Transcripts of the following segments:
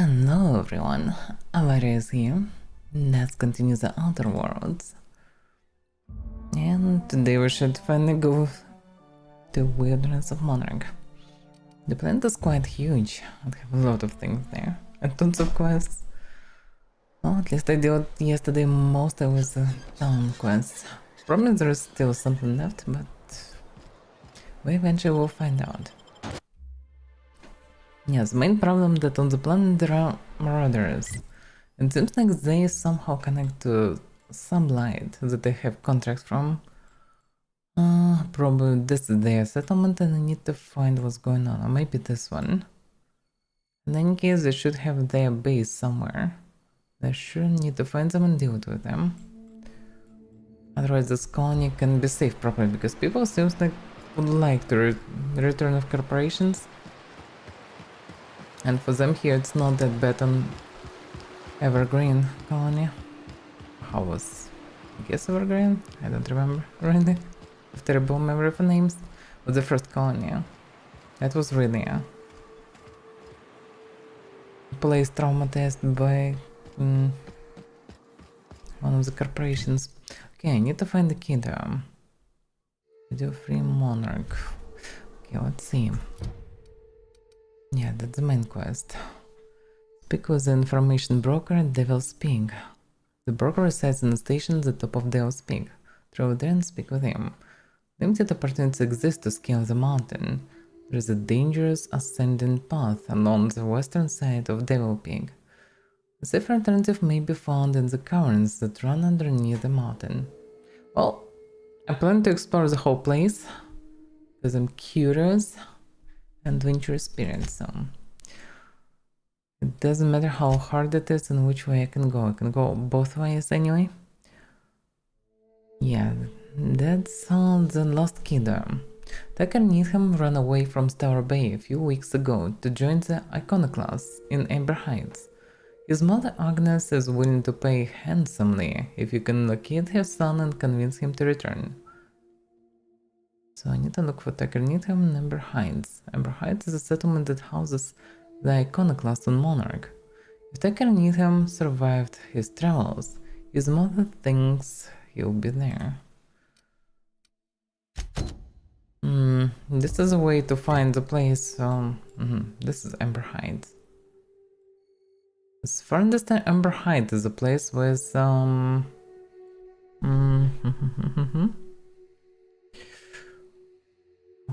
Hello everyone, Avaira is here. Let's continue the Outer Worlds. And today we should finally go to Wilderness of Monarch. The planet is quite huge, and have a lot of things there, and tons of quests. Well, at least I did yesterday mostly with the town quests. Probably there is still something left, but we eventually will find out. Yes, the main problem that on the planet there are marauders. It seems like they somehow connect to some light that they have contracts from. Probably this is their settlement and I need to find what's going on, or maybe this one. In any case, they should have their base somewhere. I sure need to find them and deal with them. Otherwise this colony can be saved properly, because people seems like would like to return of corporations. And for them here it's not that bad on Evergreen colony. How was, I guess, Evergreen? I don't remember really. I have terrible memory for names. But the first colony, that was really a place traumatized by one of the corporations. Okay, I need to find the key though. Video free monarch. Okay, let's see. Yeah, that's the main quest. Speak with the information broker at Devil's Peak. The broker resides in the station at the top of Devil's Peak. Travel there and speak with him. Limited opportunities exist to scale the mountain. There is a dangerous ascending path along the western side of Devil Peak. A safer alternative may be found in the caverns that run underneath the mountain. Well, I plan to explore the whole place because I'm curious and adventurous spirit, so it doesn't matter how hard it is and which way I can go. I can go both ways anyway. Yeah, that's all the lost kingdom. Tucker Needham ran away from Stellar Bay a few weeks ago to join the Iconoclasts in Amber Heights. His mother Agnes is willing to pay handsomely if you can locate her son and convince him to return. So I need to look for Tucker Needham in Amber Heights. Amber Heights is a settlement that houses the Iconoclast on Monarch. If Tucker Needham survived his travels, his mother thinks he'll be there. This is a way to find the place. This is Amber Heights. As far as I understand, Amber Heights is a place with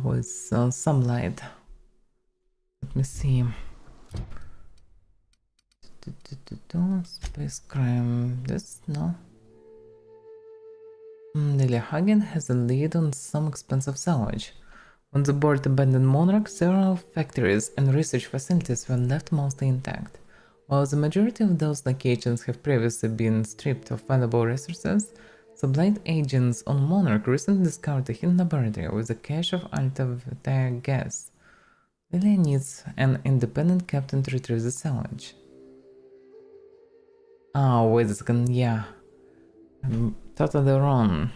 with some light. Let me see. Space crime. This no. Lilia Hagen has a lead on some expensive salvage. On the board abandoned Monarch, several factories and research facilities were left mostly intact. While the majority of those locations have previously been stripped of valuable resources, Sublight agents on Monarch recently discovered a hidden laboratory with a cache of Alta gas. Lilia needs an independent captain to retrieve the salvage. Oh, wait a second, yeah. I'm totally wrong.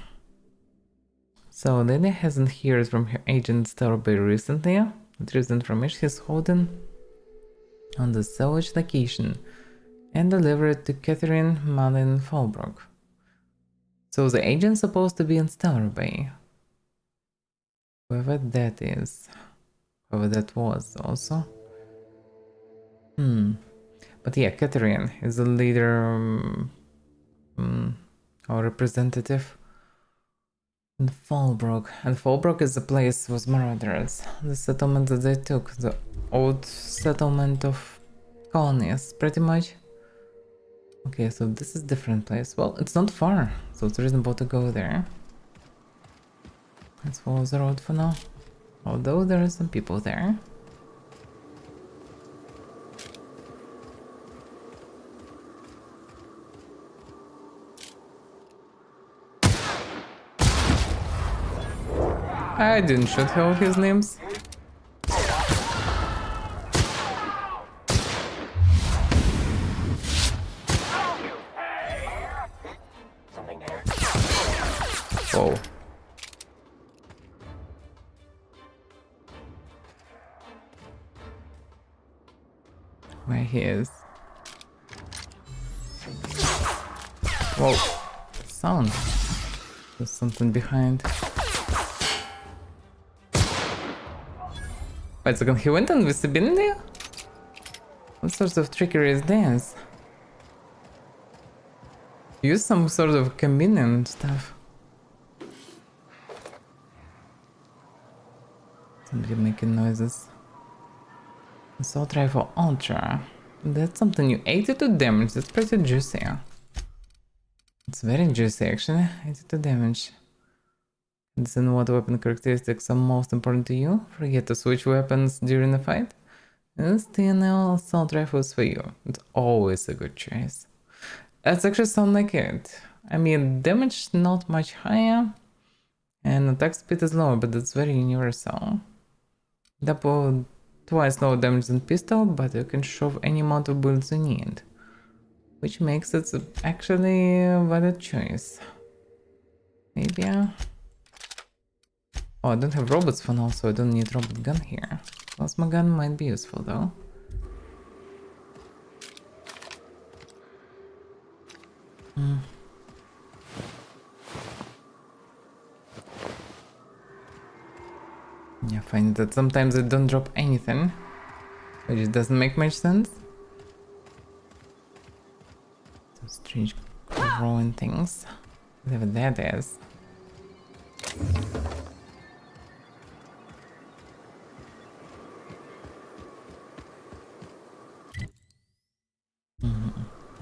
So Lilia hasn't heard from her agent Starbury recently. Retrieves the information he's holding on the salvage location and deliver it to Catherine Malin Falbrook. So the agent's supposed to be in Stellar Bay. Whoever that is. Whoever that was also. But yeah, Catherine is the leader or representative in Falbrook. And Falbrook is the place with marauders. The settlement that they took. The old settlement of colonies, pretty much. Okay, so this is different place. Well, it's not far, so it's reasonable to go there. Let's follow the road for now. Although there are some people there. I didn't shoot all his names. Whoa. Where he is. Whoa. Sound. There's something behind. Wait a second, he went on visibility? What sort of trickery is this? Use some sort of convenient stuff. Somebody making noises. Assault rifle ultra. That's something new. 82 damage. That's pretty juicy. It's very juicy actually. 82 damage. Then what weapon characteristics are most important to you? Forget to switch weapons during a fight? This TNL assault rifle is for you. It's always a good choice. That's actually sound like it. I mean, damage not much higher, and attack speed is lower, but it's very universal. Double, twice lower damage than pistol, but you can shove any amount of bullets you need, which makes it actually a valid choice. Maybe. Oh, I don't have robots for now, so I don't need robot gun here. Plasma gun might be useful though. Yeah, I find that sometimes I don't drop anything, which doesn't make much sense. Some strange growing things. Whatever that is.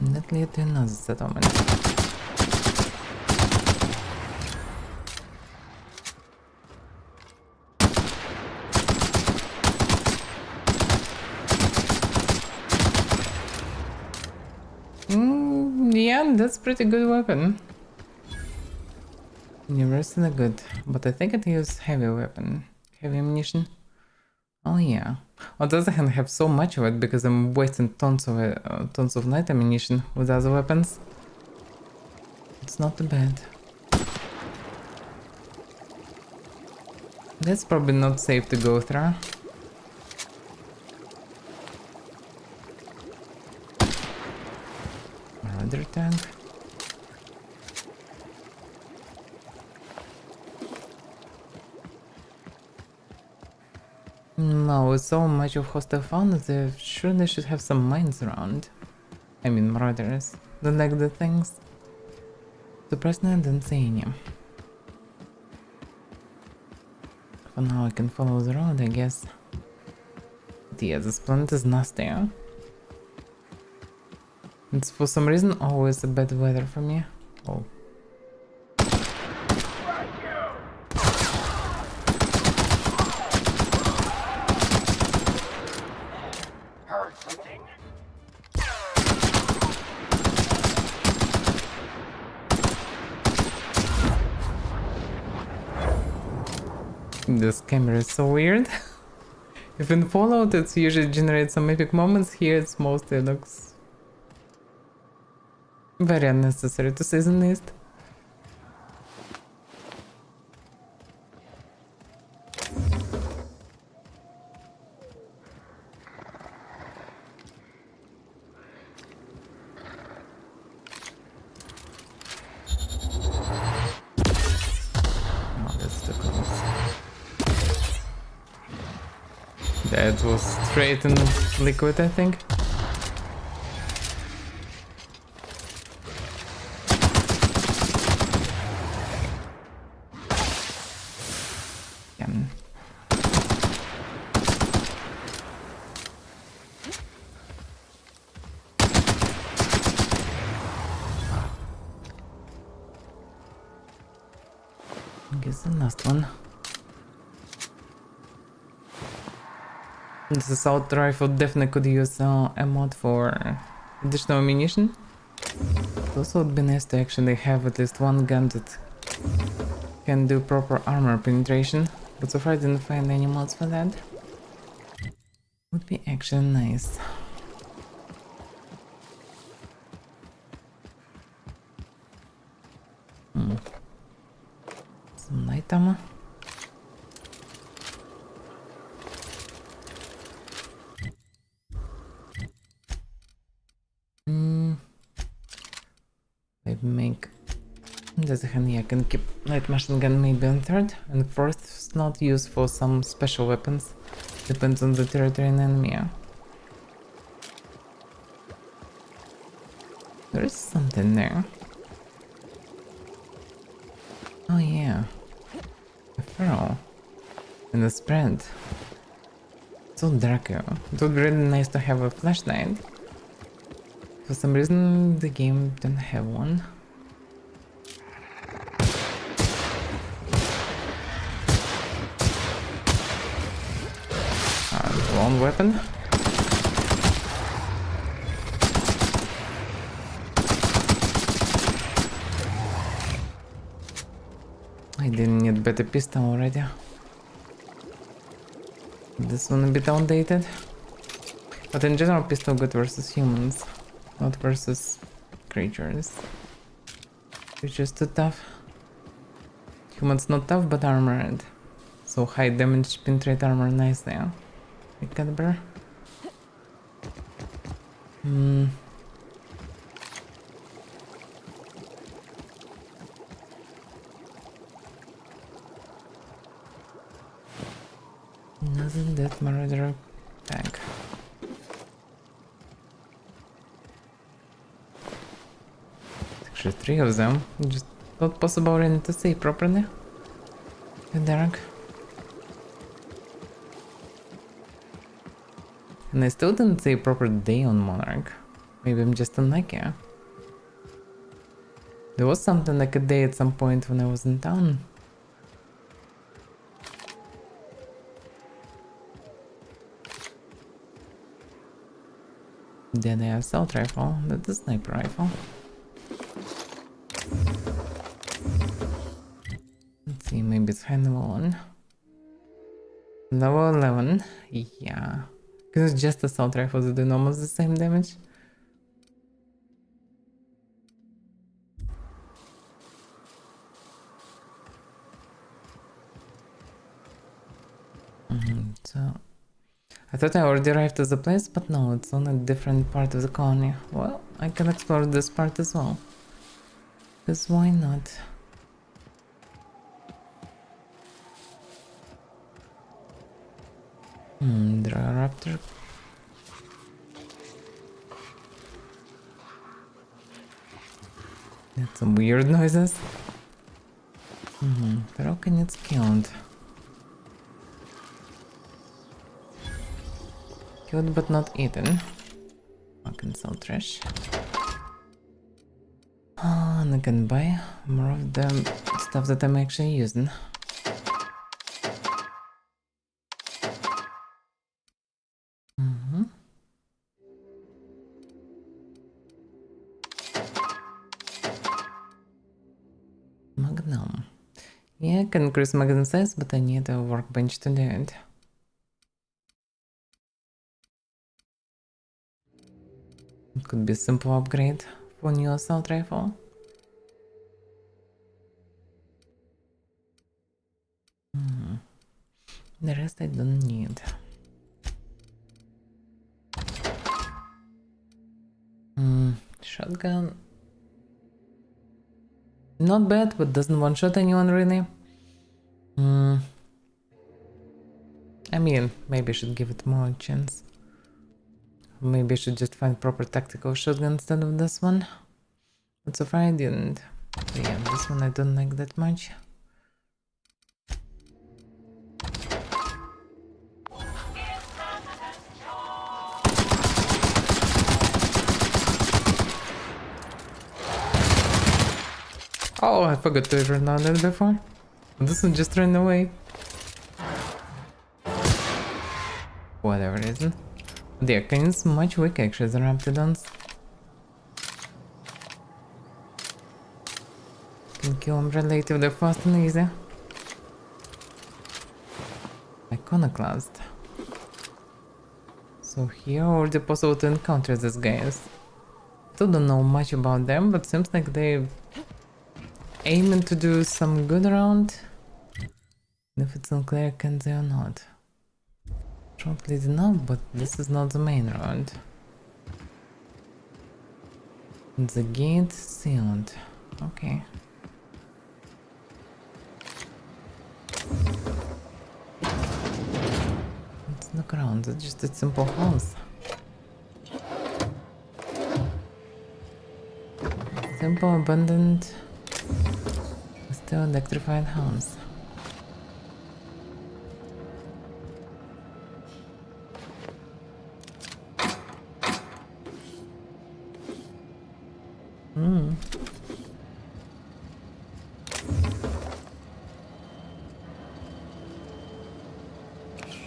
That led to another settlement. Yeah, that's pretty good weapon. Universally good, but I think it uses heavy weapon, heavy ammunition. Oh yeah. On the other hand, I have so much of it because I'm wasting tons of light ammunition with other weapons. It's not too bad. That's probably not safe to go through. Another tank. No, with so much of hostile fauna, they surely should have some mines around. I mean, marauders. Don't like the things. Surprisingly, I didn't see any. For now, I can follow the road, I guess. But yeah, this planet is nasty. It's for some reason always a bad weather for me. Oh. This camera is so weird. If in Fallout it usually generates some epic moments, here it's mostly looks very unnecessary to say the least. Oh, that's too close. That was straight in liquid, I think. I guess the last one. This assault rifle definitely could use a mod for additional ammunition. It also would be nice to actually have at least one gun that can do proper armor penetration, but so far I didn't find any mods for that. Would be actually nice. Some light ammo. Maybe make there's a handy. I can keep light machine gun maybe on third, and fourth slot used for some special weapons. Depends on the territory and enemy. There is something there. Oh yeah, a pharaoh and a spread. So dark. It would be really nice to have a flashlight. For some reason the game don't have one. One weapon. I didn't need better pistol already. This one a bit outdated. But in general, pistol good versus humans, not versus creatures. Creatures too tough. Humans not tough but armored. So high damage penetrate armor nicely. Big caliber. Isn't that marauder tag? Actually 3 of them. Just not possible really to say properly. Too dark. And I still didn't say proper day on Monarch. Maybe I'm just unlucky. There was something like a day at some point when I was in town. Then I have assault rifle, that's a sniper rifle. Let's see, maybe it's high level 1. Level 11, yeah. Because it's just assault rifles that do almost the same damage. So I thought I already arrived to the place, but no, it's on a different part of the colony. Well, I can explore this part as well. Because why not? There are raptor. That's some weird noises. Broken, it's killed. Killed but not eaten. I can sell trash. And I can buy more of the stuff that I'm actually using. Magnum. Yeah, I can increase magazine size, but I need a workbench to do it. It could be a simple upgrade for new assault rifle. The rest I don't need. Shotgun. Not bad, but doesn't one-shot anyone really. I mean, maybe I should give it more chance. Maybe I should just find proper tactical shotgun instead of this one. But so far I didn't. But yeah, this one I don't like that much. Oh, I forgot to ever know that before. This one just ran away. Whatever reason. The Arcane's much weaker actually than Raptidons. Can kill them relatively fast and easy. Iconoclast. So here already possible to encounter these guys. Still don't know much about them, but seems like they aiming to do some good around. If it's unclear, can they or not? Short lead enough, but this is not the main road. The gate sealed. Okay. Let's look around. It's just a simple house. Simple, abundant, still electrified house.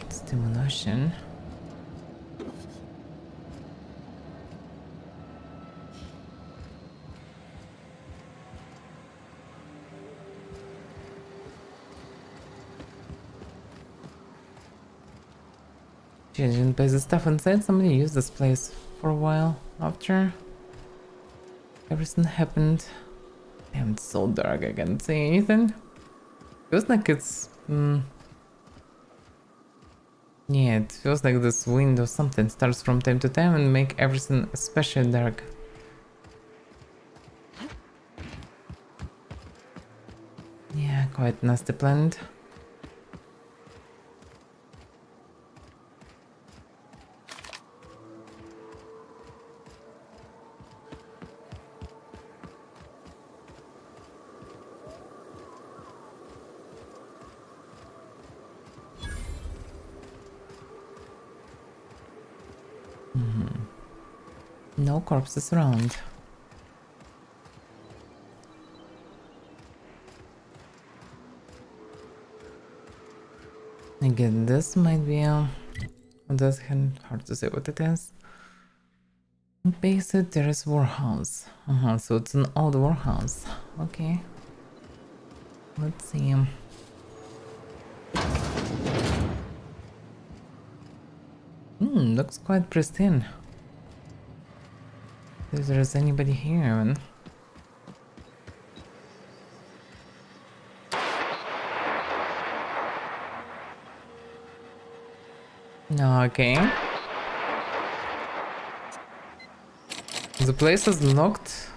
Stimulation. She didn't place the stuff inside. Somebody used this place for a while after everything happened. Damn, it's so dark, I can't see anything. Feels like it's... yeah, it feels like this wind or something starts from time to time and make everything especially dark. Yeah, quite nasty plant. No corpses around. Again, this might be on the other hand, hard to say what it is. Basic terrace warehouse. So it's an old warehouse. Okay. Let's see. Looks quite pristine. If there's anybody here, no, okay. The place is locked.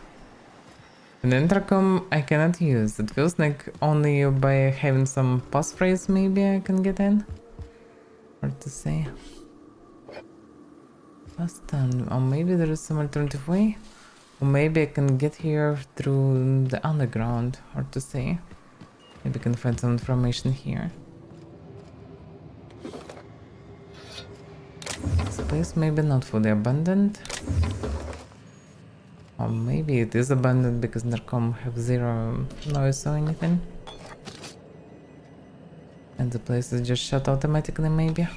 An intercom I cannot use. It feels like only by having some passphrase maybe I can get in. Hard to say. Last time, or maybe there is some alternative way. Or maybe I can get here through the underground. Hard to say. Maybe I can find some information here. This place maybe not fully abandoned. Or maybe it is abandoned because Narcom have zero noise or anything. And the place is just shut automatically maybe.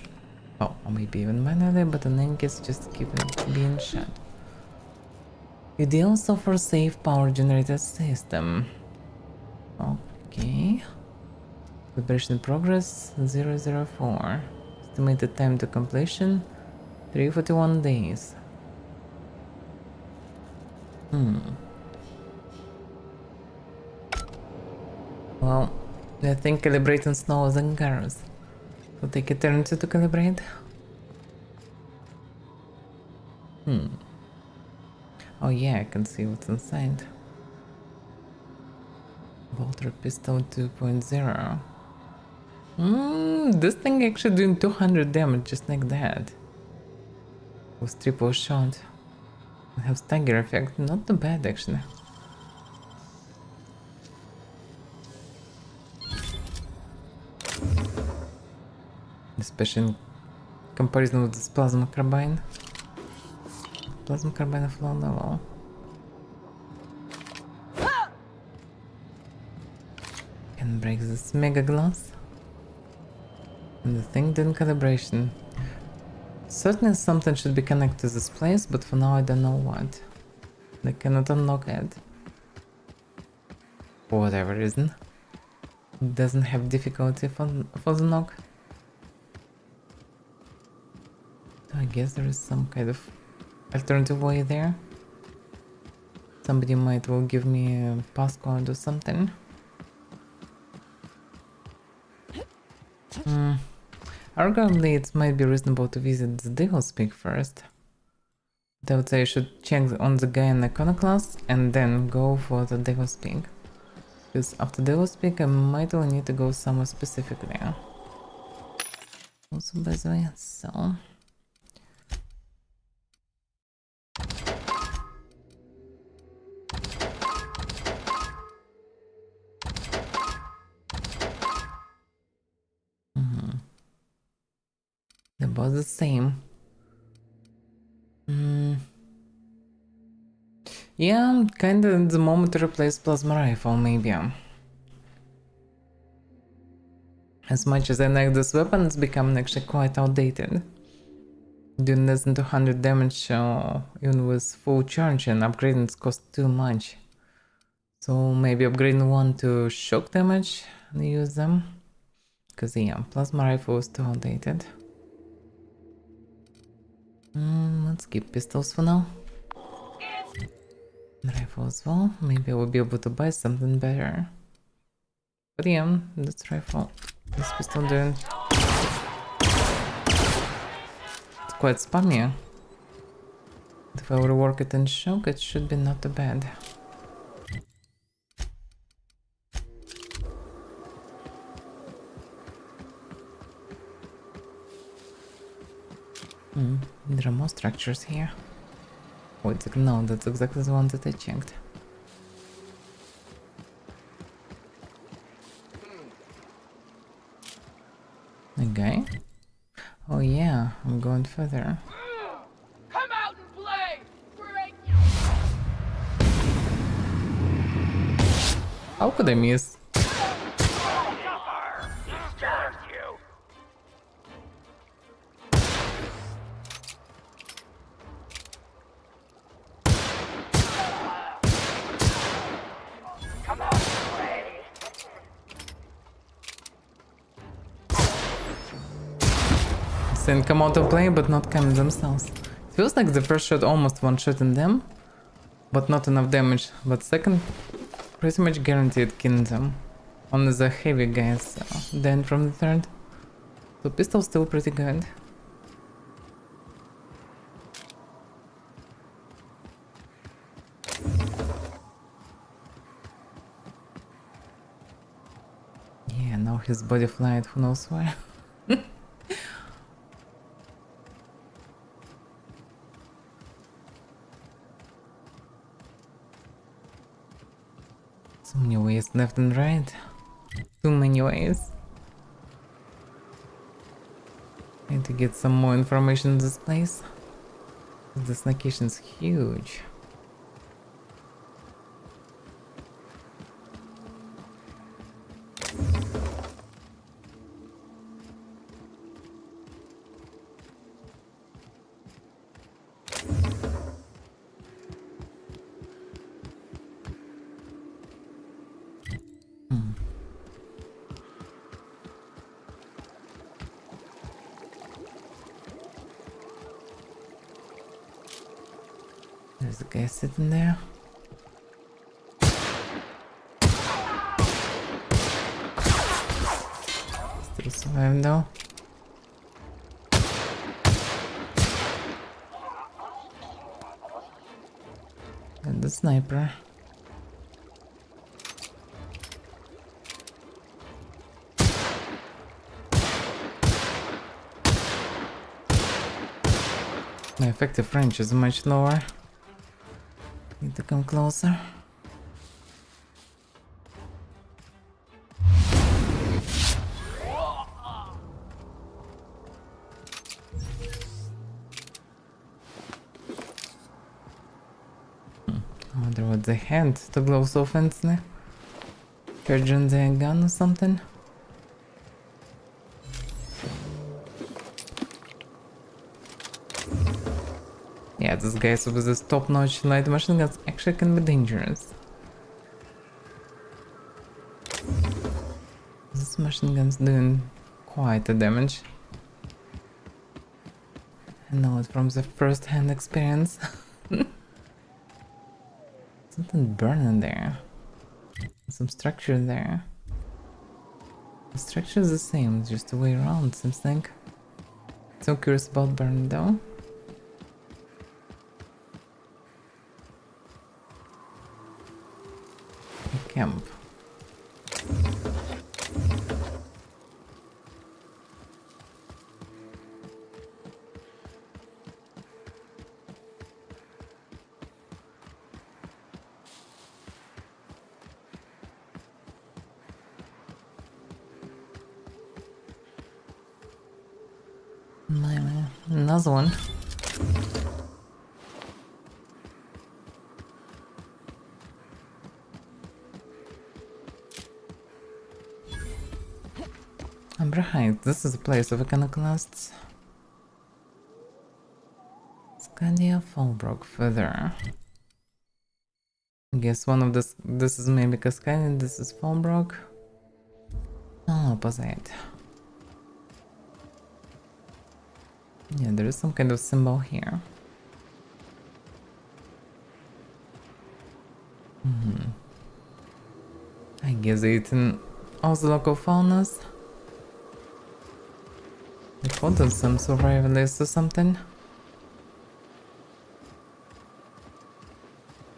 Oh, or maybe even manually, but in any case just keep it being shut. Ideal software safe power generator system. Okay. Calibration progress 004. Estimated time to completion 341 days. Well, I think calibrating snows and cars will take eternity to calibrate. Oh yeah, I can see what's inside. Bolter pistol 2.0. This thing actually doing 200 damage just like that. With triple shot. It has stagger effect, not too bad actually. Especially in comparison with this plasma carbine. Plasma carbine of low level. Can break this mega glass. And the thing did calibration. Certainly something should be connected to this place, but for now I don't know what. I cannot unlock it. For whatever reason. It doesn't have difficulty for the knock. So I guess there is some kind of alternative way there. Somebody might will give me a passcode or something. Arguably it might be reasonable to visit the Devil Speak first. I would say I should check on the guy in Iconoclast and then go for the Devil's Peak. Because after Devil's Peak I might only need to go somewhere specifically. Also, by the way, so... They're both the same. Yeah, kinda at the moment to replace plasma rifle, maybe. As much as I like this weapon, it's becoming actually quite outdated. Doing less than 200 damage, even with full charge, and upgrading costs too much. So maybe upgrading one to shock damage and use them. Cause yeah, plasma rifle is too outdated. Let's keep pistols for now. Rifle as well. Maybe I will be able to buy something better. But yeah, this rifle, this pistol doing. It's quite spammy. If I rework it in shock, it should be not too bad. There are more structures here. Wait, no, that's exactly the one that I checked. Okay. Oh yeah, I'm going further. Come out and play! Break How could I miss? Saying come out and play, but not come themselves. It feels like the first shot almost one-shotting them, but not enough damage. But second, pretty much guaranteed killing them. Only the heavy guys then from the third. So pistol still pretty good. Yeah, now his body flight, who knows where. So many ways left and right. Too many ways. Need to get some more information in this place. This location is huge. There's a guy sitting there. Still surviving though. And the sniper. My effective range is much lower. Need to come closer. I wonder what they had to glow so fancy. Charging their gun or something. Yeah, these guys with this top-notch light machine guns actually can be dangerous. This machine gun's doing quite a damage. I know it from the first-hand experience. Something burning there. Some structure there. The structure is the same, it's just the way around, seems like. So curious about burning though. camp. Another one. I'm right. This is a place of iconoclasts. Scandia Fallbrook further. I guess one of this is maybe Cascadia, this is Fallbrook. Oh, opposite. Yeah, there is some kind of symbol here. I guess eating all the local faunas. They call them some survivalists or something.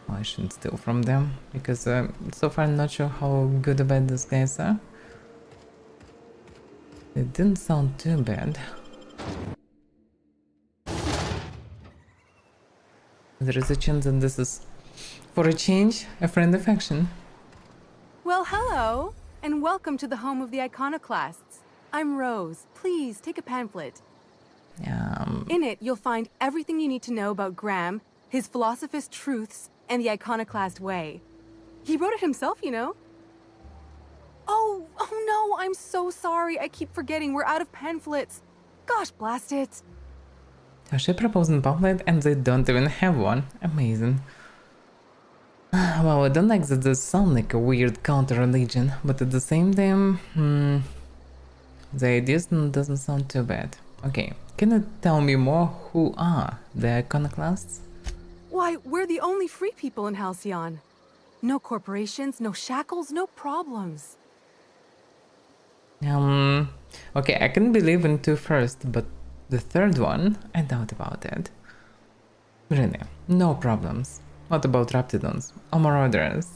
Oh, I shouldn't steal from them because so far I'm not sure how good or bad these guys are. It didn't sound too bad. There is a chance that this is, for a change, a friend of action. Well, hello, and welcome to the home of the iconoclasts. I'm Rose. Please take a pamphlet. In it, you'll find everything you need to know about Graham, his philosophist truths, and the iconoclast way. He wrote it himself, you know. Oh no, I'm so sorry. I keep forgetting we're out of pamphlets. Gosh, blast it. She proposed a pamphlet and they don't even have one. Amazing. Well, I don't like that this sounds like a weird counter-religion, but at the same time, the idea doesn't sound too bad. Okay, can you tell me more who are the iconoclasts? Why, we're the only free people in Halcyon. No corporations, no shackles, no problems. Okay, I can believe in two first, but the third one, I doubt about it. Really, no problems. What about Raptidons or Marauders?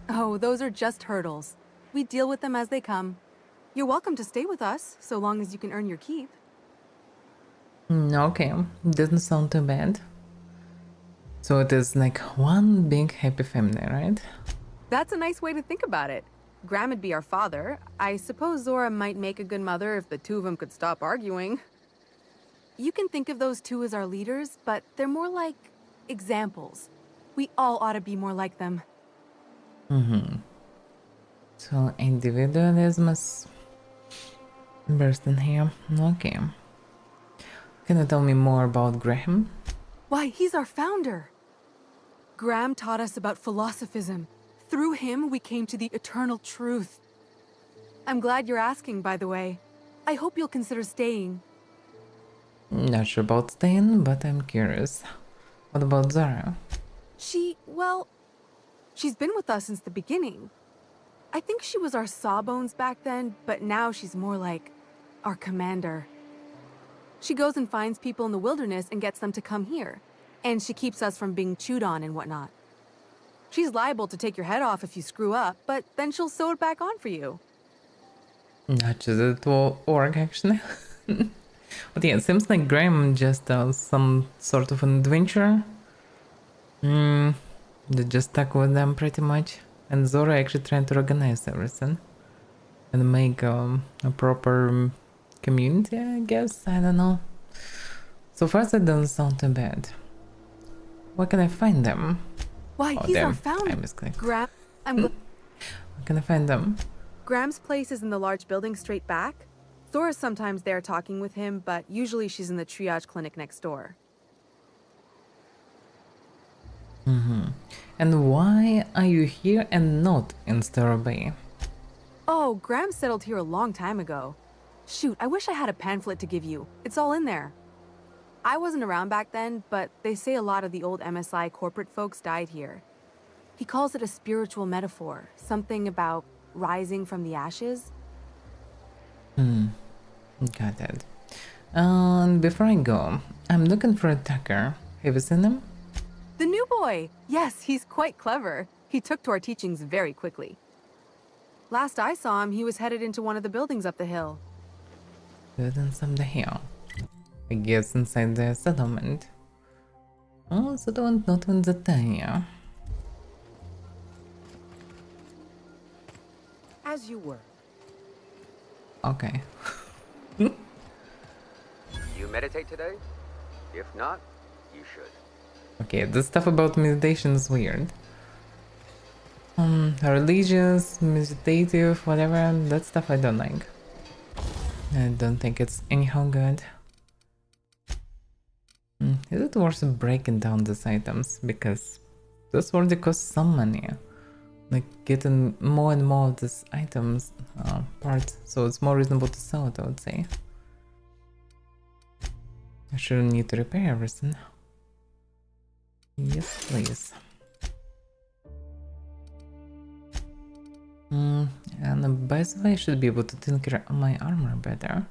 Oh, those are just hurdles. We deal with them as they come. You're welcome to stay with us, so long as you can earn your keep. Okay, doesn't sound too bad. So it is like one big happy family, right? That's a nice way to think about it. Graham would be our father. I suppose Zora might make a good mother if the two of them could stop arguing. You can think of those two as our leaders, but they're more like examples. We all ought to be more like them. So individualism is burst in here. Okay. Can you tell me more about Graham? Why, he's our founder. Graham taught us about philosophism. Through him, we came to the eternal truth. I'm glad you're asking, by the way. I hope you'll consider staying. Not sure about staying, but I'm curious. What about Zara? She's been with us since the beginning. I think she was our sawbones back then, but now she's more like our commander. She goes and finds people in the wilderness and gets them to come here. And she keeps us from being chewed on and whatnot. She's liable to take your head off if you screw up, but then she'll sew it back on for you. Not just it will work, actually. But yeah, it seems like Graham just does some sort of an adventure. They just stuck with them pretty much. And Zora actually trying to organize everything. And make a proper community, I guess. I don't know. So far, that doesn't sound too bad. Where can I find them? Why, Oh, he's damn, our founder. I misclicked. Where can I find them? Graham's place is in the large building straight back. Zora's sometimes there talking with him, but usually she's in the triage clinic next door. And why are you here and not in Star Bay? Oh, Graham settled here a long time ago. Shoot, I wish I had a pamphlet to give you. It's all in there. I wasn't around back then, but they say a lot of the old MSI corporate folks died here. He calls it a spiritual metaphor, something about rising from the ashes. Got it. And before I go, I'm looking for a Tucker. Have you seen him? The new boy! Yes, he's quite clever. He took to our teachings very quickly. Last I saw him, he was headed into one of the buildings up the hill. Buildings up the hill. I guess inside the settlement. Oh, settlement not in the town. As you were. Okay. You meditate today? If not, you should. Okay, the stuff about meditation is weird. Religious, meditative, whatever, that stuff I don't like. I don't think it's anyhow good. Is it worth breaking down these items? Because those already cost some money. Like getting more and more of these items parts, so it's more reasonable to sell it, I would say. I shouldn't need to repair everything. Yes, please. And by the way, I should be able to tinker my armor better.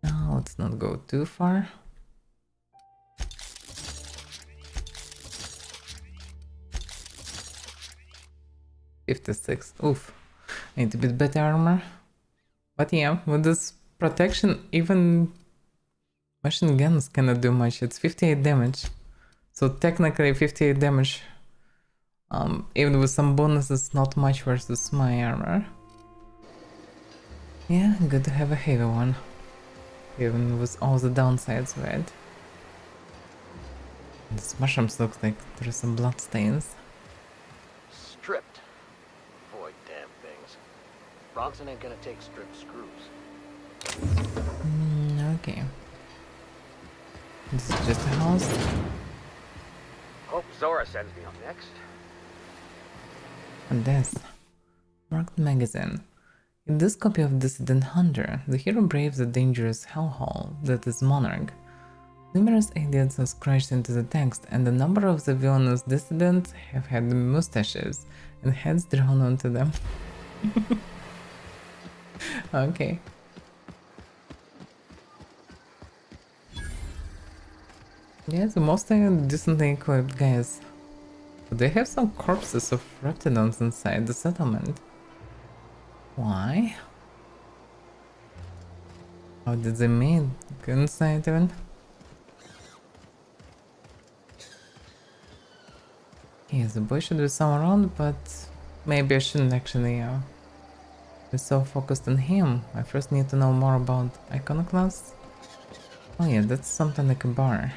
Now, let's not go too far. $56. Oof. I need a bit better armor. But yeah, with this protection, even machine guns cannot do much. It's 58 damage. So technically 58 damage, even with some bonuses, not much versus my armor. Yeah, good to have a heavy one. Even with all the downsides of it. These mushrooms look like there's some blood stains. Stripped. Boy, damn things. Bronson ain't gonna take stripped screws. Okay. This is just a house. Hope Zora sends me up next. And this marked magazine. In this copy of Dissident Hunter, the hero braves the dangerous hellhole that is Monarch. Numerous idiots are scratched into the text, and a number of the villainous dissidents have had mustaches and heads drawn onto them. Okay. Yeah, so mostly decently equipped guys. But they have some corpses of reptidons inside the settlement. Why? How did they make inside even? Yeah, the boy should be somewhere around, but maybe I shouldn't actually be so focused on him. I first need to know more about Iconoclast. Oh yeah, that's something like a bar.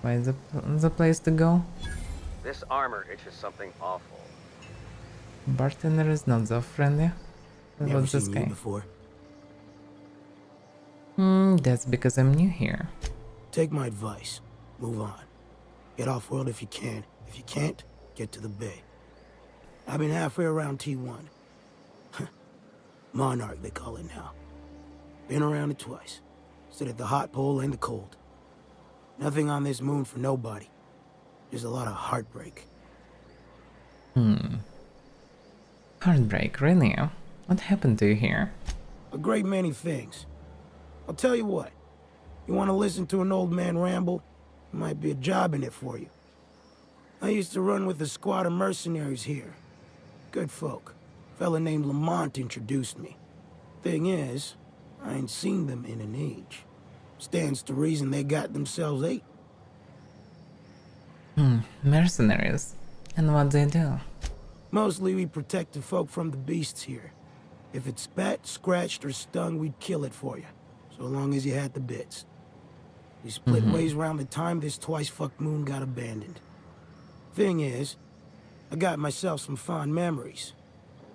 Why is the place to go? This armor itches something awful. Bartender is not so friendly. Never What's this seen guy? you before. That's because I'm new here. Take my advice. Move on. Get off-world if you can. If you can't, get to the bay. I've been halfway around T1. Monarch, they call it now. Been around it twice. Stood at the hot pole and the cold. Nothing on this moon for nobody. Just a lot of heartbreak. Heartbreak, really? What happened to you here? A great many things. I'll tell you what. You want to listen to an old man ramble? There might be a job in it for you. I used to run with a squad of mercenaries here. Good folk. Fella named Lamont introduced me. Thing is, I ain't seen them in an age. Stands to reason they got themselves ate. Mercenaries. And what they do? Mostly we protect the folk from the beasts here. If it spat, scratched, or stung, we'd kill it for you. So long as you had the bits. We split ways around the time this twice-fucked moon got abandoned. Thing is, I got myself some fond memories.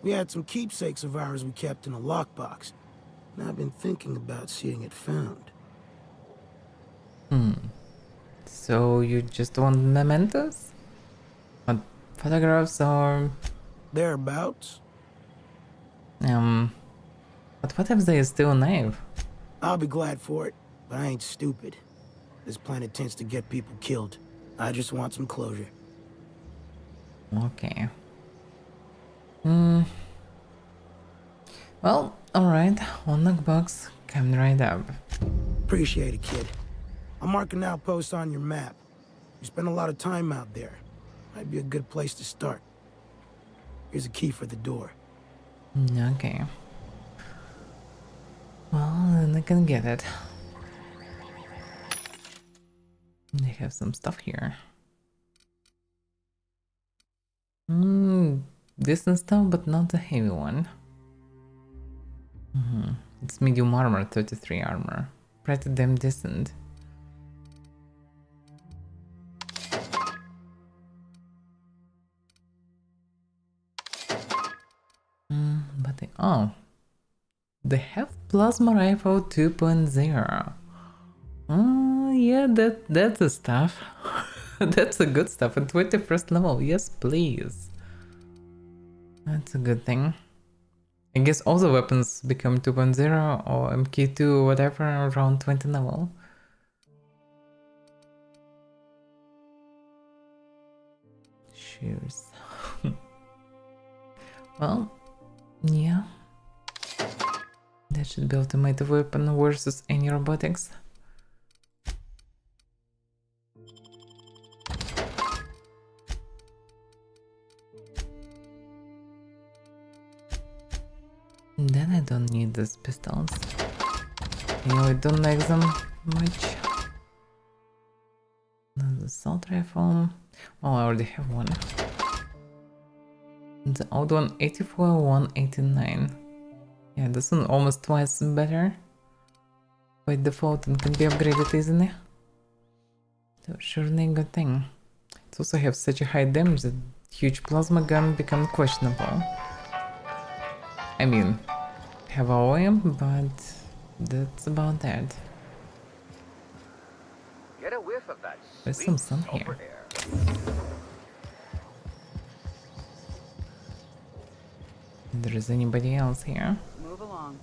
We had some keepsakes of ours we kept in a lockbox. And I've been thinking about seeing it found. So you just want mementos? What, photographs or... Thereabouts. But what if they steal a knife? I'll be glad for it, but I ain't stupid. This planet tends to get people killed. I just want some closure. Okay. Well, alright. One knockbox coming right up. Appreciate it, kid. I'm marking outposts on your map. You spend a lot of time out there. Might be a good place to start. Here's a key for the door. Okay. Well, then I can get it. They have some stuff here. Decent stuff, but not a heavy one. It's medium armor, 33 armor. Pretty damn decent. But they have plasma rifle 2.0. Yeah, that's the stuff. That's a good stuff. At 21st level, yes please. That's a good thing. I guess all the weapons become 2.0 or MK2 or whatever around 20 level. Shoes. Well, yeah. That should be automated weapon versus any robotics. Then I don't need these pistols. You know, I don't like them much. The assault rifle. Oh, I already have one. The old one, 84, 189. Yeah, this one almost twice better. By default, and can be upgraded easily. So, surely a good thing. It also have such a high damage that huge plasma gun becomes questionable. I mean, have OM, but that's about that. Get a whiff of that There's sweet some sun sulfur here. air. If there is anybody else here. Move along.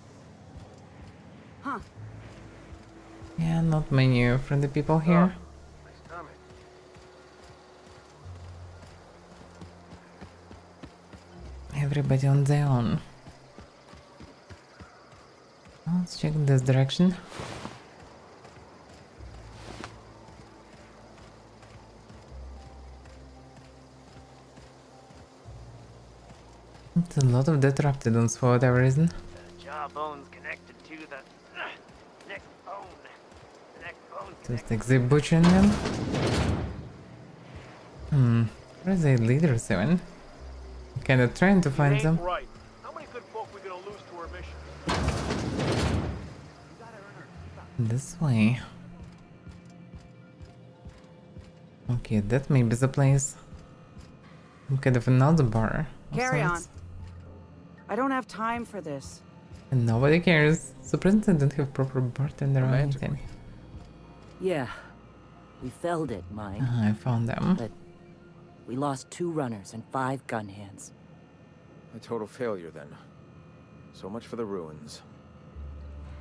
Huh. Yeah, not many friendly people here. My stomach. Everybody on their own. Let's check this direction. It's a lot of Detraptidons for whatever reason. The jawbone's connected to the neck bone. The neck bone Just like they butchering them. Where's the leader 7? Kinda trying to find them. Right. How many good folk we gonna lose to our mission? This way. Okay, that may be the place. Some kind of another bar. of Carry on. sorts. I don't have time for this. And nobody cares. Surprised I don't have proper bartender or anything. Yeah, we felled it, Mike. I found them. But we lost 2 runners and 5 gun hands. A total failure, then. So much for the ruins.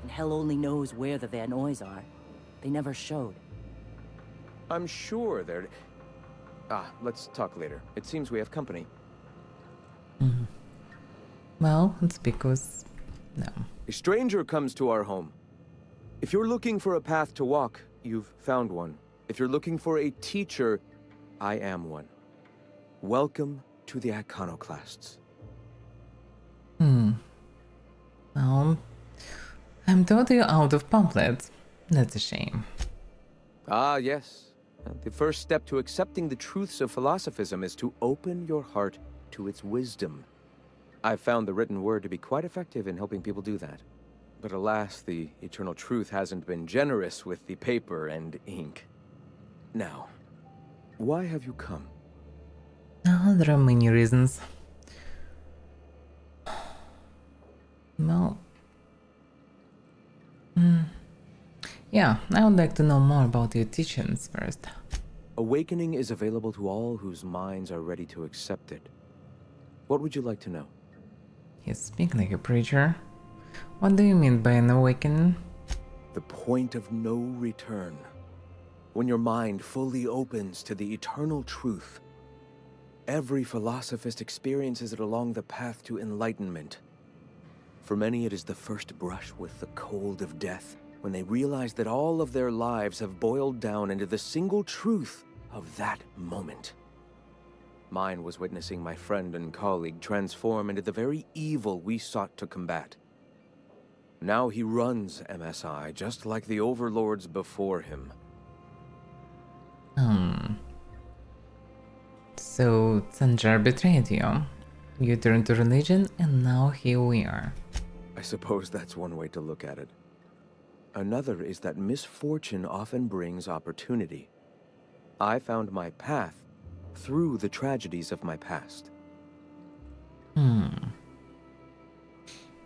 And hell only knows where the Van Oys are. They never showed. I'm sure they're... let's talk later. It seems we have company. Well, it's because... no. A stranger comes to our home. If you're looking for a path to walk, you've found one. If you're looking for a teacher, I am one. Welcome to the Iconoclasts. Well, I'm totally out of pamphlets. That's a shame. Ah, yes. The first step to accepting the truths of philosophism is to open your heart to its wisdom. I've found the written word to be quite effective in helping people do that. But alas, the eternal truth hasn't been generous with the paper and ink. Now, why have you come? Oh, there are many reasons. Well... yeah, I would like to know more about your teachings first. Awakening is available to all whose minds are ready to accept it. What would you like to know? You speak like a preacher. What do you mean by an awakening? The point of no return. When your mind fully opens to the eternal truth. Every philosophist experiences it along the path to enlightenment. For many, it is the first brush with the cold of death. when they realize that all of their lives have boiled down into the single truth of that moment. Mine was witnessing my friend and colleague transform into the very evil we sought to combat. Now he runs MSI just like the overlords before him. So Sanjar betrayed you. You turned to religion, and now here we are. I suppose that's one way to look at it. Another is that misfortune often brings opportunity. I found my path through the tragedies of my past.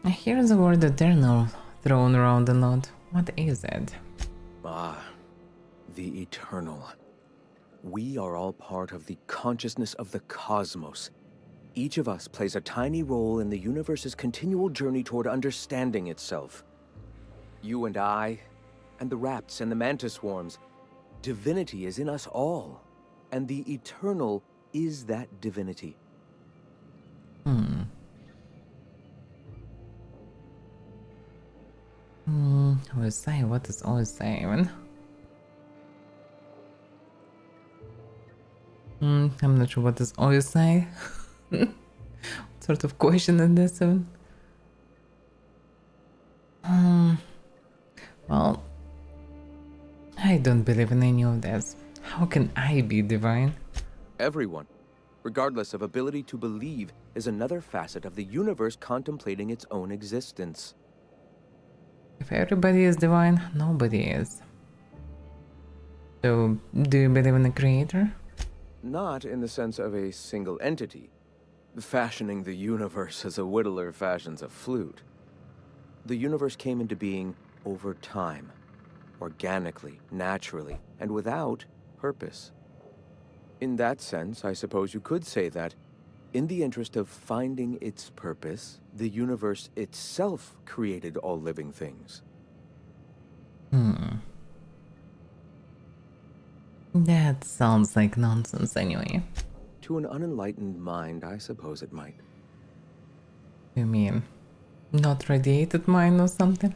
Here's the word eternal thrown around a lot. What is it? Ah, the eternal. We are all part of the consciousness of the cosmos. Each of us plays a tiny role in the universe's continual journey toward understanding itself. You and I, and the rats and the mantis swarms. Divinity is in us all, and the eternal is that divinity. OSI, what is OSI even? I'm not sure what is OSI. What sort of question is this one? Well, I don't believe in any of this. How can I be divine? Everyone, regardless of ability to believe, is another facet of the universe contemplating its own existence. If everybody is divine, nobody is. So, do you believe in a creator? Not in the sense of a single entity, fashioning the universe as a whittler fashions a flute. The universe came into being over time, organically, naturally, and without purpose. In that sense, I suppose you could say that, in the interest of finding its purpose, the universe itself created all living things. That sounds like nonsense anyway. To an unenlightened mind, I suppose it might. You mean, not radiated mind or something?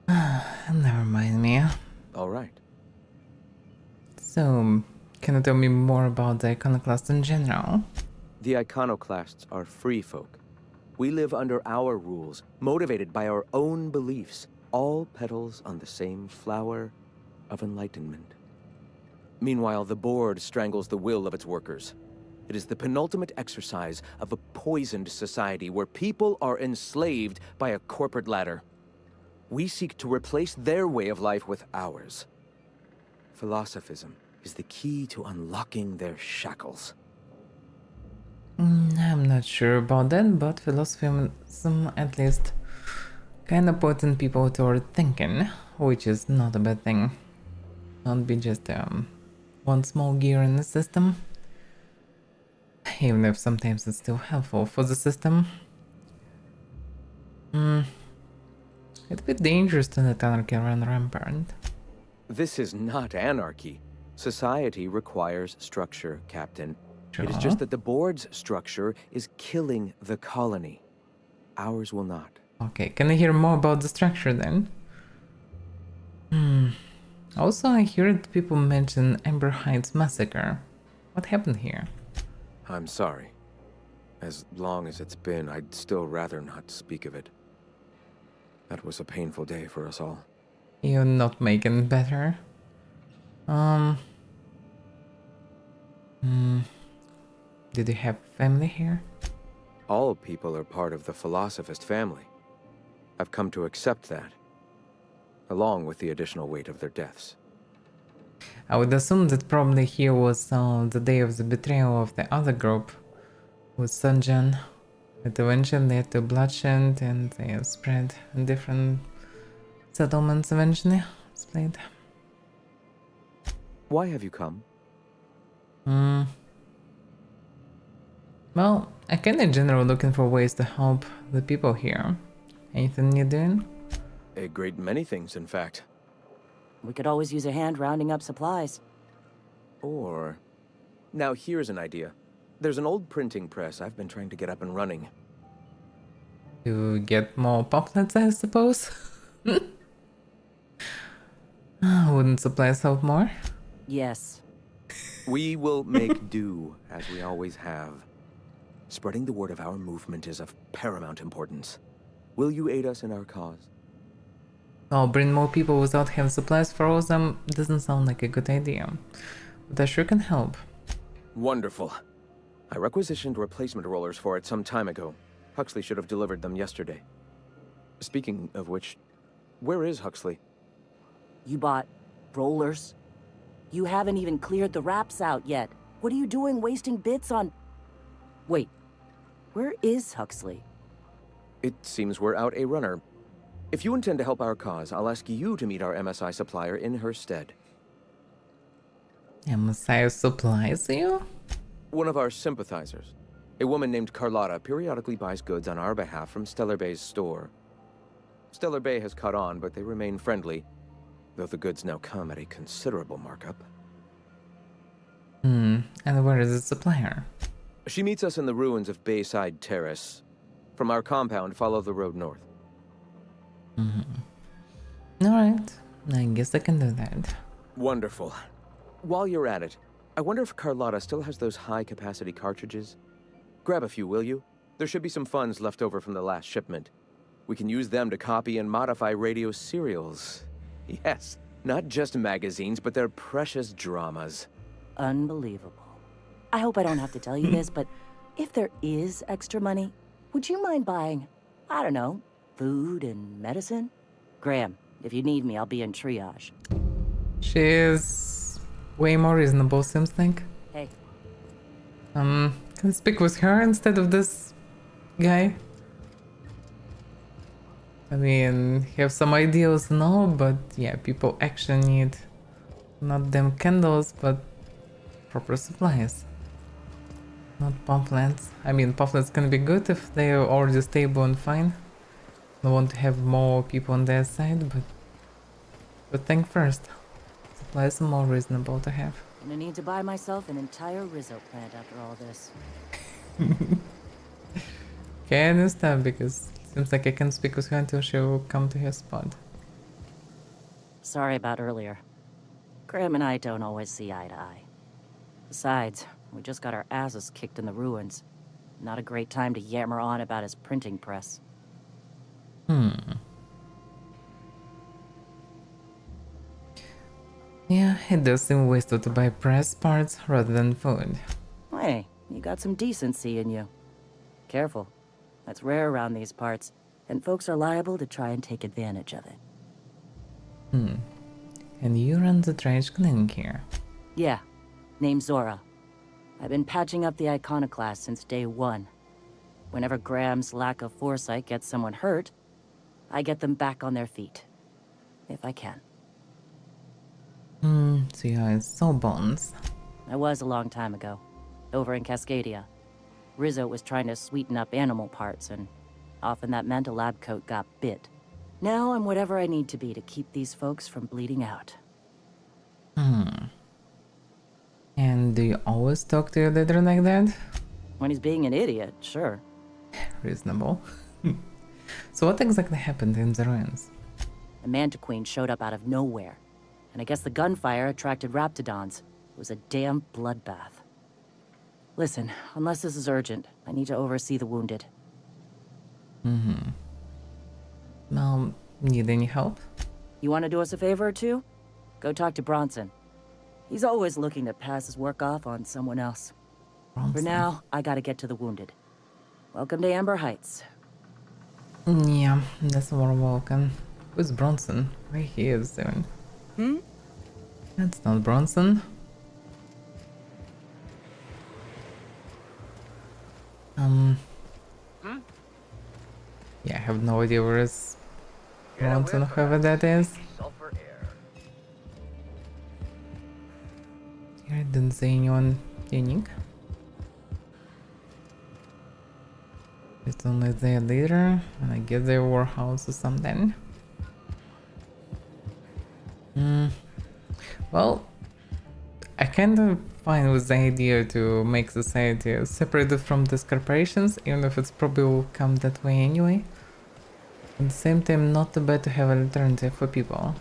Never mind me. All right. So, can you tell me more about the iconoclast in general? The iconoclasts are free folk. We live under our rules, motivated by our own beliefs, all petals on the same flower of enlightenment. Meanwhile, the board strangles the will of its workers. It is the penultimate exercise of a poisoned society where people are enslaved by a corporate ladder. We seek to replace their way of life with ours. Philosophism is the key to unlocking their shackles. I'm not sure about that, but philosophism at least kinda putting people toward thinking, which is not a bad thing. Not be just one small gear in the system, even if sometimes it's still helpful for the system. It'd be dangerous to let anarchy run rampant. This is not anarchy. Society requires structure, Captain. Sure. It is just that the board's structure is killing the colony. Ours will not. Okay, can I hear more about the structure then? Also, I heard people mention Amber Heights massacre. What happened here? I'm sorry. As long as it's been, I'd still rather not speak of it. That was a painful day for us all. You're not making it better. Did you have family here? All people are part of the Philosophist family. I've come to accept that, along with the additional weight of their deaths. I would assume that probably here was the day of the betrayal of the other group with Sunjan. It eventually led to bloodshed and they have spread in different settlements eventually. Split. Why have you come? Well, I kinda in general looking for ways to help the people here. Anything you're doing? A great many things, in fact. We could always use a hand rounding up supplies. Or... Now here's an idea. There's an old printing press I've been trying to get up and running. To get more pamphlets, I suppose? Wouldn't supplies help more? Yes. We will make do, as we always have. Spreading the word of our movement is of paramount importance. Will you aid us in our cause? Oh, bring more people without having supplies for them doesn't sound like a good idea. But I sure can help. Wonderful. I requisitioned replacement rollers for it some time ago. Huxley should have delivered them yesterday. Speaking of which, where is Huxley? You bought rollers? You haven't even cleared the wraps out yet. What are you doing wasting bits on... Wait, where is Huxley? It seems we're out a runner. If you intend to help our cause, I'll ask you to meet our MSI supplier in her stead. MSI supplies you? One of our sympathizers. A woman named Carlotta periodically buys goods on our behalf from Stellar Bay's store. Stellar Bay has caught on, but they remain friendly, though the goods now come at a considerable markup. And where is the supplier? She meets us in the ruins of Bayside Terrace. From our compound, follow the road north. Alright, I guess I can do that. Wonderful. While you're at it, I wonder if Carlotta still has those high-capacity cartridges? Grab a few, will you? There should be some funds left over from the last shipment. We can use them to copy and modify radio serials. Yes, not just magazines, but their precious dramas. Unbelievable. I hope I don't have to tell you this, but if there is extra money, would you mind buying, I don't know, food and medicine? Graham, if you need me, I'll be in triage. She is way more reasonable, seems like. Hey. Can I speak with her instead of this guy? I mean, have some ideas now, but yeah, people actually need not them candles, but proper supplies. Not pamphlets. I mean, pamphlets can be good if they are already stable and fine. I want to have more people on their side, but think first. Supplies are more reasonable to have. Gonna need to buy myself an entire Rizzo plant after all this. Okay, I understand, because it seems like I can speak with her until she will come to her spot. Sorry about earlier. Graham and I don't always see eye to eye. Besides, we just got our asses kicked in the ruins. Not a great time to yammer on about his printing press. Yeah, it does seem wasted to buy press parts rather than food. Hey, you got some decency in you. Careful. That's rare around these parts, and folks are liable to try and take advantage of it. And you run the trash cleaning here? Yeah, name's Zora. I've been patching up the iconoclast since day one. Whenever Graham's lack of foresight gets someone hurt, I get them back on their feet. If I can. So yeah, it's so bones. I was a long time ago, over in Cascadia. Rizzo was trying to sweeten up animal parts, and often that meant a lab coat got bit. Now I'm whatever I need to be to keep these folks from bleeding out. And do you always talk to your leader like that? When he's being an idiot, sure. Reasonable. So what exactly happened in the ruins? A mantiqueen showed up out of nowhere, and I guess the gunfire attracted raptidons. It was a damn bloodbath. Listen, unless this is urgent, I need to oversee the wounded. Well, need any help? You want to do us a favor or two? Go talk to Bronson. He's always looking to pass his work off on someone else. For now, I gotta get to the wounded. Welcome to Amber Heights. Yeah, that's more welcome. Who's Bronson? Where he is doing? That's not Bronson. Yeah, I have no idea where is Bronson, whoever that is. Sulfur air. I didn't see anyone unique. It's only their leader, and I guess their warehouse or something. Well, I kind of fine with the idea to make society separated from these corporations, even if it's probably will come that way anyway. At the same time, not too bad to have an alternative for people.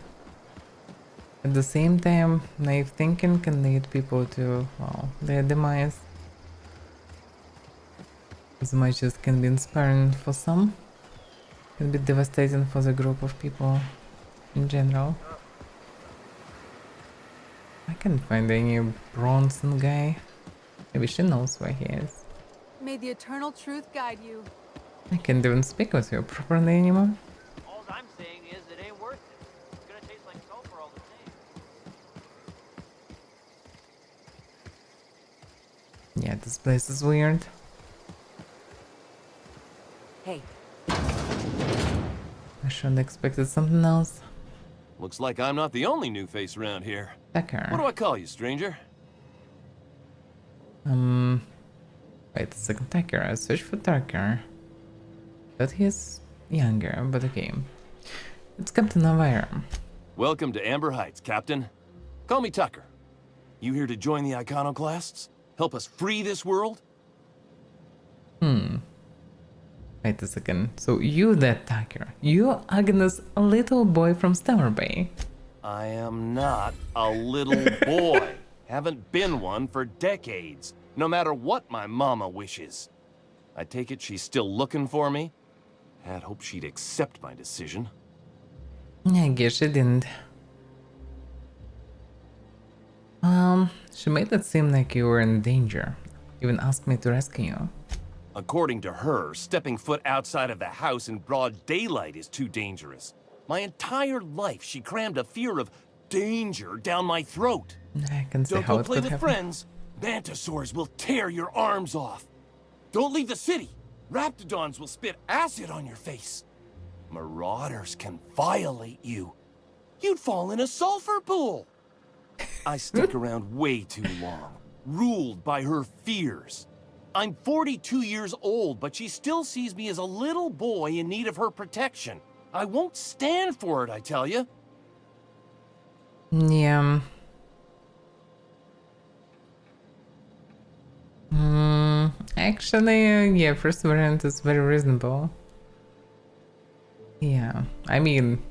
At the same time, naive thinking can lead people to, well, their demise. As much as can be inspiring for some, can be devastating for the group of people in general. I can't find any Bronson guy. Maybe she knows where he is. May the eternal truth guide you. I can't even speak with you properly anymore. All I'm saying is it ain't worth it. It's gonna taste like sulfur all the same. Yeah, this place is weird. Hey, I should have expected something else. Looks like I'm not the only new face around here. Tucker. What do I call you, stranger? Wait a second, Tucker. I searched for Tucker. But he's younger, but okay. It's Captain Avaira. Welcome to Amber Heights, Captain. Call me Tucker. You here to join the Iconoclasts? Help us free this world? Wait a second. So you that Tucker. You Agnes, a little boy from Stellar Bay. I am not a little boy. Haven't been one for decades, no matter what my mama wishes. I take it she's still looking for me? Had hoped she'd accept my decision. I guess she didn't. She made it seem like you were in danger. Even asked me to rescue you. According to her, stepping foot outside of the house in broad daylight is too dangerous. My entire life, she crammed a fear of danger down my throat. I can see Don't how go it play could with happen. friends. Mantisaurs will tear your arms off. Don't leave the city. Raptidons will spit acid on your face. Marauders can violate you. You'd fall in a sulfur pool. I stuck around way too long, ruled by her fears. I'm 42 years old, but she still sees me as a little boy in need of her protection. I won't stand for it, I tell you. Yeah. Actually, yeah, first variant is very reasonable. Yeah, I mean,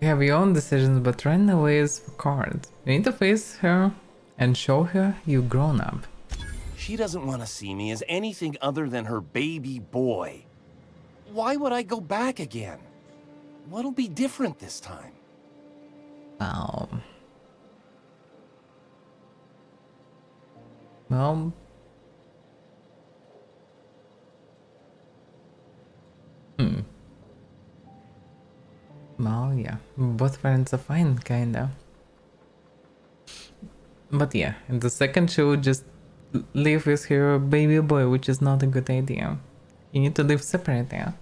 you have your own decisions, but running away is for cards. You need to face her and show her you've grown up. She doesn't want to see me as anything other than her baby boy. Why would I go back again? What'll be different this time? Well, well, yeah, both parents are fine, kinda. But yeah, in the second she would just live with her baby boy, which is not a good idea. You need to live separate, yeah.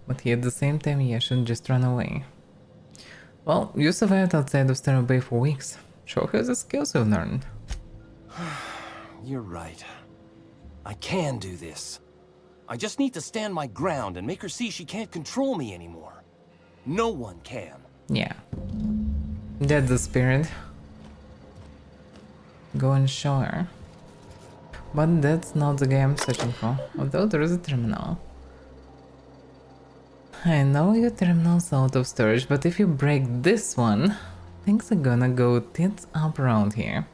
But here at the same time, yeah, shouldn't just run away. Well, you survived outside of Stellar Bay for weeks. Show her the skills you've learned. You're right. I can do this. I just need to stand my ground and make her see she can't control me anymore. No one can. Yeah. That's the spirit. Go and show her. But that's not the game I'm searching for, although there is a terminal. I know your terminal's out of storage, but if you break this one, things are gonna go tits up around here.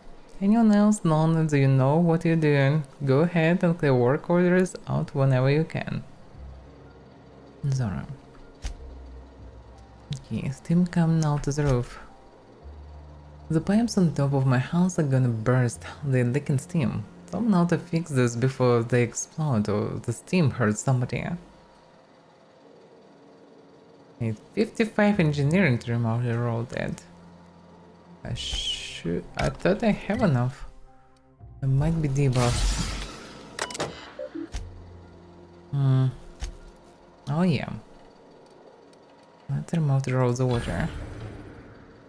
Anyone else known that you know what you're doing, go ahead and clear work orders out whenever you can. Zora. Okay, steam coming out of the roof. The pipes on top of my house are gonna burst, they're leaking steam. Someone ought to fix this before they explode or the steam hurts somebody. Need 55 engineering to remove the roll dead. I thought I have enough. I might be debuffed. Oh yeah. Let's remove the rolls of water.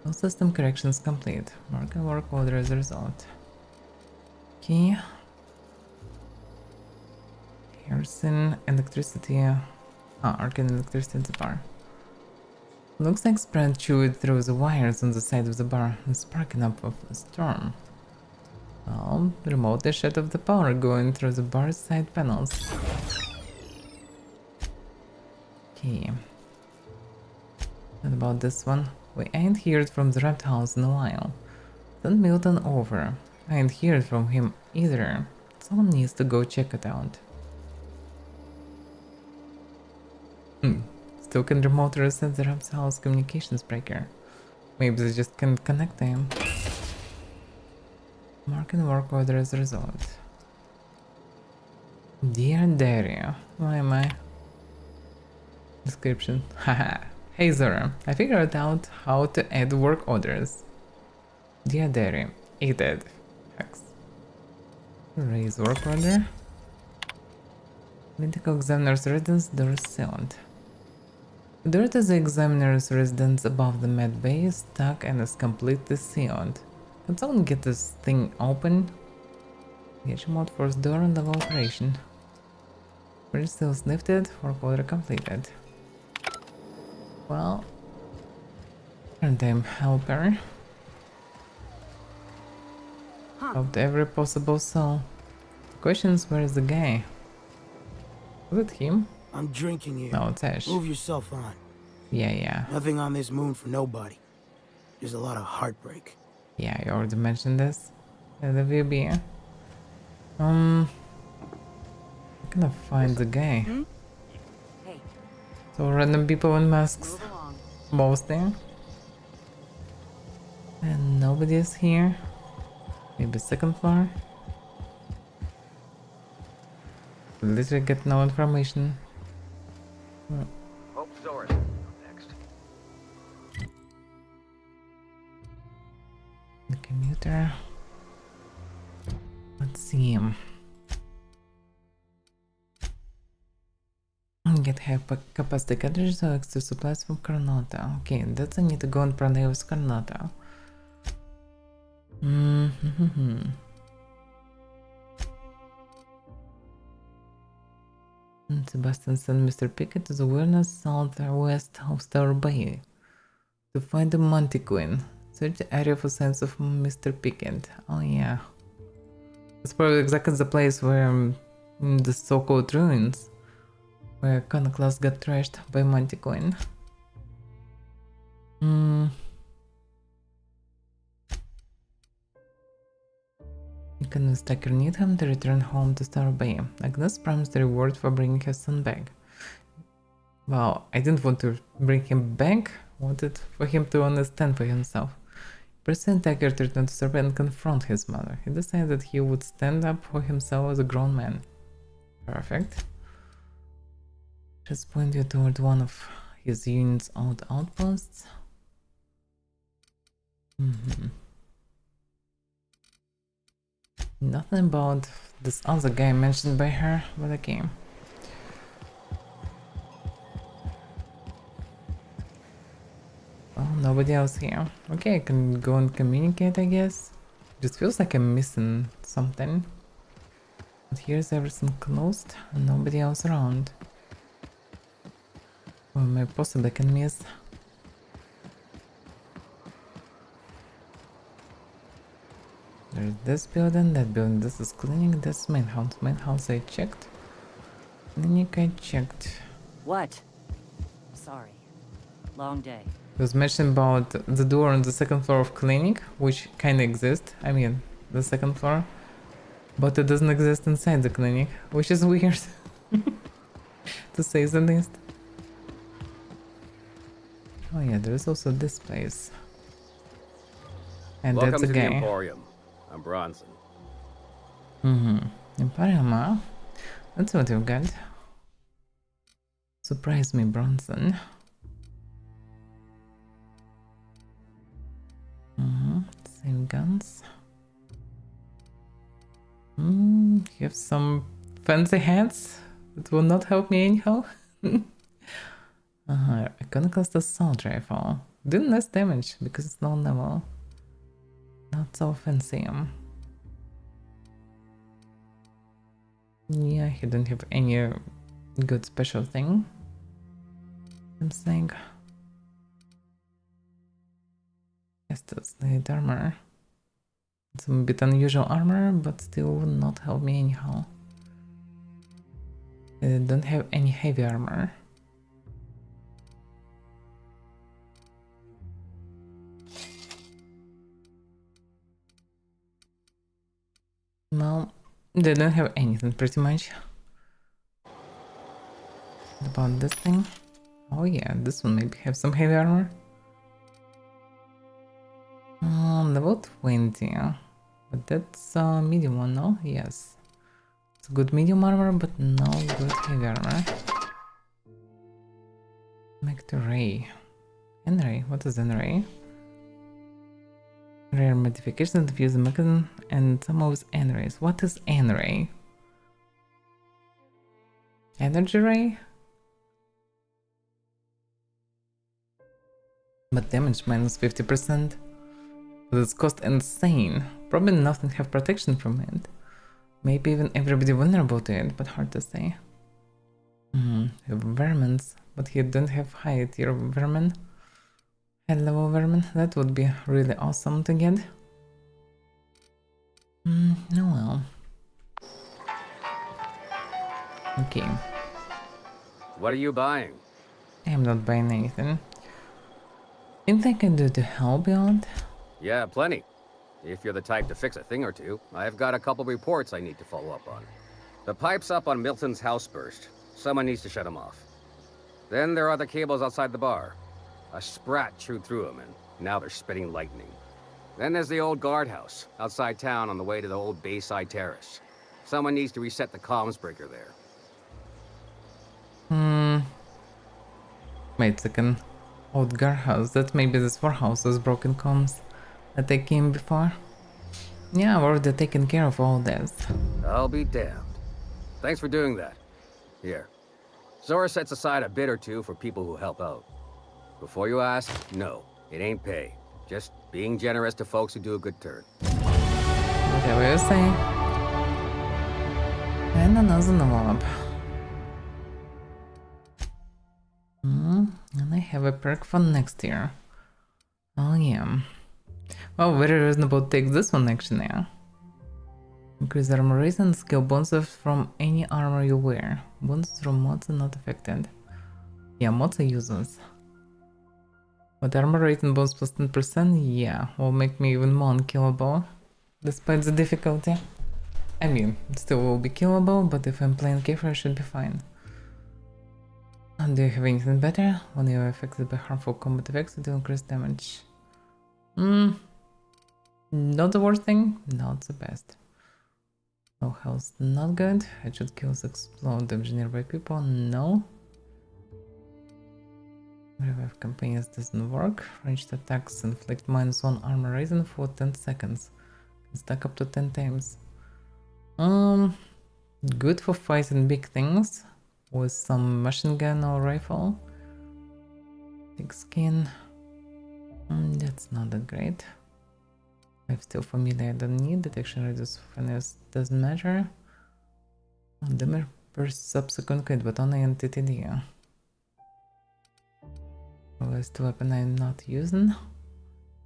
No system corrections complete. Mark and work order as a result. Okay. Here's an electricity. Arcane electricity in the bar. Looks like Spread chewed through the wires on the side of the bar and sparking up of a storm. Well, remotely shut off the power going through the bar's side panels. Okay. What about this one? We ain't heard from the reptiles in a while. Send Milton over. I ain't heard from him either. Someone needs to go check it out. Still can remote reset the reptiles communications breaker. Maybe they just can't connect them. Marking work order as a result. Dear Daria, why am I? Description. Haha. Hey Zora, I figured out how to add work orders. Dear Daria, added. Hex. Raise work order. Medical examiner's residence, door sealed. The door to the examiner's residence above the med bay is stuck and is completely sealed. Can someone get this thing open? Engage mode force door on level operation. Bridge seals lifted, work order completed. Well, damn helper. Helped every possible soul. The question is, where is the guy? Was it him? I'm drinking here. No, it's Ash. Move yourself on. Yeah. Nothing on this moon for nobody. There's a lot of heartbreak. Yeah, you already mentioned this. The VB. I'm gonna find the guy. Hey, So random people in masks. move along. Mostly. And nobody is here. Maybe second floor. Literally get no information. Hope Zora's up next. The commuter. Let's see him. Get high capacity cartridges or extra supplies from Carnota. Okay, that's I need to go and play with Carnota. Sebastian sent Mr. Pickett to the wilderness southwest of Star Bay to find the Mantiquin. Search the area for signs of Mr. Pickett. Oh yeah. It's probably exactly the place where the so-called ruins, where Iconoclast got trashed by Mantiquin. You can Stacker need him to return home to Star Bay. Agnes promised the reward for bringing her son back. Well, I didn't want to bring him back, wanted for him to understand for himself. President Tucker returned to Star Bay and confront his mother. He decided that he would stand up for himself as a grown man. Perfect. Just point you toward one of his unit's old outposts. Nothing about this other guy mentioned by her, but okay. Well, nobody else here. Okay, I can go and communicate, I guess. Just feels like I'm missing something. But here's everything closed and nobody else around. What am I possibly can miss? There's this building, that building, this is clinic, this main house. Main house I checked. Clinic I checked. What? Sorry. Long day. It was mentioned about the door on the second floor of clinic, which kinda exists. I mean, the second floor. But it doesn't exist inside the clinic, which is weird. To say the least. Oh yeah, there's also this place. And Welcome that's a to guy. the Emporium. I'm Bronson. Emporium, huh? That's what you've got. Surprise me, Bronson. Same guns. You have some fancy hats that will not help me anyhow. Iconoclast assault rifle. Doing less damage because it's low level. Not so fancy. Yeah, he didn't have any good special thing. I'm saying. Yes, that's light armor. It's a bit unusual armor, but still would not help me anyhow. I don't have any heavy armor. Well, they don't have anything pretty much. What about this thing? Oh yeah, this one maybe have some heavy armor. Level 20. But that's medium one, no? Yes. It's good medium armor, but no good heavy armor. Make the ray. N-ray? What is N-ray? Rare modifications that use the mechanism and some of N-rays. What is N-ray? Energy ray? But damage minus 50%. But it's cost insane. Probably nothing have protection from it. Maybe even everybody vulnerable to it, but hard to say. Vermins, but he don't have high tier vermin. High level vermin, that would be really awesome to get. No well. Okay. What are you buying? I'm not buying anything. Anything I can do to help you out? Yeah, plenty. If you're the type to fix a thing or two, I've got a couple reports I need to follow up on. The pipes up on Milton's house burst. Someone needs to shut them off. Then there are the cables outside the bar. A sprat chewed through them, and now they're spitting lightning. Then there's the old guardhouse, outside town on the way to the old Bayside Terrace. Someone needs to reset the comms breaker there. Wait a second. Old guardhouse, that maybe this warehouse with broken comms that they came before. Yeah, I've already taken care of all this. I'll be damned. Thanks for doing that. Here. Zora sets aside a bit or two for people who help out. Before you ask, no, it ain't pay. Just being generous to folks who do a good turn. Whatever you say. And another knob. And I have a perk for next year. Oh yeah. Well, very reasonable to take this one actually. Increase armor raise and skill bonuses from any armor you wear. Bonuses from mods are not affected. Yeah, mods are useless. But armor rate and bonus plus 10%, yeah, will make me even more unkillable. Despite the difficulty. I mean, it still will be killable, but if I'm playing careful I should be fine. And do you have anything better? When you are affected by harmful combat effects, it will increase damage. Not the worst thing, not the best. No health, not good. Headshot kills explode damage nearby people, no. Revive companions doesn't work. Ranged attacks inflict -1 armor raising for 10 seconds. Can stack up to 10 times. Good for fighting big things with some machine gun or rifle. Thick skin. That's not that great. I'm still familiar, I don't need. Detection radius finesse doesn't matter. Damage per subsequent hit, but only in TTD. Last weapon I'm not using.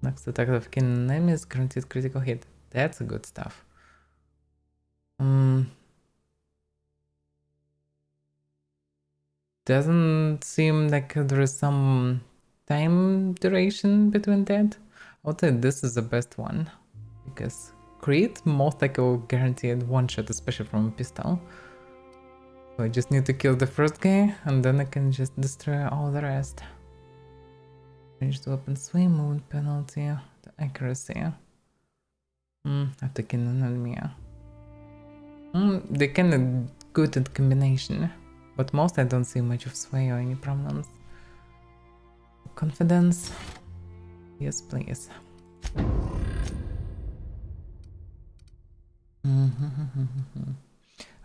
Next attack of kin enemy is guaranteed critical hit. That's good stuff. Doesn't seem like there is some time duration between that. I would say this is the best one. Because crit most likely will guarantee one shot, especially from a pistol. So I just need to kill the first guy and then I can just destroy all the rest. Ranged weapon swing, movement penalty, the accuracy. After killing an enemy. They kinda good at combination, but most I don't see much of sway or any problems. Confidence. Yes, please.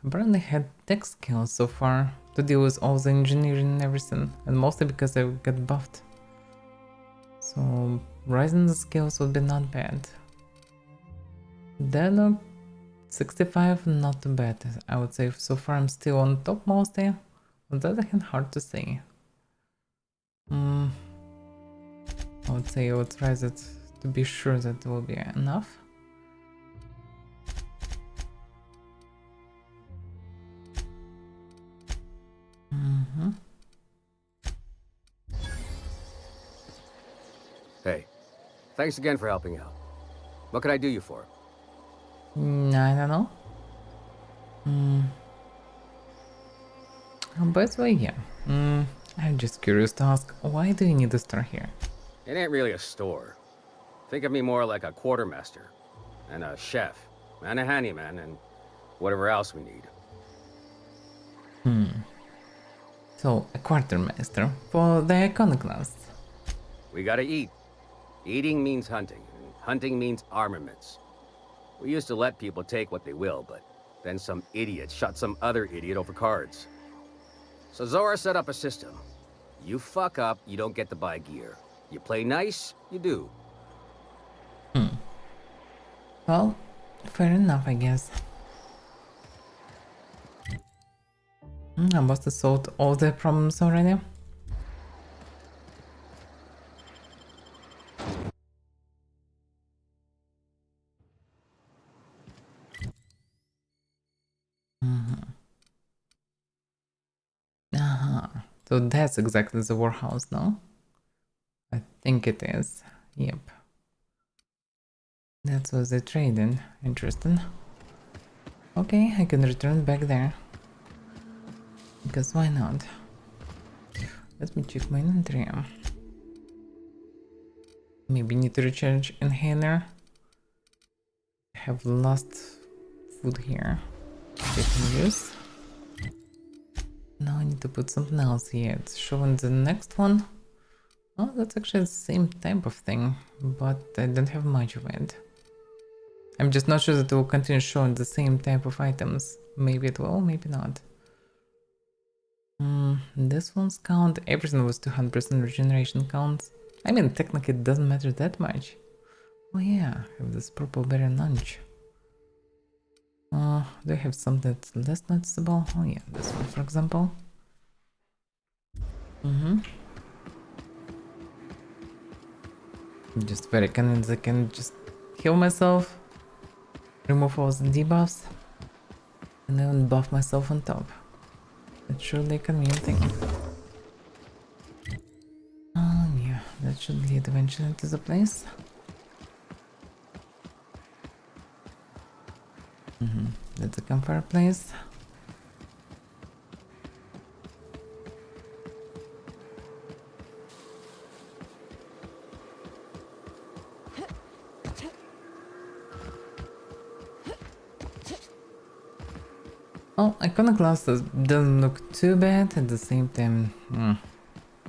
Apparently had tech skills so far to deal with all the engineering and everything, and mostly because I got buffed. So rising the skills would be not bad. Then 65, not too bad. I would say so far I'm still on top mostly. On the other hand, hard to say. I would say I would rise it to be sure that it will be enough. Hey, thanks again for helping out. What can I do you for? I don't know. But well, yeah. I'm just curious to ask, why do you need a store here? It ain't really a store. Think of me more like a quartermaster, and a chef, and a handyman, and whatever else we need. So, a quartermaster for the iconoclasts. We gotta eat. Eating means hunting, and hunting means armaments. We used to let people take what they will, but then some idiot shot some other idiot over cards. So Zora set up a system. You fuck up, you don't get to buy gear. You play nice, you do. Well, fair enough, I guess. I must have solved all the problems already. So that's exactly the warehouse, no? I think it is. Yep. That's what they trade in. Interesting. Okay, I can return back there. Because why not? Let me check my inventory. Maybe need to recharge inhaler. I have lost food here. I can use. Now I need to put something else here. It's showing the next one. Oh, that's actually the same type of thing, but I don't have much of it. I'm just not sure that it will continue showing the same type of items. Maybe it will, maybe not. This one's count. Everything was 200% regeneration counts. I mean, technically it doesn't matter that much. Oh yeah, I have this purple berry lunch. Do I have something that's less noticeable? Oh yeah, this one for example. Just very convinced I can just heal myself, remove all the debuffs, and then buff myself on top. That's surely a convenient thing. Oh yeah, that should lead eventually to the place. That's a campfire place. Oh, Iconoclast doesn't look too bad. At the same time,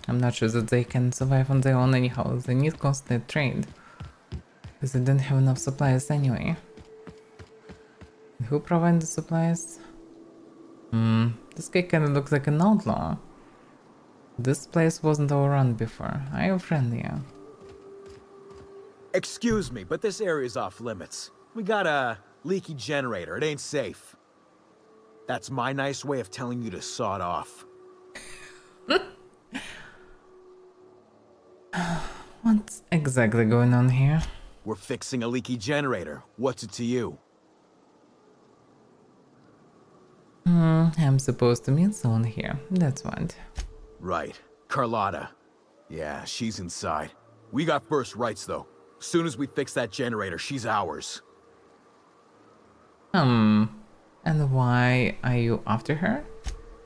I'm not sure that they can survive on their own anyhow. They need constant trade, because they don't have enough supplies anyway. Who provides the supplies? This guy kinda looks like an outlaw. This place wasn't overrun before. Are you friendly? Excuse me, but this area's off limits. We got a leaky generator. It ain't safe. That's my nice way of telling you to sod off. What's exactly going on here? We're fixing a leaky generator. What's it to you? I'm supposed to meet someone here. That's what. Right. Carlotta. Yeah, she's inside. We got first rights, though. Soon as we fix that generator, she's ours. And why are you after her?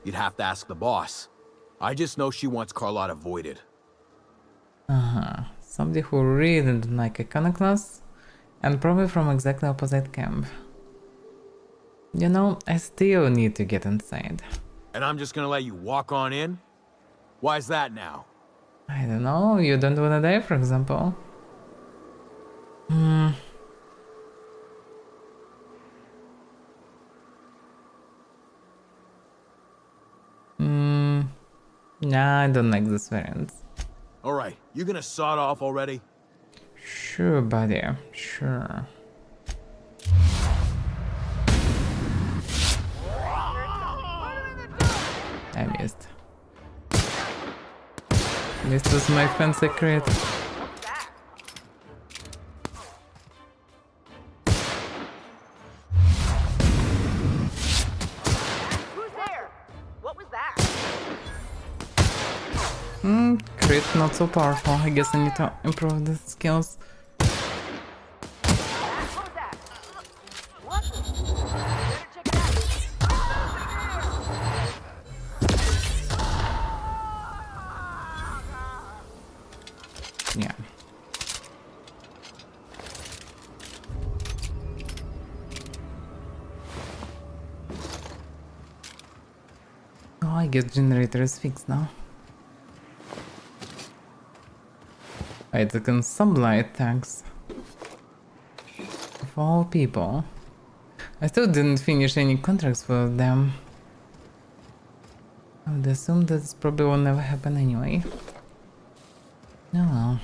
You'd have to ask the boss. I just know she wants Carlotta voided. Somebody who really didn't like Iconoclasts, and probably from exactly opposite camp. You know, I still need to get inside. And I'm just gonna let you walk on in? Why's that now? I don't know, you don't wanna die, for example. Nah, I don't like this variant. Alright, you gonna sod off already? Sure, buddy, sure. I missed. This was my fan secret. Who's there? What was that? Crit not so powerful. I guess I need to improve the skills. What was that? What Yeah. Oh, I guess generator is fixed now. It's a sublight tax. Of all people. I still didn't finish any contracts for them. I would assume that probably will never happen anyway. Oh well.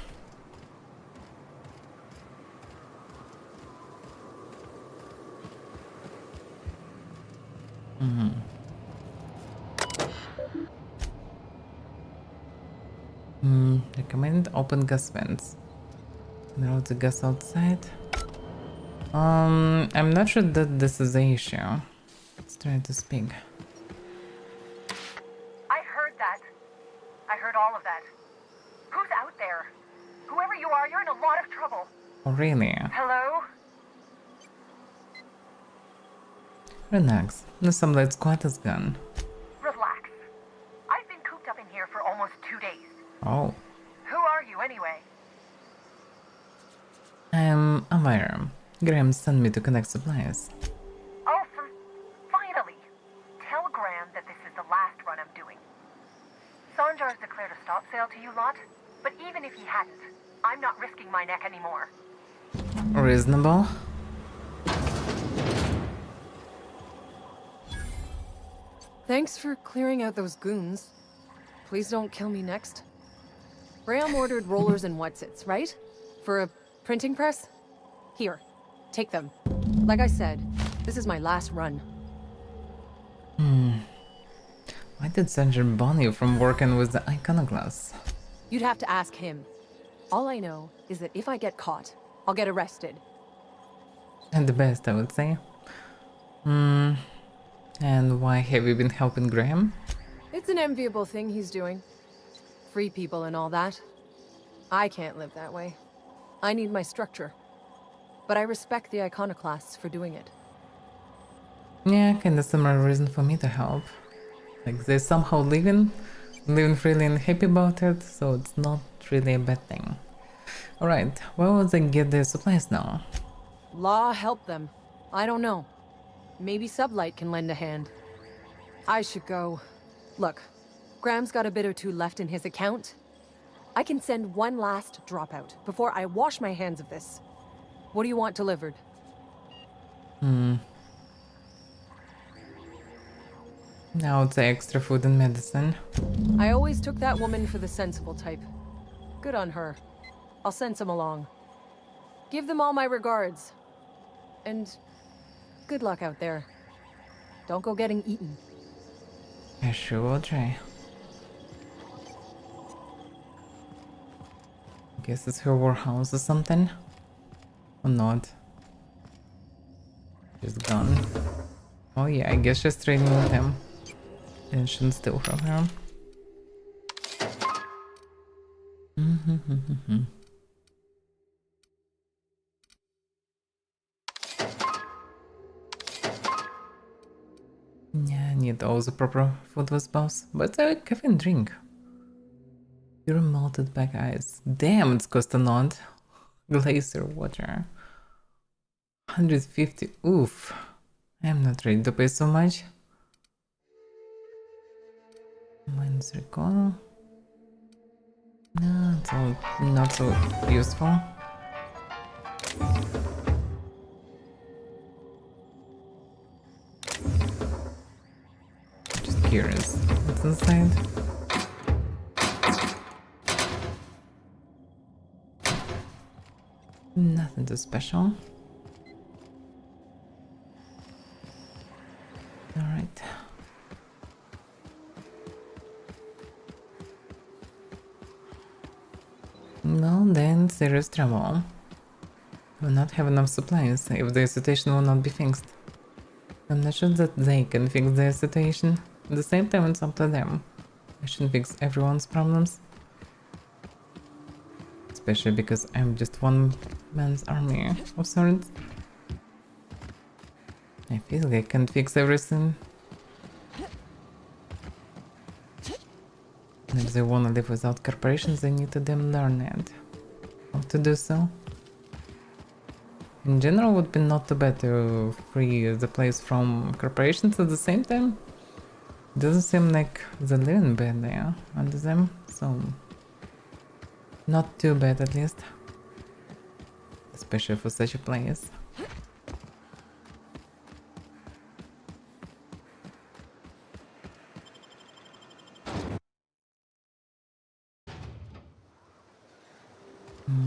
Recommend open gas vents. There was the gas outside. I'm not sure that this is the issue. Let's try to speak. I heard that. I heard all of that. Who's out there? Whoever you are, you're in a lot of trouble. Oh, really? Hello? Relax. The Sublight Squad is gone. Relax. I've been cooped up in here for almost 2 days. Oh. Who are you anyway? I'm Avaira. Graham sent me to connect supplies. Oh, finally! Tell Graham that this is the last run I'm doing. Sanjar's declared a stop sale to you lot, but even if he hadn't, I'm not risking my neck anymore. Reasonable. Thanks for clearing out those goons. Please don't kill me next. Graham ordered rollers and whatsits, right? For a printing press? Here, take them. Like I said, this is my last run. Why did Sanjar ban you from working with the iconoclasts? You'd have to ask him. All I know is that if I get caught, I'll get arrested. And the best, I would say. And why have you been helping Graham? It's an enviable thing he's doing. Free people and all that. I can't live that way. I need my structure. But I respect the iconoclasts for doing it. Yeah, kinda similar reason for me to help. Like, they're somehow living freely and happy about it, so it's not really a bad thing. Alright, where will they get their supplies now? Law help them. I don't know. Maybe Sublight can lend a hand. I should go. Look, Graham's got a bit or two left in his account. I can send one last dropout before I wash my hands of this. What do you want delivered? Now it's extra food and medicine. I always took that woman for the sensible type. Good on her. I'll send some along. Give them all my regards. And good luck out there. Don't go getting eaten. I sure will try. Guess it's her warehouse or something. Or not. She's gone. Oh yeah, I guess she's trading with him. And shouldn't steal from her. Yeah, I need all the proper food with boss, but I can drink. Pure melted back ice. Damn, it's cost a lot. Glacier water. 150. Oof. I'm not ready to pay so much. Minus recall. No, it's all not so useful. Just curious. What's inside? Nothing too special. Alright. Well then, serious trouble. We'll not have enough supplies if the situation will not be fixed. I'm not sure that they can fix their situation. At the same time, it's up to them. I shouldn't fix everyone's problems. Especially because I'm just one man's army of sorts. I feel like I can't fix everything. And if they wanna live without corporations, they need to them learn it. to do so. In general, would be not too bad to free the place from corporations at the same time. Doesn't seem like they're living bad there under them, so not too bad at least. Especially for such a place.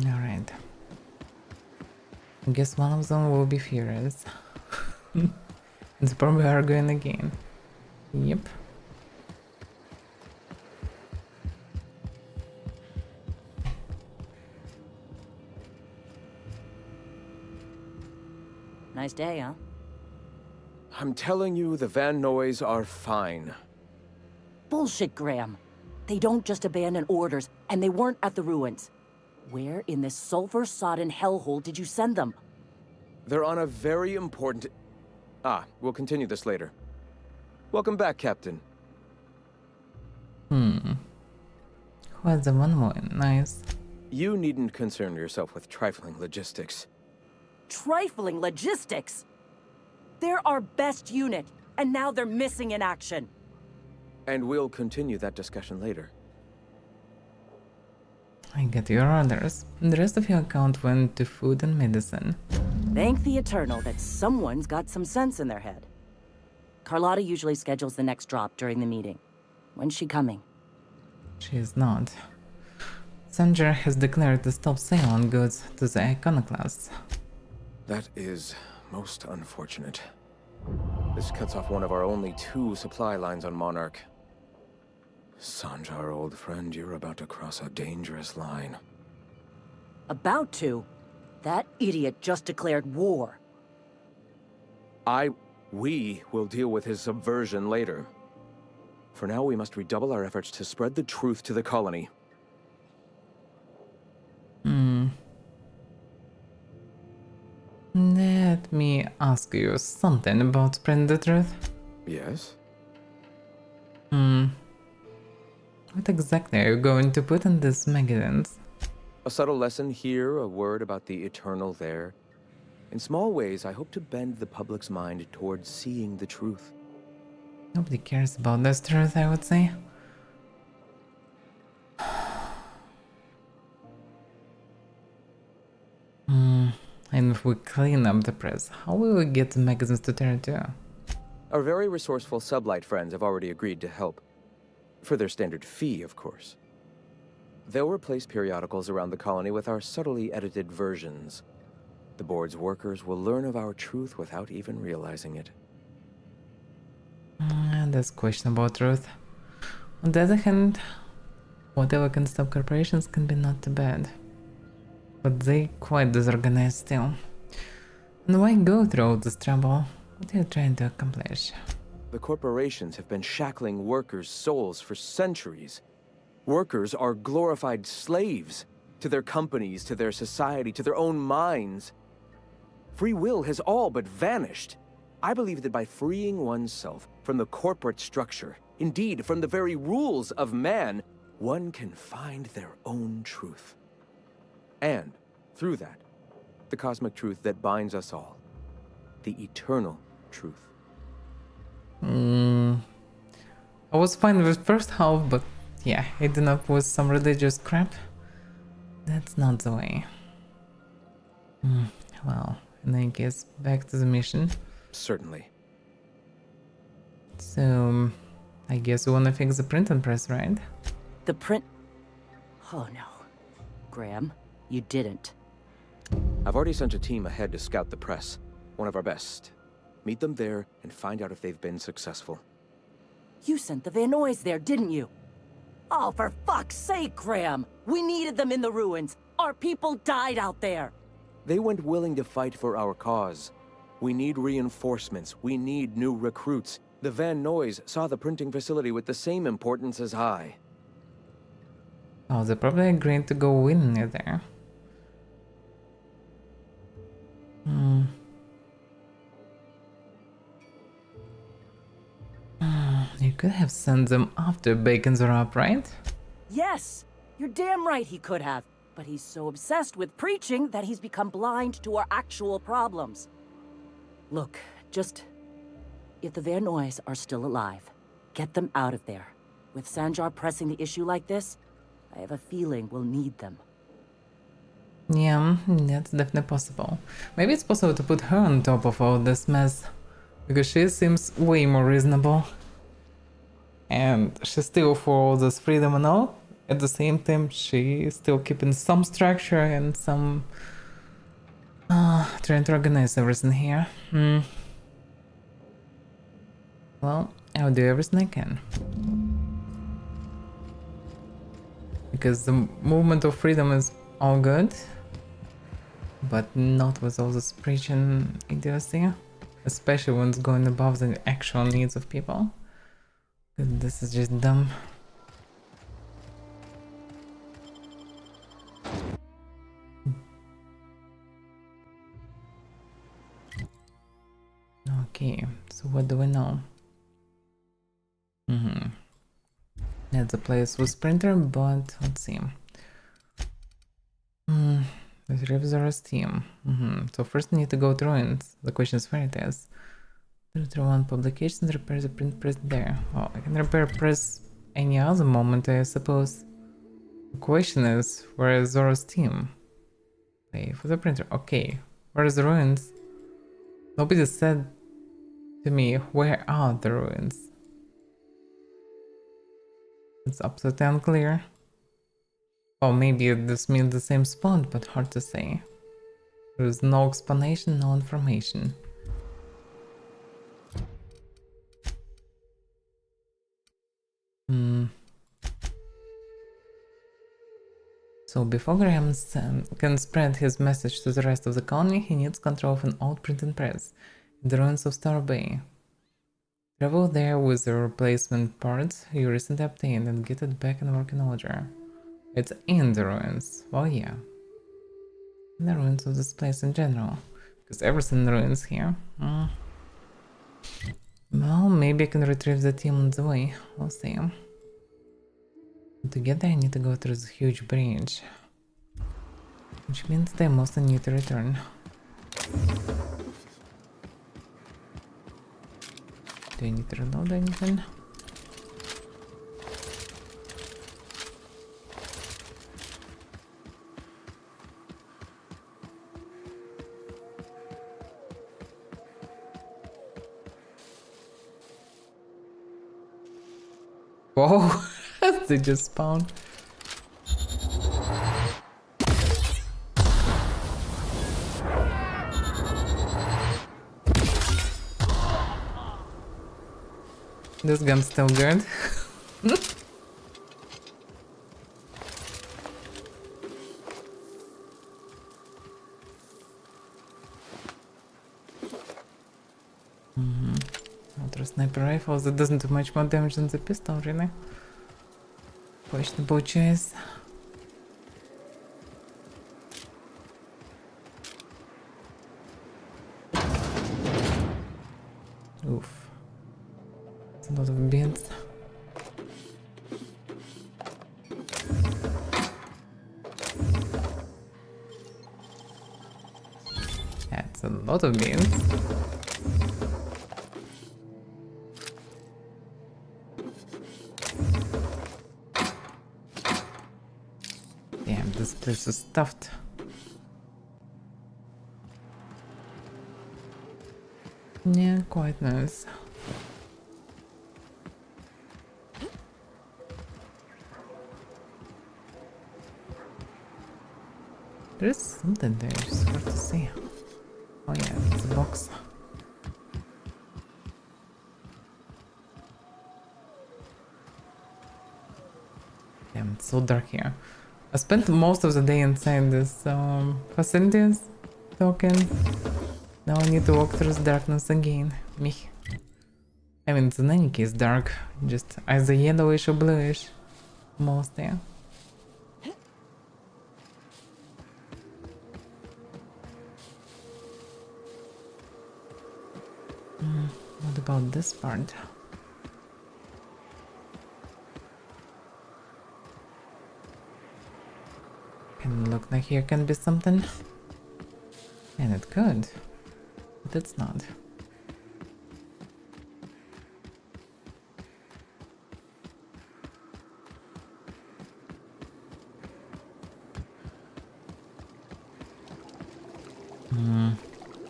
Alright. I guess one of them will be furious. It's probably arguing again. Yep. Nice day, huh? I'm telling you, the Van Noys are fine. Bullshit, Graham. They don't just abandon orders, and they weren't at the ruins. Where in this sulfur-sodden hellhole did you send them? They're on a very important... we'll continue this later. Welcome back, Captain. Who has the one more? Nice. You needn't concern yourself with trifling logistics. Trifling logistics? They're our best unit, and now they're missing in action. And we'll continue that discussion later. I get your orders. The rest of your account went to food and medicine. Thank the Eternal that someone's got some sense in their head. Carlotta usually schedules the next drop during the meeting. When's she coming? She is not. Sanjar has declared the stop sale on goods to the iconoclasts. That is most unfortunate. This cuts off one of our only 2 supply lines on Monarch. Sanjar, old friend, you're about to cross a dangerous line. About to? That idiot just declared war. We will deal with his subversion later. For now, we must redouble our efforts to spread the truth to the colony. Let me ask you something about spreading the truth. Yes? What exactly are you going to put in these magazines? A subtle lesson here, a word about the eternal there. In small ways, I hope to bend the public's mind towards seeing the truth. Nobody cares about this truth, I would say. And if we clean up the press, how will we get the magazines to Terra 2? Our very resourceful sublight friends have already agreed to help. For their standard fee, of course. They'll replace periodicals around the colony with our subtly edited versions. The board's workers will learn of our truth without even realizing it. That's questionable truth. On the other hand, whatever can stop corporations can be not too bad. But they quite disorganized still. And why go through all this trouble? What are you trying to accomplish? The corporations have been shackling workers' souls for centuries. Workers are glorified slaves to their companies, to their society, to their own minds. Free will has all but vanished. I believe that by freeing oneself from the corporate structure, indeed from the very rules of man, one can find their own truth. And, through that, the cosmic truth that binds us all. The eternal truth. I was fine with first half, but yeah, ending up with some religious crap. That's not the way. Well, in any case, back to the mission. Certainly. So, I guess you wanna fix the printing press, right? The print... Oh no. Graham, you didn't. I've already sent a team ahead to scout the press. One of our best. Meet them there and find out if they've been successful. You sent the Van Noys there, didn't you? Oh, for fuck's sake, Graham! We needed them in the ruins! Our people died out there! They went willing to fight for our cause. We need reinforcements. We need new recruits. The Van Noys saw the printing facility with the same importance as I. Oh, they're probably agreeing to go in there. You could have sent them after Bacons are up, right? Yes! You're damn right he could have. But he's so obsessed with preaching that he's become blind to our actual problems. Look, just... if the Vernois are still alive, get them out of there. With Sanjar pressing the issue like this, I have a feeling we'll need them. Yeah, that's definitely possible. Maybe it's possible to put her on top of all this mess, because she seems way more reasonable. And she's still for all this freedom and all. At the same time, she's still keeping some structure and some... trying to organize everything here. Well, I'll do everything I can. Because the movement of freedom is all good, but not with all this preaching idiocy, especially when it's going above the actual needs of people. This is just dumb. Okay, so what do we know? That's a place with Sprinter, but let's see. The Revzor's team. So first we need to go to ruins. The question is where it is. Return one publication, repair the print press there. Oh, I can repair press any other moment, I suppose. The question is, where is Zora's team? Pay for the printer. Okay, where is the ruins? Nobody said to me, where are the ruins? It's absolutely unclear. Oh, maybe this means the same spot, but hard to say. There is no explanation, no information. So before Graham can spread his message to the rest of the colony, he needs control of an old printing press in the ruins of Star Bay. Travel there with the replacement parts you recently obtained and get it back in working order. It's in the ruins. Well, yeah. In the ruins of this place in general. Because everything in the ruins here. Well, maybe I can retrieve the team on the way. We'll see. To get there I need to go through this huge bridge. Which means they mostly need to return. Do I need to reload anything? Whoa! They just spawned. This gun's still good. Ultra sniper rifles, that doesn't do much more damage than the pistol, really. Questionable choice. Oof. It's a lot of beans. That's a lot of beans. Damn, this place is stuffed. Yeah, quite nice. There is something there, just hard to see. Oh yeah, it's a box. Damn, it's so dark here. I spent most of the day inside this facilities token. Now I need to walk through the darkness again. Me. I mean, it's in any case dark, just either yellowish or bluish. Mostly. What about this part? Look like here can be something. And it could. But it's not.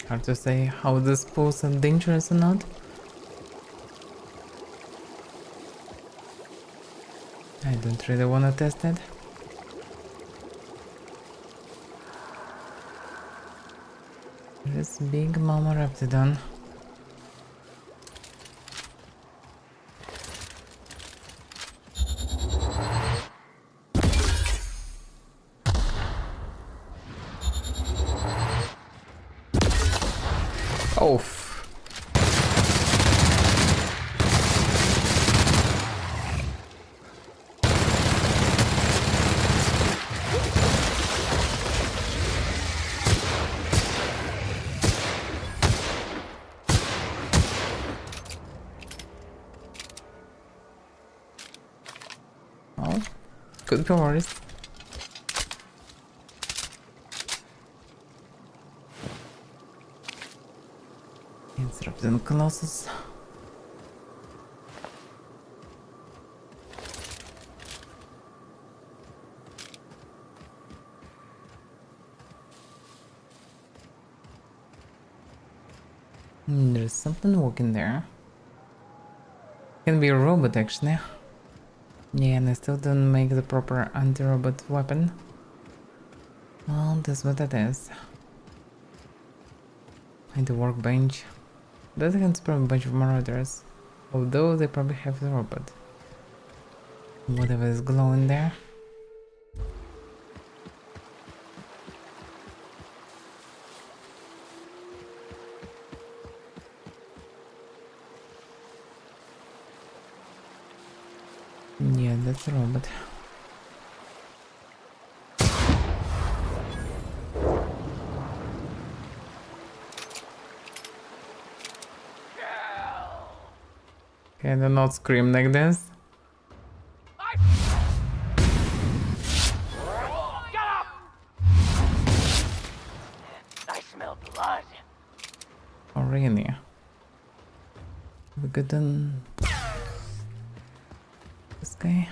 Hard to say how this poses are dangerous or not. I don't really want to test it. This big mama raptidon. Oh. Oh, could be worse. Disrupting Colossus. There's something walking there. Can be a robot actually. Yeah, and I still don't make the proper anti-robot weapon. Well, that's what it is. And the workbench. That can spare a bunch of marauders. Although they probably have the robot. Whatever is glowing there. Yeah, that's a robot. Okay, do not scream like this. Get up! I smell blood. Oh, really? We got done. This guy.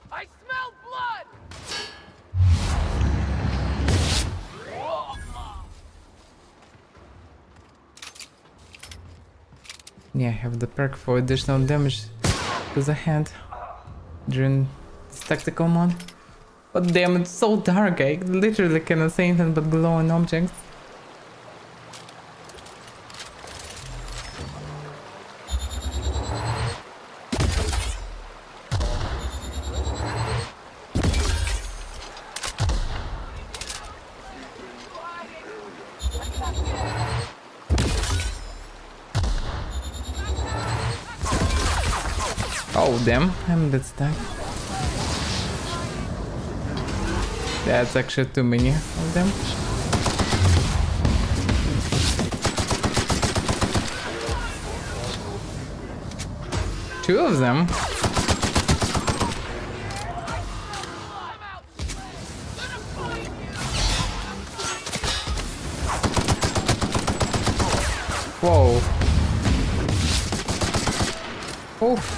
I smell blood! Yeah, I have the perk for additional damage to the hand during this tactical mode. But damn, it's so dark, I literally cannot see anything but glowing objects. Oh damn, I'm a bit stuck. That's actually too many of them. Two of them? Whoa. Oh.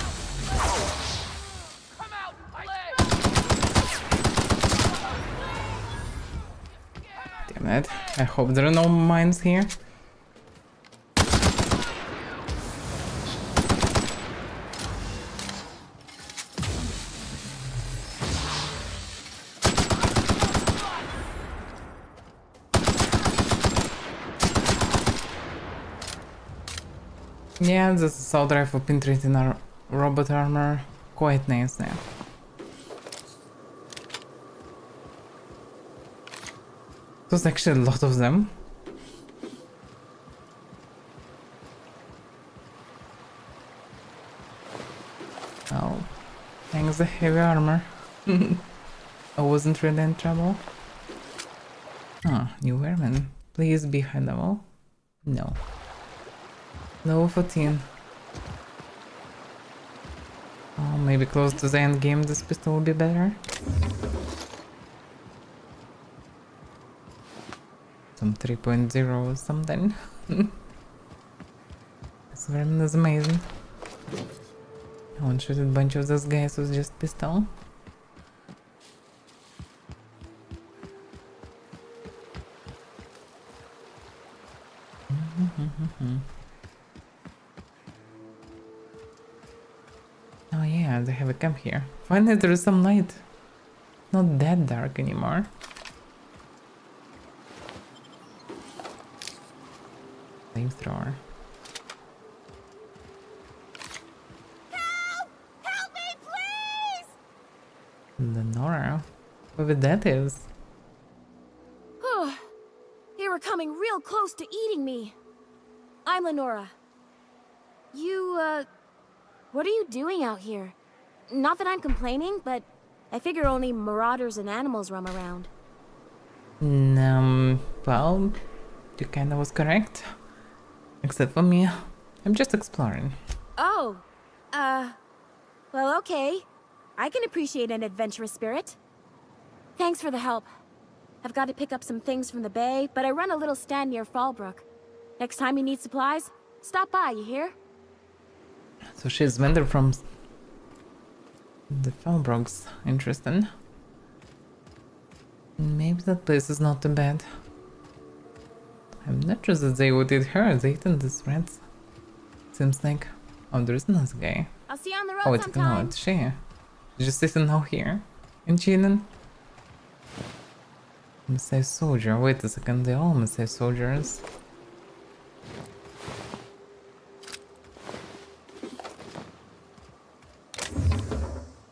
Damn it. I hope there are no mines here. Yeah, this assault rifle penetrating our robot armor quite nice now. There's actually a lot of them. Oh, thanks the heavy armor. I wasn't really in trouble. Huh, new wearman. Please be high level. No. Level 14. Oh, maybe close to the end game this pistol will be better. Some 3.0 or something. This vermin is amazing. I want to shoot a bunch of those guys with just pistol. Oh yeah, they have a camp here. Finally there is some light. Not that dark anymore. Flamethrower. Help! Help me, please! Lenora? Whoever that is. They were coming real close to eating me. I'm Lenora. What are you doing out here? Not that I'm complaining, but I figure only marauders and animals roam around. Well, you kinda was correct. Except for me. I'm just exploring. Oh, well, okay. I can appreciate an adventurous spirit. Thanks for the help. I've got to pick up some things from the bay, but I run a little stand near Fallbrook. Next time you need supplies, stop by, you hear? So she's vendor from the Fallbrooks. Interesting. Maybe that place is not too bad. I'm not sure that they would eat her. They eaten these rats. Seems like... Oh, there's another guy. I'll see you on the road Oh, it's sometime. it's she. She's just sitting out here. And chilling. Messiah soldier. Wait a second, they're all Messiah soldiers.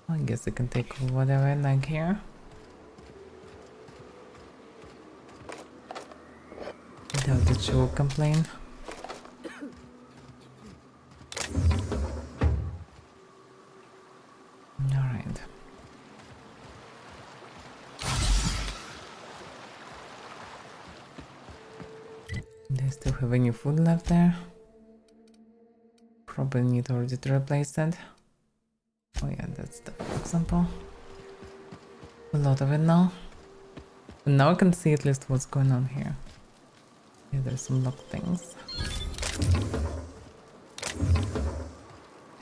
I guess I can take whatever I like here. I doubt that she will complain. Alright. They still have any food left there? Probably need already to replace it. Oh yeah, that's the example. A lot of it now. But now I can see at least what's going on here. Yeah, there's some locked things.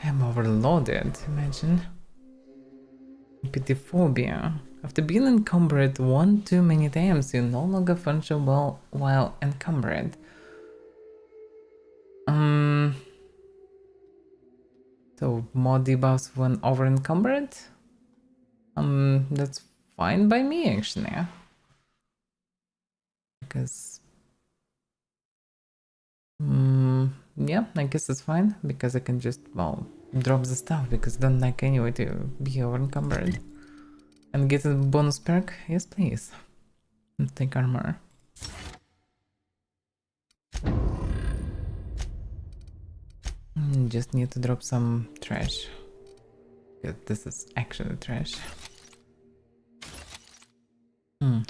I'm overloaded, imagine. Pityphobia. After being encumbered one too many times, you no longer function well while encumbered. So more debuffs when over encumbered? That's fine by me actually. Because yeah, I guess it's fine because I can just, well, drop the stuff because I don't like anyway to be over encumbered. And get a bonus perk? Yes, please. And take armor. Just need to drop some trash. Yeah, this is actually trash.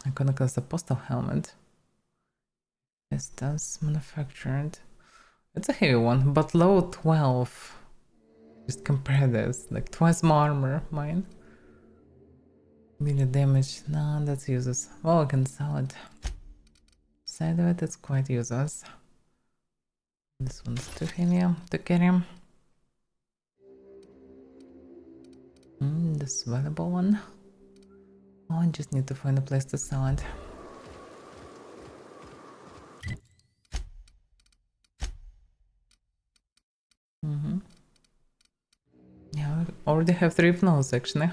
Iconoclast apostle helmet. This does manufactured. It's a heavy one, but low 12. Just compare this, like twice more armor, mine. Melee damage, no, that's useless. Well, I can sell it. Side of it, it's quite useless. This one's too heavy to carry. This valuable one. Oh, I just need to find a place to sell it. Yeah, I already have 3 flows actually.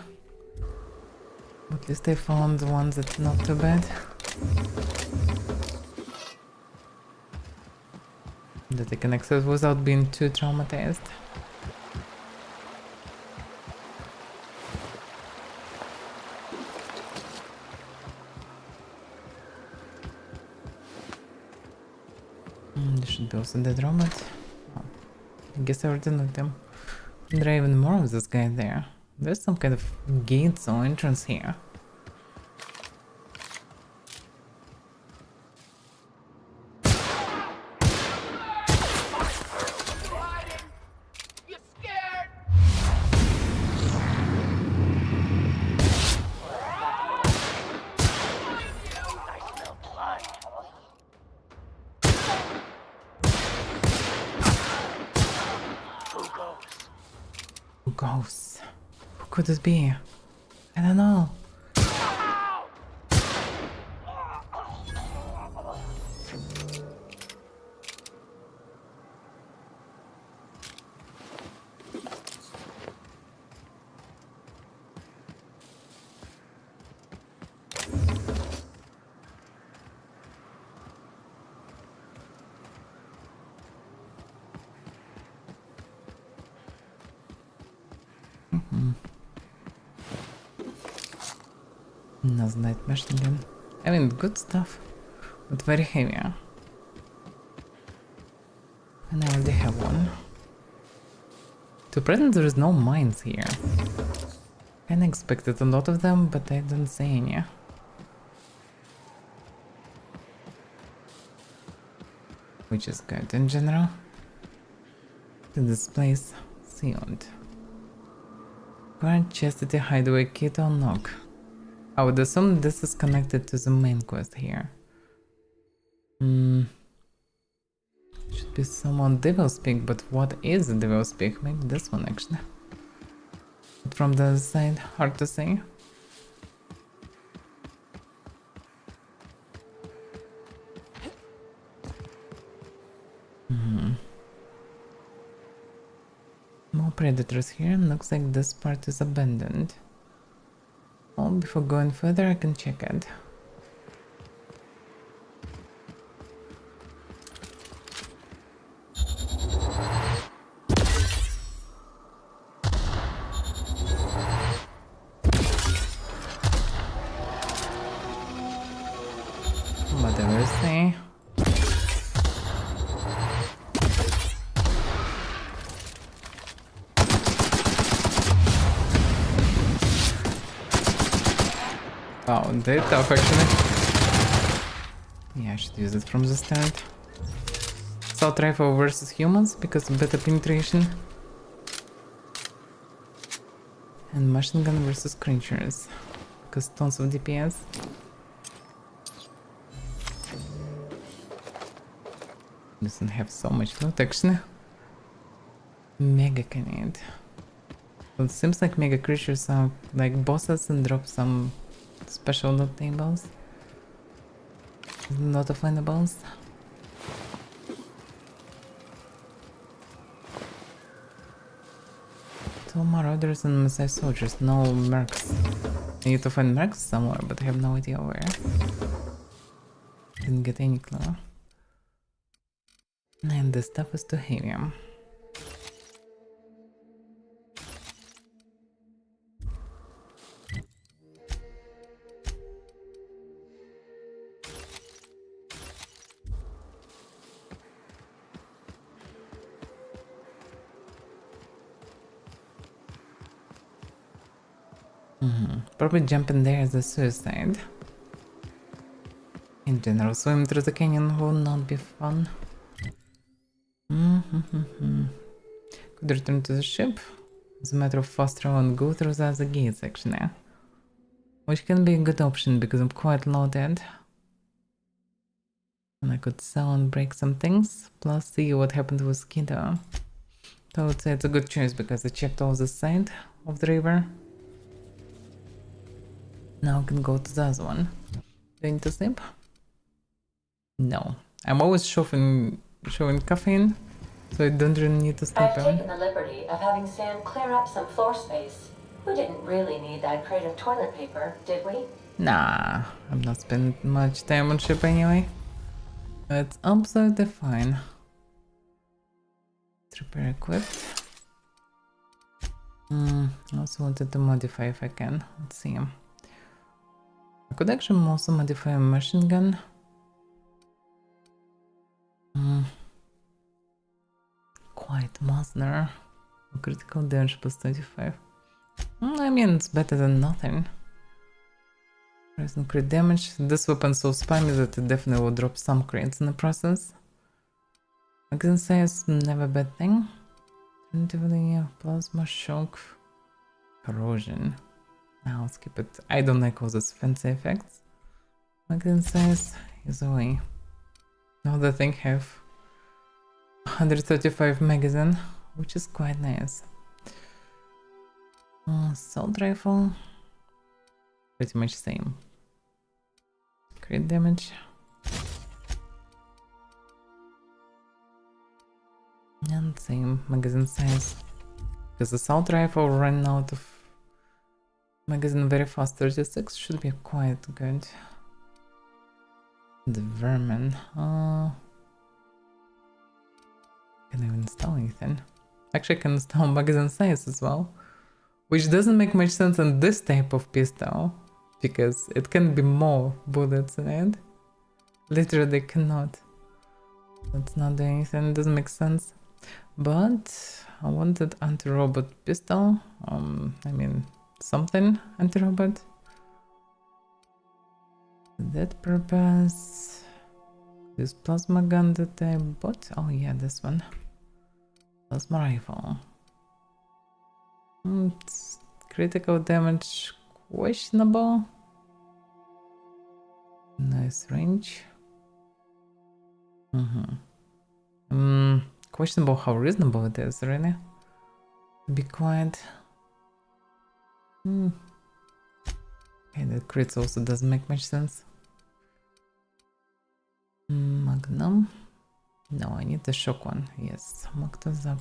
At least I found one that's not too bad. That I can access without being too traumatized. There should be also dead robot. Oh, I guess I already knocked them. There are even more of this guy there. There's some kind of gates or entrance here. ghosts. Who could it be? I don't know. Another night machine gun. I mean, good stuff, but very heavy. And I already have one. To present, there is no mines here. Kinda expected a lot of them, but I don't see any. Which is good in general. This place sealed. Grant Chastity hideaway key to unlock. I would assume this is connected to the main quest here. Should be someone Devil's Peak, but what is the Devil's Peak? Maybe this one actually. But from the other side, hard to say. More predators here. Looks like this part is abandoned. Oh, before going further, I can check it. Whatever you say. Wow, they're tough actually. Yeah, I should use it from the start. Assault rifle versus humans because of better penetration. And machine gun versus creatures because tons of DPS. Doesn't have so much loot actually. Mega canid. Well, it seems like mega creatures are like bosses and drop some special loot tables. Not of findables. Two marauders and Messiah soldiers, no mercs. I need to find mercs somewhere, but I have no idea where. Didn't get any clue. And the stuff is too heavy. Probably jumping there is a suicide. In general, swimming through the canyon will not be fun. Could return to the ship. It's a matter of fast travel and go through the other gates actually. Which can be a good option because I'm quite loaded. And I could sell and break some things, plus see what happened with Kiddo. So I would say it's a good choice because I checked all the side of the river. Now I can go to the other one. Do I need to sleep? No. I'm always showing caffeine, so I don't really need to sleep. I've taken the liberty of having Sam clear up some floor space. We didn't really need that crate of toilet paper, did we? Nah, I'm not spending much time on ship anyway. It's absolutely fine. Let's repair equipped. I also wanted to modify if I can. Let's see. I could actually also modify a machine gun. Quite Masner. Critical damage plus 25. I mean, it's better than nothing. Present crit damage. This weapon's so spammy that it definitely will drop some crits in the process. Magazine size, never a bad thing. Alternatively, plasma shock. Corrosion. Now let's keep it. I don't like all those fancy effects. Magazine size is away. Now the thing have 135 magazine, which is quite nice. Assault rifle. Pretty much same. Crit damage. And same magazine size. Because assault rifle ran out of magazine very fast. 36 should be quite good. The vermin. Can I even install anything? Actually, I can install magazine size as well. Which doesn't make much sense in this type of pistol. Because it can be more bullets in it. Literally they cannot. That's not doing anything, doesn't make sense. But I wanted anti-robot pistol. I mean something anti-robot. For that purpose. This plasma gun that I bought. Oh yeah, this one. Plasma rifle. It's critical damage questionable. Nice range. Questionable how reasonable it is, really. To be quiet. Okay, the crits also doesn't make much sense. Magnum. No, I need the shock one. Yes, mark those up.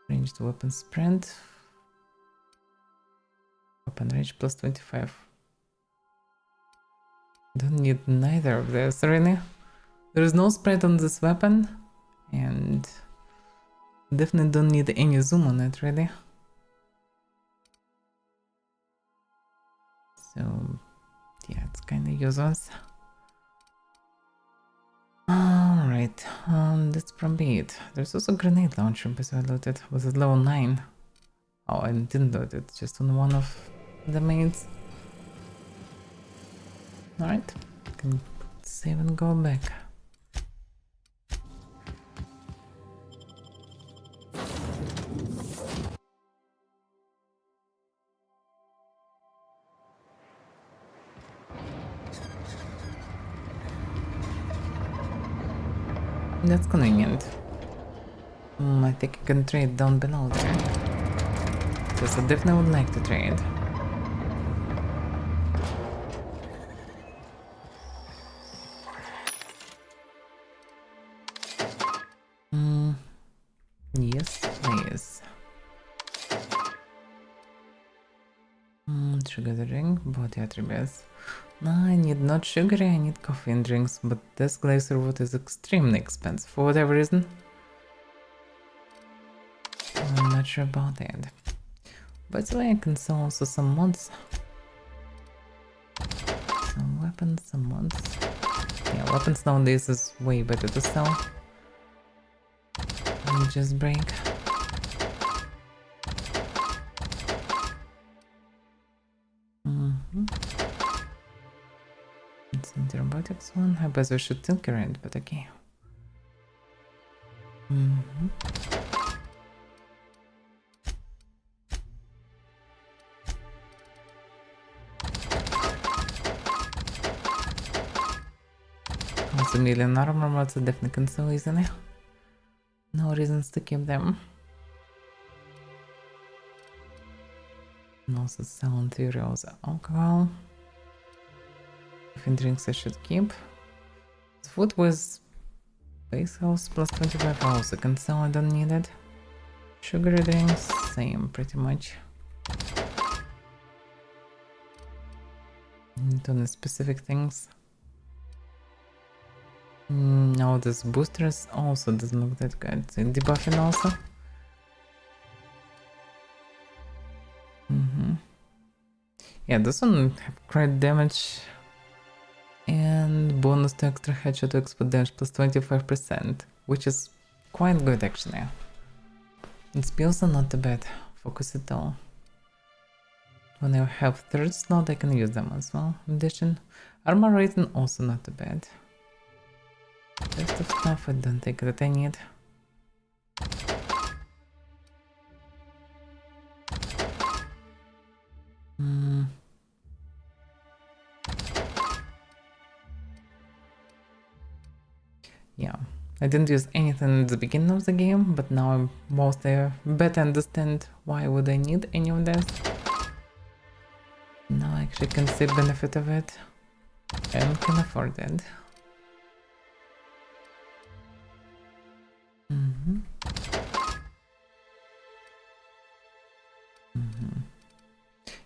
Ranged weapon sprint. Weapon range plus 25. Don't need neither of this, really. There is no spread on this weapon, and definitely don't need any zoom on it, really. So, yeah, it's kind of useless. Alright, that's probably it. There's also a grenade launcher, because I loaded. Was it level 9? Oh, I didn't load it, just on one of the mains. Alright, can save and go back. That's convenient. I think I can trade down below there. Because I definitely would like to trade. Yes, please. Sugar drink, body attributes. No, I need not sugary, I need coffee and drinks, but this glacier wood is extremely expensive for whatever reason. I'm not sure about that. By the way, I can sell also some mods. Some weapons, some mods. Yeah, weapons nowadays is way better to sell. And just break. It's the robotics one. I guess we should tinker it, but okay. Also, million armor mods are definitely can sell easily. No reasons to keep them. And also sell in theory also alcohol. Coffee and drinks I should keep. Food was base house plus 25 hours. I can sell, I don't need it. Sugary drinks, same pretty much. Don't need specific things. No, this boosters also doesn't look that good. So debuffing also. Yeah, this one have crit damage and bonus to extra headshot to expert damage plus 25%, which is quite good actually. And spells are not too bad. Focus it all. When I have third slot, I can use them as well. In addition, armor rating also not too bad. Rest of stuff I don't think that I need. Yeah, I didn't use anything at the beginning of the game, but now I mostly better understand why would I need any of this. Now I actually can see benefit of it and can afford it.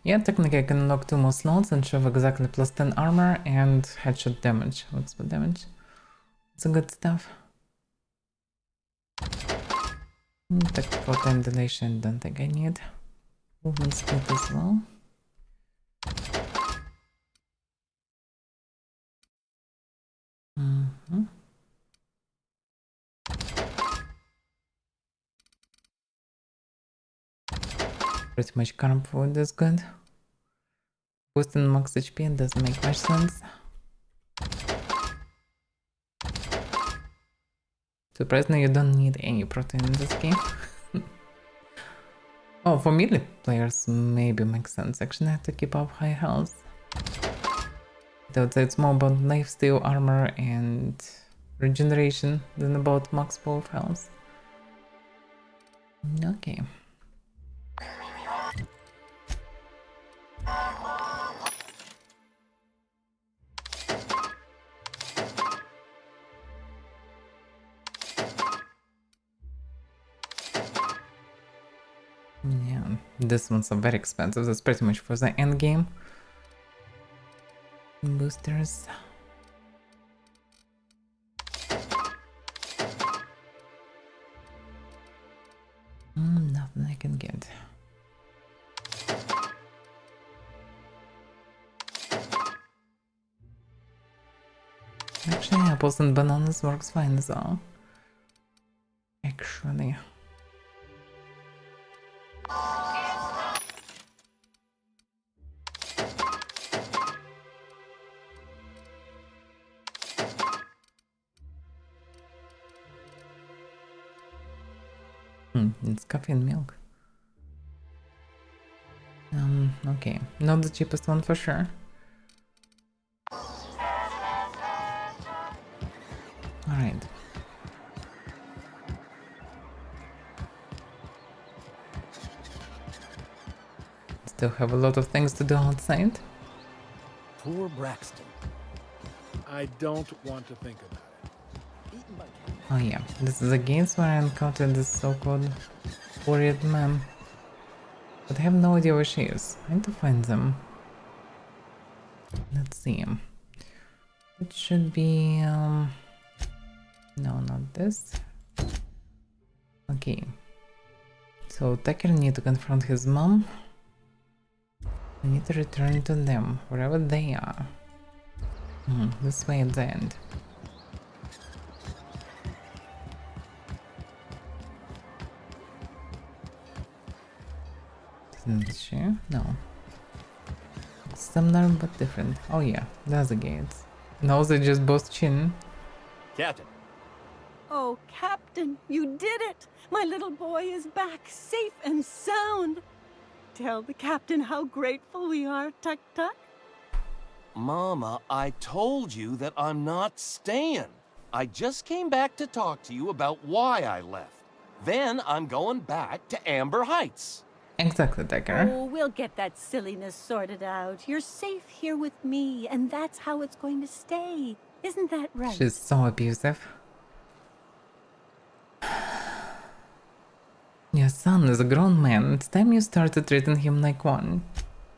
Yeah, technically I can unlock 2 more slots and shove exactly plus 10 armor and headshot damage. What's the damage? It's a good stuff. Tactical time dilation, don't think I need. Movement speed as well. Pretty much current food is good. Boosting max HP doesn't make much sense. Surprisingly, you don't need any protein in this game. Oh, for melee players, maybe makes sense. Actually, I have to keep up high health. Though it's more about lifesteal, armor, and regeneration than about max pool of health. Okay. Yeah, this one's are very expensive. That's pretty much for the end game. Boosters. Nothing I can get. Actually, apples and bananas works fine as well. Actually. It's coffee and milk. Okay, not the cheapest one for sure. Alright. Still have a lot of things to do outside. Poor Braxton. I don't want to think about it. Oh yeah, this is a game where I encountered this so-called worried man. But I have no idea where she is. I need to find them. Let's see. It should be... No, not this. Okay. So Tucker need to confront his mom. I need to return to them, wherever they are. This way at the end. Isn't she? No. Similar but different. Oh yeah, that's the gates. Now they just both chin. Captain. Oh, Captain, you did it! My little boy is back, safe and sound. Tell the Captain how grateful we are, Tuk Tuk. Mama, I told you that I'm not staying. I just came back to talk to you about why I left. Then I'm going back to Amber Heights. Exactly, Decker. Oh, we'll get that silliness sorted out. You're safe here with me, and that's how it's going to stay. Isn't that right? She's so abusive. Your son is a grown man. It's time you started treating him like one.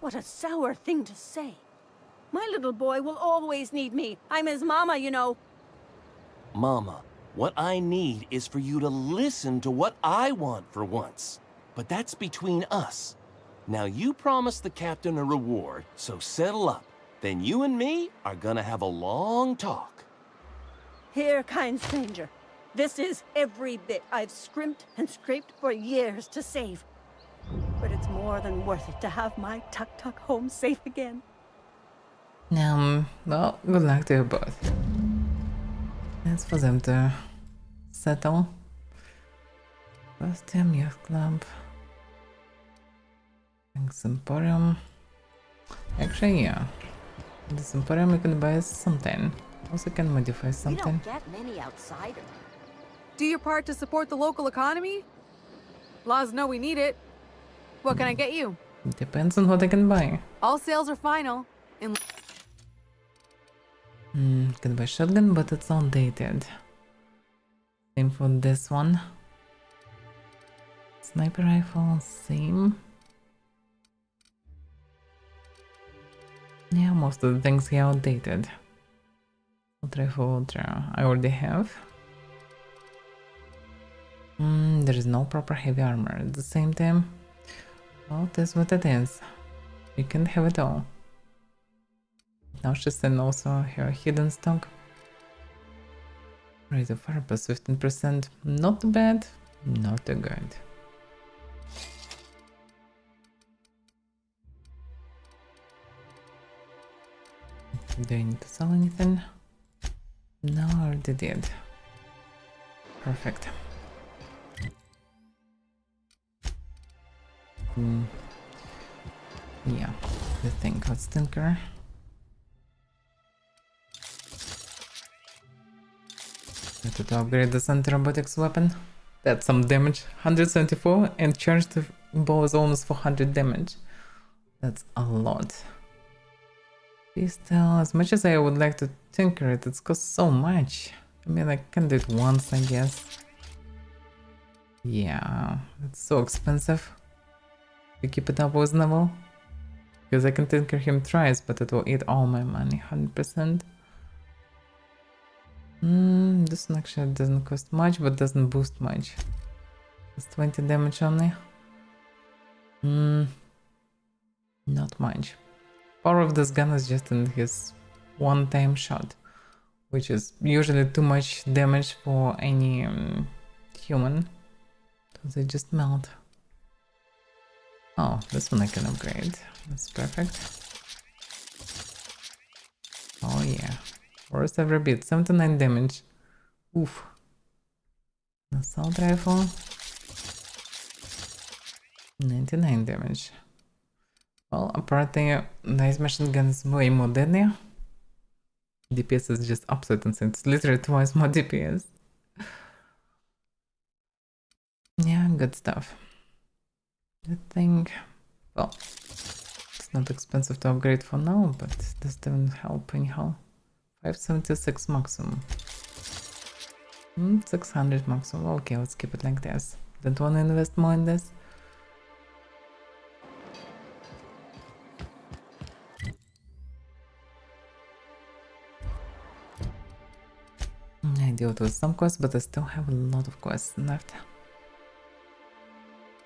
What a sour thing to say. My little boy will always need me. I'm his mama, you know. Mama, what I need is for you to listen to what I want for once. But that's between us. Now you promised the captain a reward, so settle up. Then you and me are gonna have a long talk. Here, kind stranger. This is every bit I've scrimped and scraped for years to save. But it's more than worth it to have my Tuk Tuk home safe again. Well, good luck to you both. That's for them to settle. First time youth club. Thanks Emporium. Actually, yeah. This Emporium you can buy something. Also can modify something. You don't get many outsiders. Do your part to support the local economy? Laws know we need it. What can I get you? Depends on what I can buy. All sales are final. Can buy shotgun, but it's outdated. Same for this one. Sniper rifle, same. Yeah, most of the things here are outdated. Ultra, I already have. There is no proper heavy armor. At the same time, well, that's what it is. You can't have it all. Now she's in also her hidden stock. Rate of fire plus 15%. Not bad, not too good. Do I need to sell anything? No, I already did. Perfect. Yeah, the thing got stinker. To upgrade the center robotics weapon. That's some damage. 174 and charged bow is almost 400 damage. That's a lot. Pistol, as much as I would like to tinker it, it's cost so much. I mean, I can do it once, I guess. Yeah, it's so expensive to keep it up reasonable. Because I can tinker him twice, but it will eat all my money, 100%. This one actually doesn't cost much, but doesn't boost much. It's 20 damage only. Not much. Power of this gun is just in his one-time shot, which is usually too much damage for any human. So they just melt. Oh, this one I can upgrade. That's perfect. Oh yeah. Worst every bit. 79 damage. Oof. Assault rifle. 99 damage. Well, apparently nice machine gun is way more deadly. DPS is just upside insane. It's literally twice more DPS. Yeah, good stuff. I think, well, it's not expensive to upgrade for now, but this doesn't help anyhow. 576 maximum. 600 maximum. Okay, let's keep it like this. Don't want to invest more in this. I dealt with some quests, but I still have a lot of quests left.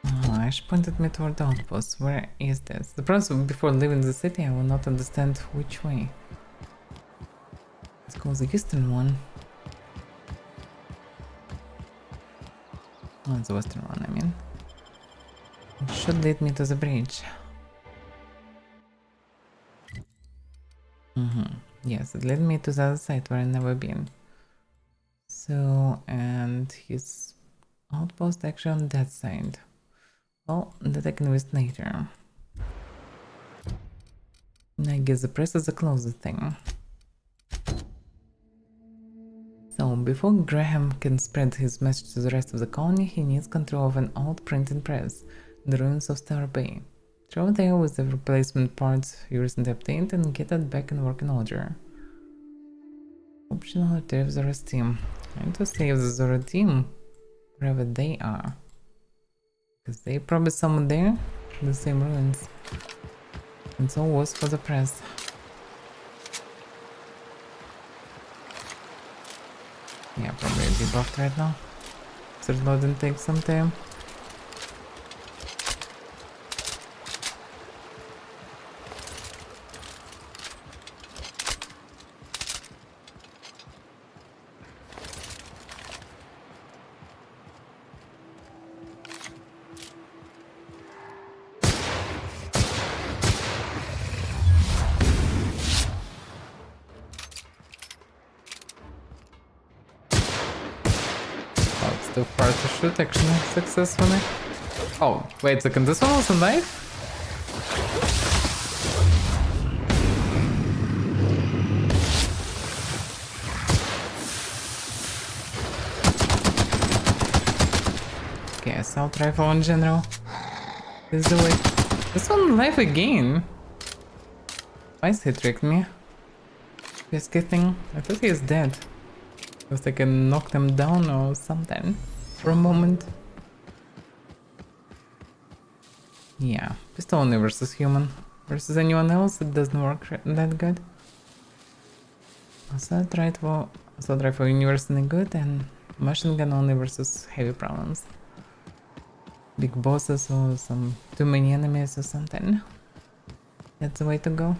Ash pointed me toward the outpost. Where is this? The problem before leaving the city, I will not understand which way. Let's go the eastern one. Oh, it's the western one, I mean. It should lead me to the bridge. Yes, it led me to the other side where I've never been. So, and his outpost actually on that side. Well, that I can visit later. I guess the press is the closest thing. So, before Graham can spread his message to the rest of the colony, he needs control of an old printing press in the ruins of Star Bay. Travel there with the replacement parts you recently obtained and get it back in working order. Optional retrieve the rest team. I need to save the Zora team wherever they are. Because they probably somewhere there in the same ruins. And so was for the press. Yeah, probably debuffed right now. So reloading takes some time. Too far to shoot actually successfully. Oh, wait a second, this one was a knife? assault rifle in general. This is the way. This one life again. Why is he tricked me? He's getting. I thought he is dead. It was like I knocked him down or something for a moment. Yeah, pistol only versus human. Versus anyone else, it doesn't work that good. Assault rifle universally good, and machine gun only versus heavy problems. Big bosses or some too many enemies or something. That's the way to go.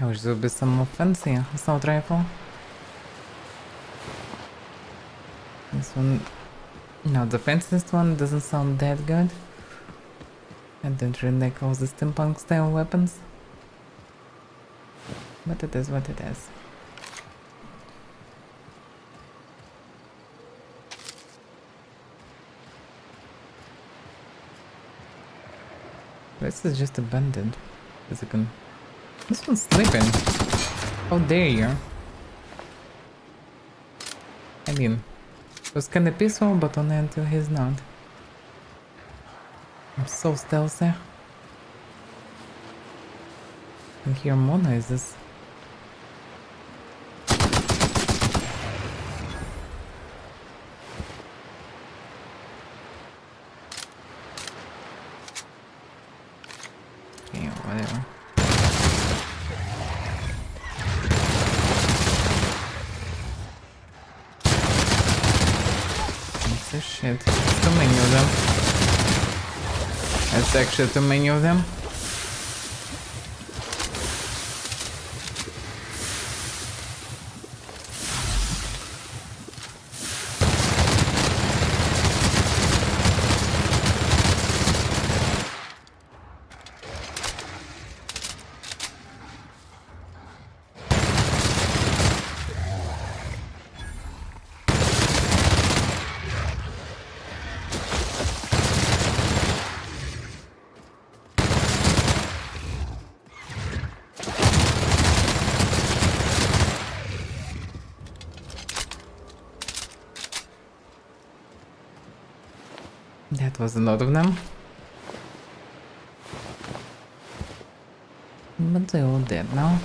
I wish there would be some more fancy assault rifle. This one, no, the fanciest one doesn't sound that good. I don't really like all the steampunk style weapons. But it is what it is. This is just abandoned. This one's sleeping. How dare you? I mean, it was kinda peaceful, but only until he's not. I'm so stealthy. I can hear more noises. Okay, whatever. This shit. There's too many of them. That's actually too many of them. That was a lot of them. But they're all dead now.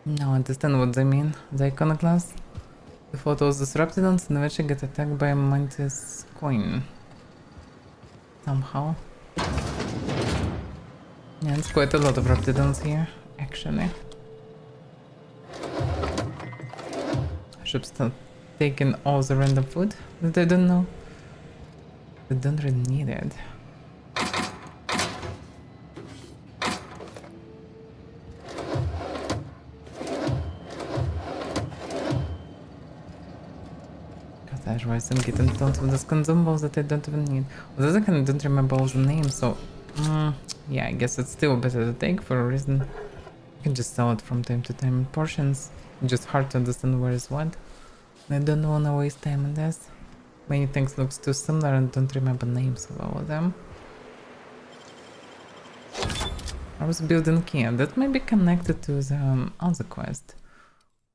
Now I understand what they mean. The iconoclast. The photos disrupted and eventually get attacked by a mantis coin. Somehow. Yeah, it's quite a lot of Raptidons here, actually. I should start taking all the random food that I don't know. I don't really need it. Otherwise I'm getting tons of those consumables that I don't even need. On the other hand, I don't remember all the names, so yeah, I guess it's still better to take for a reason. You can just sell it from time to time in portions. It's just hard to understand where is what. I don't wanna waste time on this. Many things looks too similar and don't remember names of all of them. I was building key, and that may be connected to the other quest,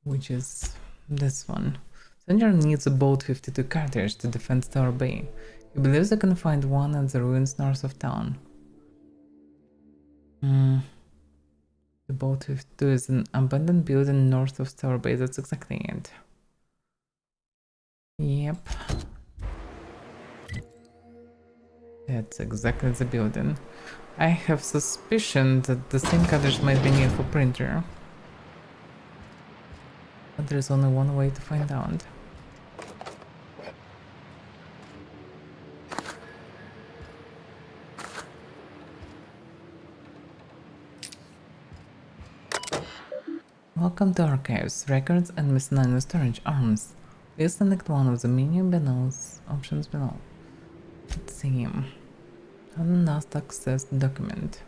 which is this one. Soldier needs a Bolt 52 cartridge to defend Star Bay. He believes they can find one at the ruins north of town. The Bolt 52 is an abandoned building north of Star Bay, that's exactly it. Yep. That's exactly the building. I have suspicion that the same cartridge might be needed for printer. But there is only one way to find out. Welcome to Archives, Records and Miscellaneous Storage Arms. Please select one of the menu options below. Let's see. Last access document.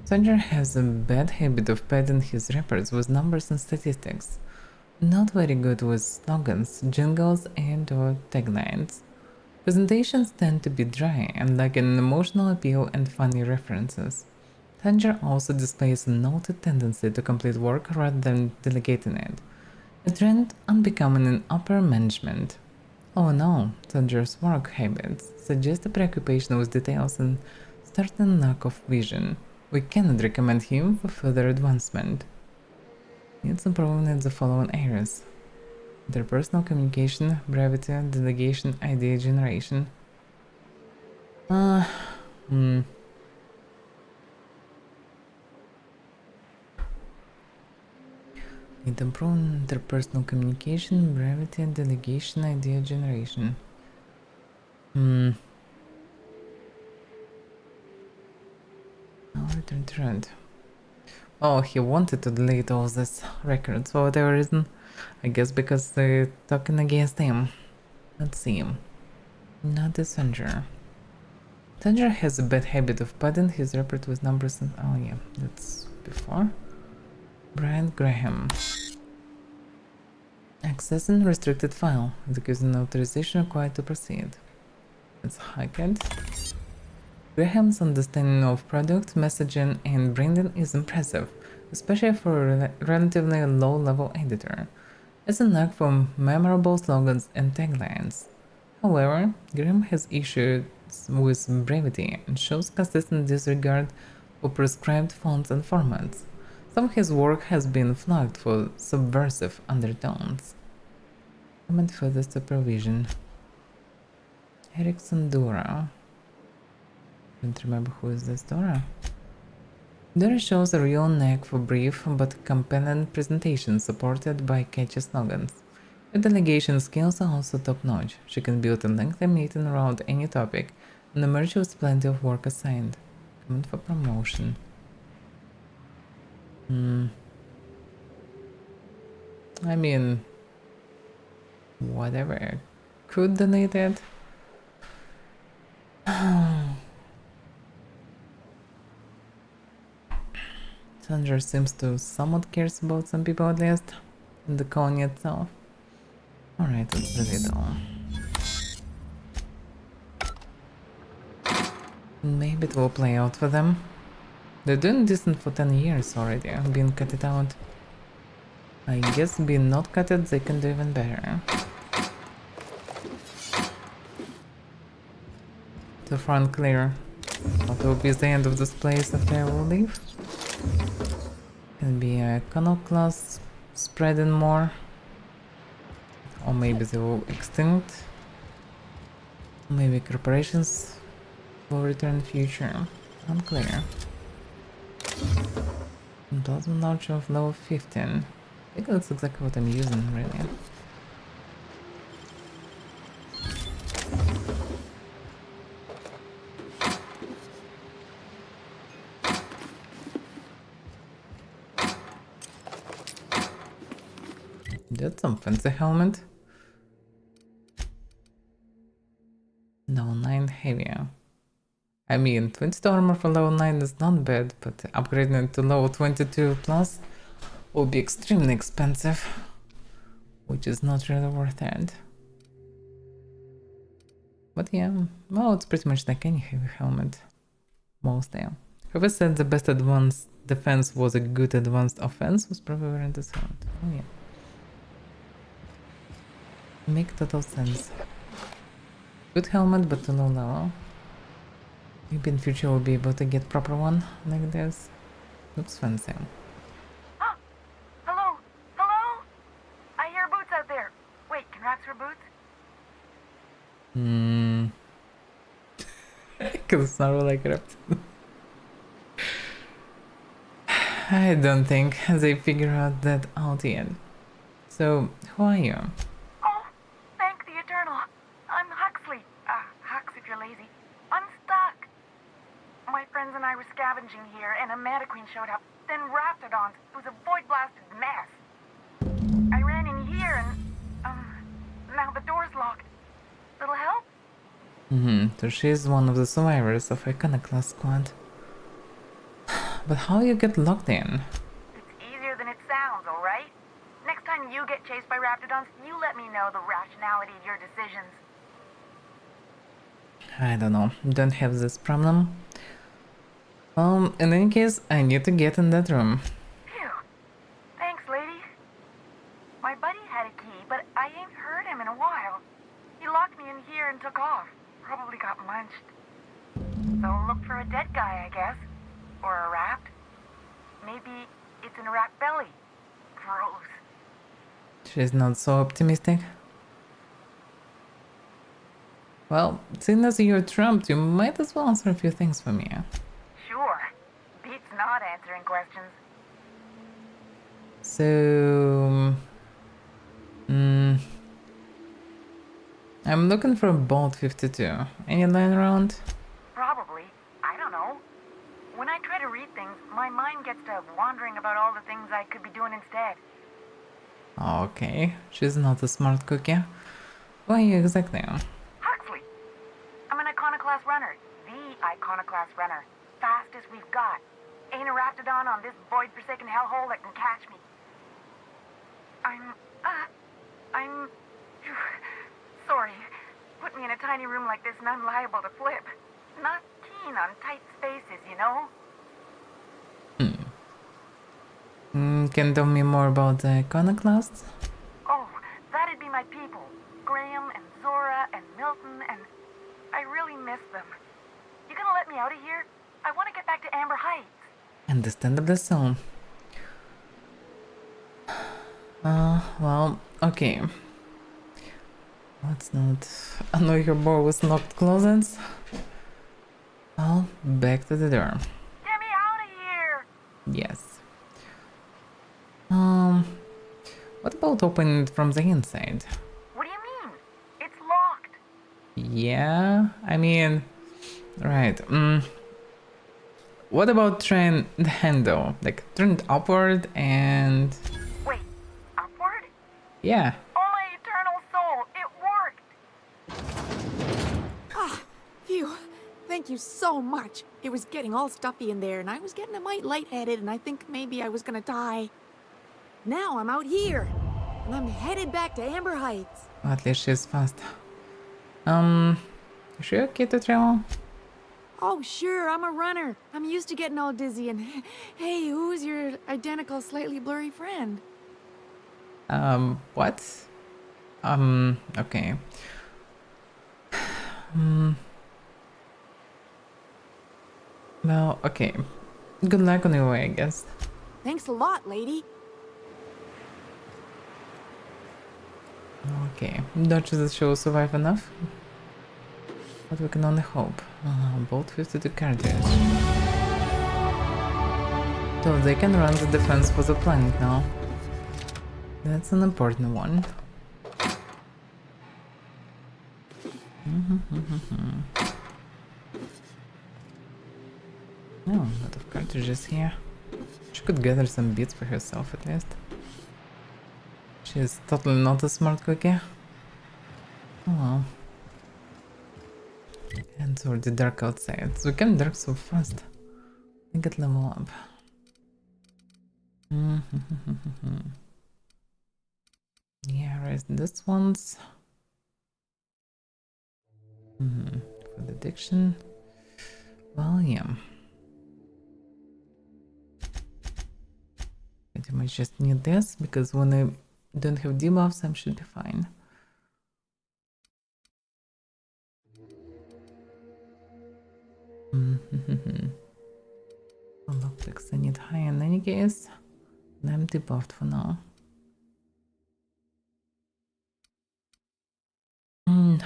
Soldier has a bad habit of padding his reports with numbers and statistics. Not very good with slogans, jingles, and or taglines. Presentations tend to be dry and lack an emotional appeal and funny references. Tanger also displays a noted tendency to complete work rather than delegating it, a trend unbecoming in upper management. Oh no, Tanger's work habits suggest a preoccupation with details and certain lack of vision. We cannot recommend him for further advancement. Needs improvement in the following areas: interpersonal communication, brevity, delegation, idea generation. Need improvement in interpersonal communication, brevity, delegation, idea generation. Return trend. Oh, he wanted to delete all these records for whatever reason. I guess because they're talking against him. Let's see. Not the Sanger. Sanger has a bad habit of padding his report with numbers and... Oh yeah, that's before. Brian Graham. Accessing restricted file. Executing authorization required to proceed. Let's hack it. Graham's understanding of product, messaging, and branding is impressive, especially for a relatively low-level editor. It's a knack for memorable slogans and taglines. However, Graham has issues with brevity and shows consistent disregard for prescribed fonts and formats. Some of his work has been flagged for subversive undertones. Comment further supervision. Erickson Dora. Don't remember who is this Dora. Dora shows a real knack for brief but compelling presentations supported by catchy slogans. Her delegation skills are also top-notch. She can build a lengthy meeting around any topic and emerge with plenty of work assigned. Comment for promotion. I mean, whatever. Could delete it. Sandra seems to somewhat cares about some people at least, in the colony itself. Alright, let's delete it all. Maybe it will play out for them. They're doing decent for 10 years already, being cut it out. I guess being not cut it, they can do even better. So far unclear what will be the end of this place after I will leave. Can be a iconoclast spreading more. Or maybe they will extinct. Maybe corporations will return in future. Unclear. Plasma launcher of level 15. I think that's exactly what I'm using, really. That's some fancy helmet. Level 9 heavier. I mean, 22 armor for level 9 is not bad, but upgrading it to level 22 plus will be extremely expensive, which is not really worth it. But yeah, well, it's pretty much like any heavy helmet, mostly. Whoever said the best advanced defense was a good advanced offense was probably wearing this helmet. Oh yeah. Make total sense. Good helmet, but to low level. Maybe in future we'll be able to get proper one like this. Looks fancy. Ah! Hello? Hello? I hear boots out there. Wait, can rats wear boots? Because it's not really corrupt. I don't think they figure out that out yet. So, who are you? Oh, thank the Eternal. I'm Huxley. Hux if you're lazy. I'm stuck. My friends and I were scavenging here, and a Meta Queen showed up. Then Raptidons. It was a void-blasted mess. I ran in here, and, now the door's locked. Little help? So she's one of the survivors of Iconoclast Squad. But how you get locked in? It's easier than it sounds, alright? Next time you get chased by Raptidons, you let me know the rationality of your decisions. I don't know, don't have this problem. In any case, I need to get in that room. Phew. Thanks, lady. My buddy had a key, but I ain't heard him in a while. He locked me in here and took off. Probably got munched. So look for a dead guy, I guess. Or a rat. Maybe it's in a rat belly. Gross. She's not so optimistic. Well, seeing as you're trapped, you might as well answer a few things for me. Sure. Beats not answering questions. So... I'm looking for a Bolt 52. Any lying around? Probably. I don't know. When I try to read things, my mind gets to wandering about all the things I could be doing instead. Okay, she's not a smart cookie. Who are you exactly? Huxley. I'm an Iconoclast runner. The Iconoclast runner. Fastest we've got. Ain't a Raptidon on this void-forsaken hellhole that can catch me. I'm... Sorry. Put me in a tiny room like this and I'm liable to flip. Not keen on tight spaces, you know? Can you tell me more about the Iconoclasts? Oh, that'd be my people. Graham and Zora and Milton and... I really miss them. You gonna let me out of here? I want to get back to Amber Heights. Understandably so. Well, okay. Let's not annoy your boy with locked closets. Well, back to the door. Get me out of here! Yes. What about opening it from the inside? What do you mean? It's locked. Yeah, I mean, right. What about trying the handle? Like, turn it upward and... Wait, upward? Yeah. Oh my eternal soul, it worked! Ah, phew. Thank you so much. It was getting all stuffy in there, and I was getting a mite lightheaded, and I think maybe I was gonna die. Now I'm out here, and I'm headed back to Amber Heights. Well, at least she's fast. Is she okay to travel? Oh, sure, I'm a runner. I'm used to getting all dizzy, and hey, who's your identical, slightly blurry friend? What? Okay. Well, okay. Good luck on your way, I guess. Thanks a lot, lady. Okay, Dodge that she'll survive enough. But we can only hope. Bolt 52 carriage. So they can run the defense for the plank now. That's an important one. Oh, a lot of cartridges here. She could gather some bits for herself at least. She's totally not a smart cookie. Oh well. And it's already dark outside. So we can dark so fast. I get level up. Yeah, raise this one's. For the addiction. Well, yeah. Pretty much just need this because when I don't have debuffs, I should be fine. Optics I need high in any case. And I'm debuffed for now.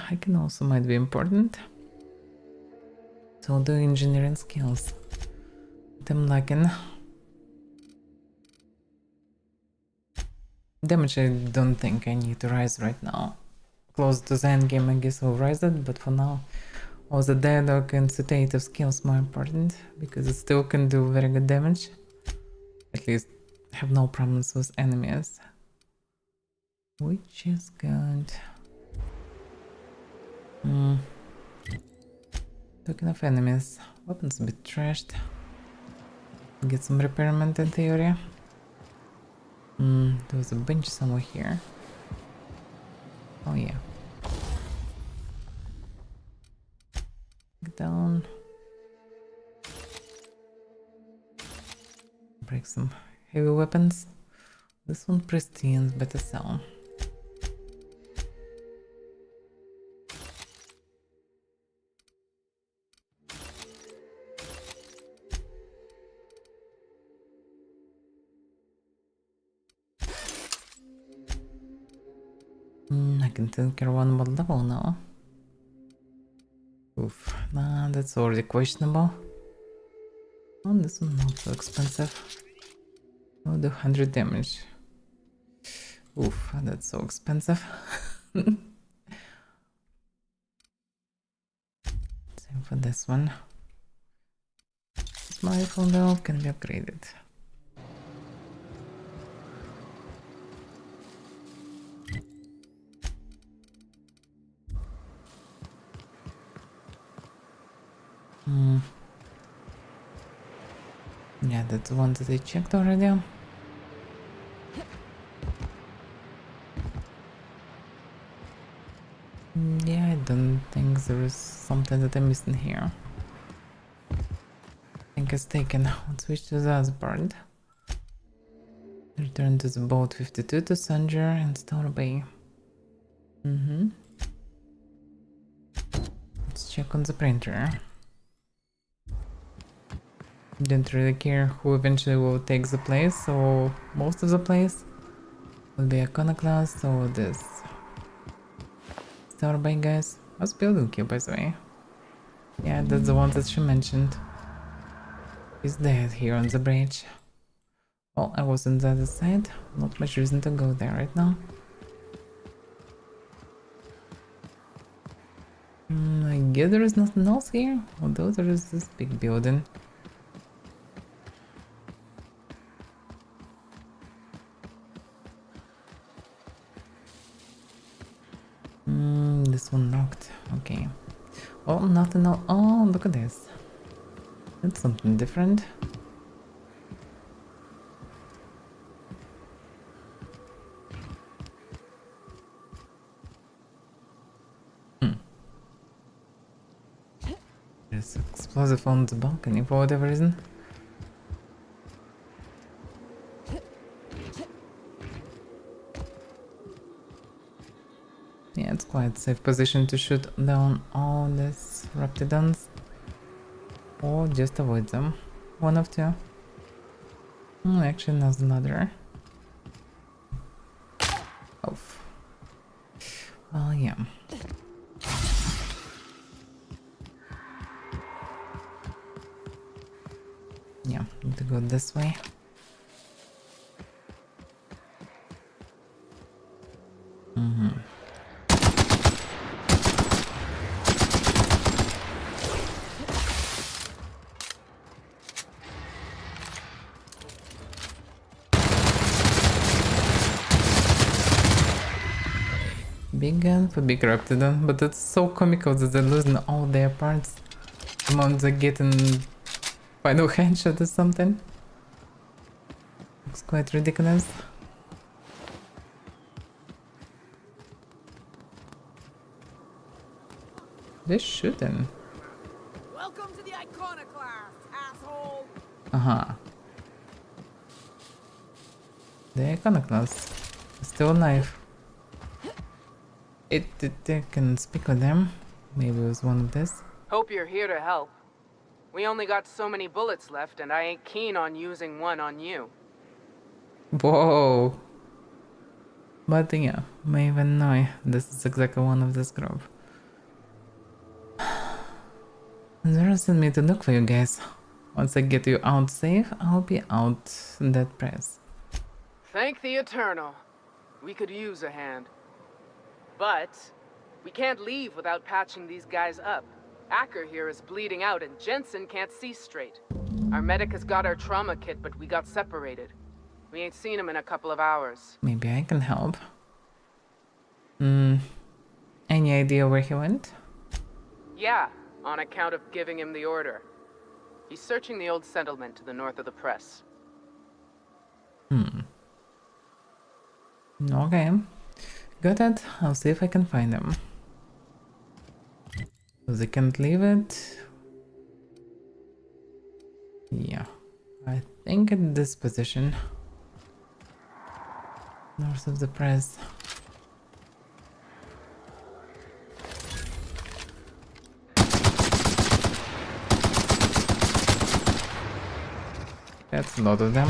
Hiking also might be important. all the engineering skills. Them lacking. Damage I don't think I need to rise right now. Close to the end game I guess I'll rise it, but for now all the dialogue and situative skills more important, because it still can do very good damage. At least have no problems with enemies. Which is good. Talking of enemies, weapons a bit trashed. Get some repairment in theory. There's a bench somewhere here. Oh yeah. Get down. Break some heavy weapons. This one pristine, better sell. I can take care one more level now. Oof, nah, that's already questionable. Oh, this one not so expensive. Oh, the 100 damage. Oof, that's so expensive. Same for this one. This rifle though can be upgraded. Yeah, that's the one that I checked already. Yeah, I don't think there is something that I'm missing here. I think it's taken. Let's switch to the other part. Return to the boat 52 to Sanger and Star Bay. Let's check on the printer. Don't really care who eventually will take the place, so most of the place will be Iconoclast or this Star Bay guys. How's building here, by the way? Yeah, that's the one that she mentioned. He's dead here on the bridge. Well, I was on the other side. Not much reason to go there right now. I guess there is nothing else here, although there is this big building. This one locked. Okay. Oh, nothing else. Oh, look at this. That's something different. There's explosive on the balcony for whatever reason. Yeah, it's quite a safe position to shoot down all these Raptidons. Or just avoid them. One of two. Actually, there's another. Oh. Well, yeah. Yeah, need to go this way. Big gun for big Raptidon, but it's so comical that they're losing all their parts the moment they're getting final headshot or something. Looks quite ridiculous. They're shooting. Welcome to the Iconoclast, asshole! The Iconoclast. Still alive. I can speak with them. Maybe it was one of this. Hope you're here to help. We only got so many bullets left, and I ain't keen on using one on you. Whoa. But yeah, may even know this is exactly one of this group. Zara sent me to look for you guys. Once I get you out safe, I'll be out that press. Thank the Eternal. We could use a hand. But we can't leave without patching these guys up. Acker here is bleeding out and Jensen can't see straight. Our medic has got our trauma kit, but we got separated. We ain't seen him in a couple of hours. Maybe I can help. Any idea where he went? Yeah, on account of giving him the order. He's searching the old settlement to the north of the press. Okay. Got it. I'll see if I can find him. So they can't leave it. Yeah. I think in this position. North of the press. That's a lot of them.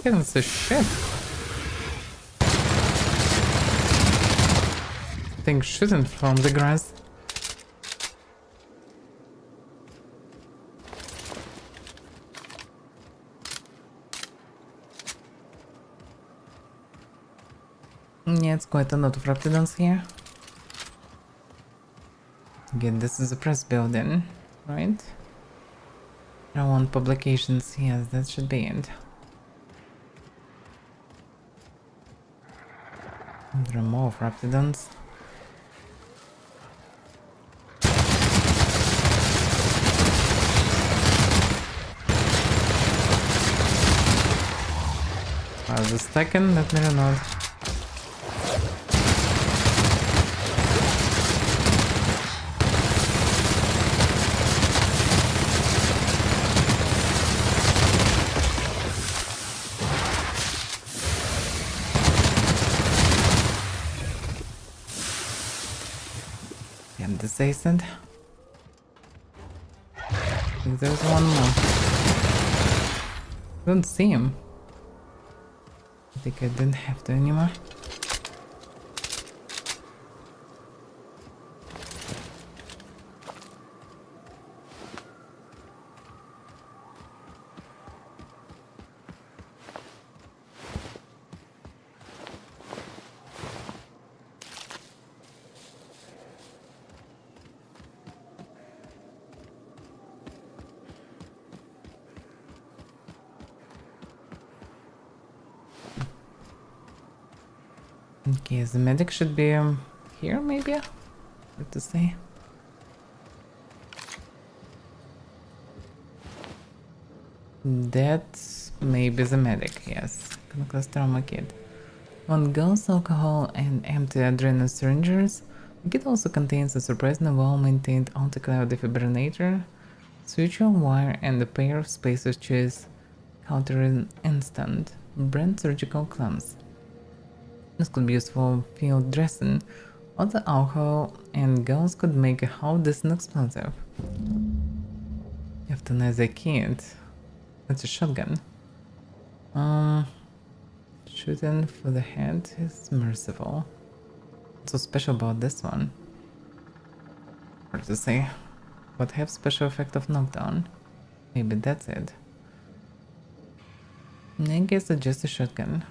It's a ship. Thing shouldn't from the grass. Yeah, it's quite a lot of Raptidons here. Again, this is a press building, right? I want publications, yes, that should be it. There are more Raptidons. As a second, let me reload. And this isn't. I think there's one more. Don't see him. I think I didn't have to anymore. Okay, the medic should be here, maybe? What to say? That's maybe the medic, yes. Class trauma kit. One gauze alcohol and empty adrenaline syringes. The kit also contains a surprisingly well-maintained anti-cloud defibrillator, switch-on wire, and a pair of space switches countering instant brand surgical clamps. This could be used for field dressing, or the alcohol and gauze could make a half-decent explosive. Euthanize kit. That's a shotgun. Shooting for the head is merciful. What's so special about this one? Hard to say. But have special effect of knockdown. Maybe that's it. I guess it's just a shotgun.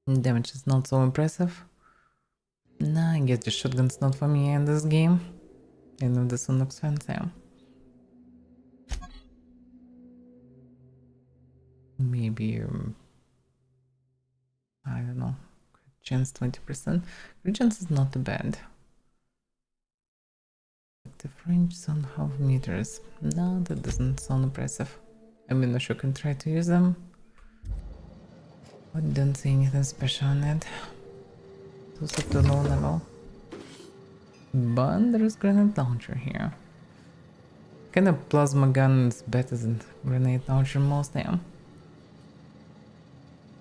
Damage is not so impressive. Nah, I guess the shotgun's not for me in this game. I know this one looks fancy. Maybe, I don't know, chance 20%. Chance is not too bad. Active range on half meters. No, that doesn't sound impressive. I mean, I sure can try to use them. I don't see anything special on it. Also too low level. But there is grenade launcher here. Kind of plasma gun is better than grenade launcher most of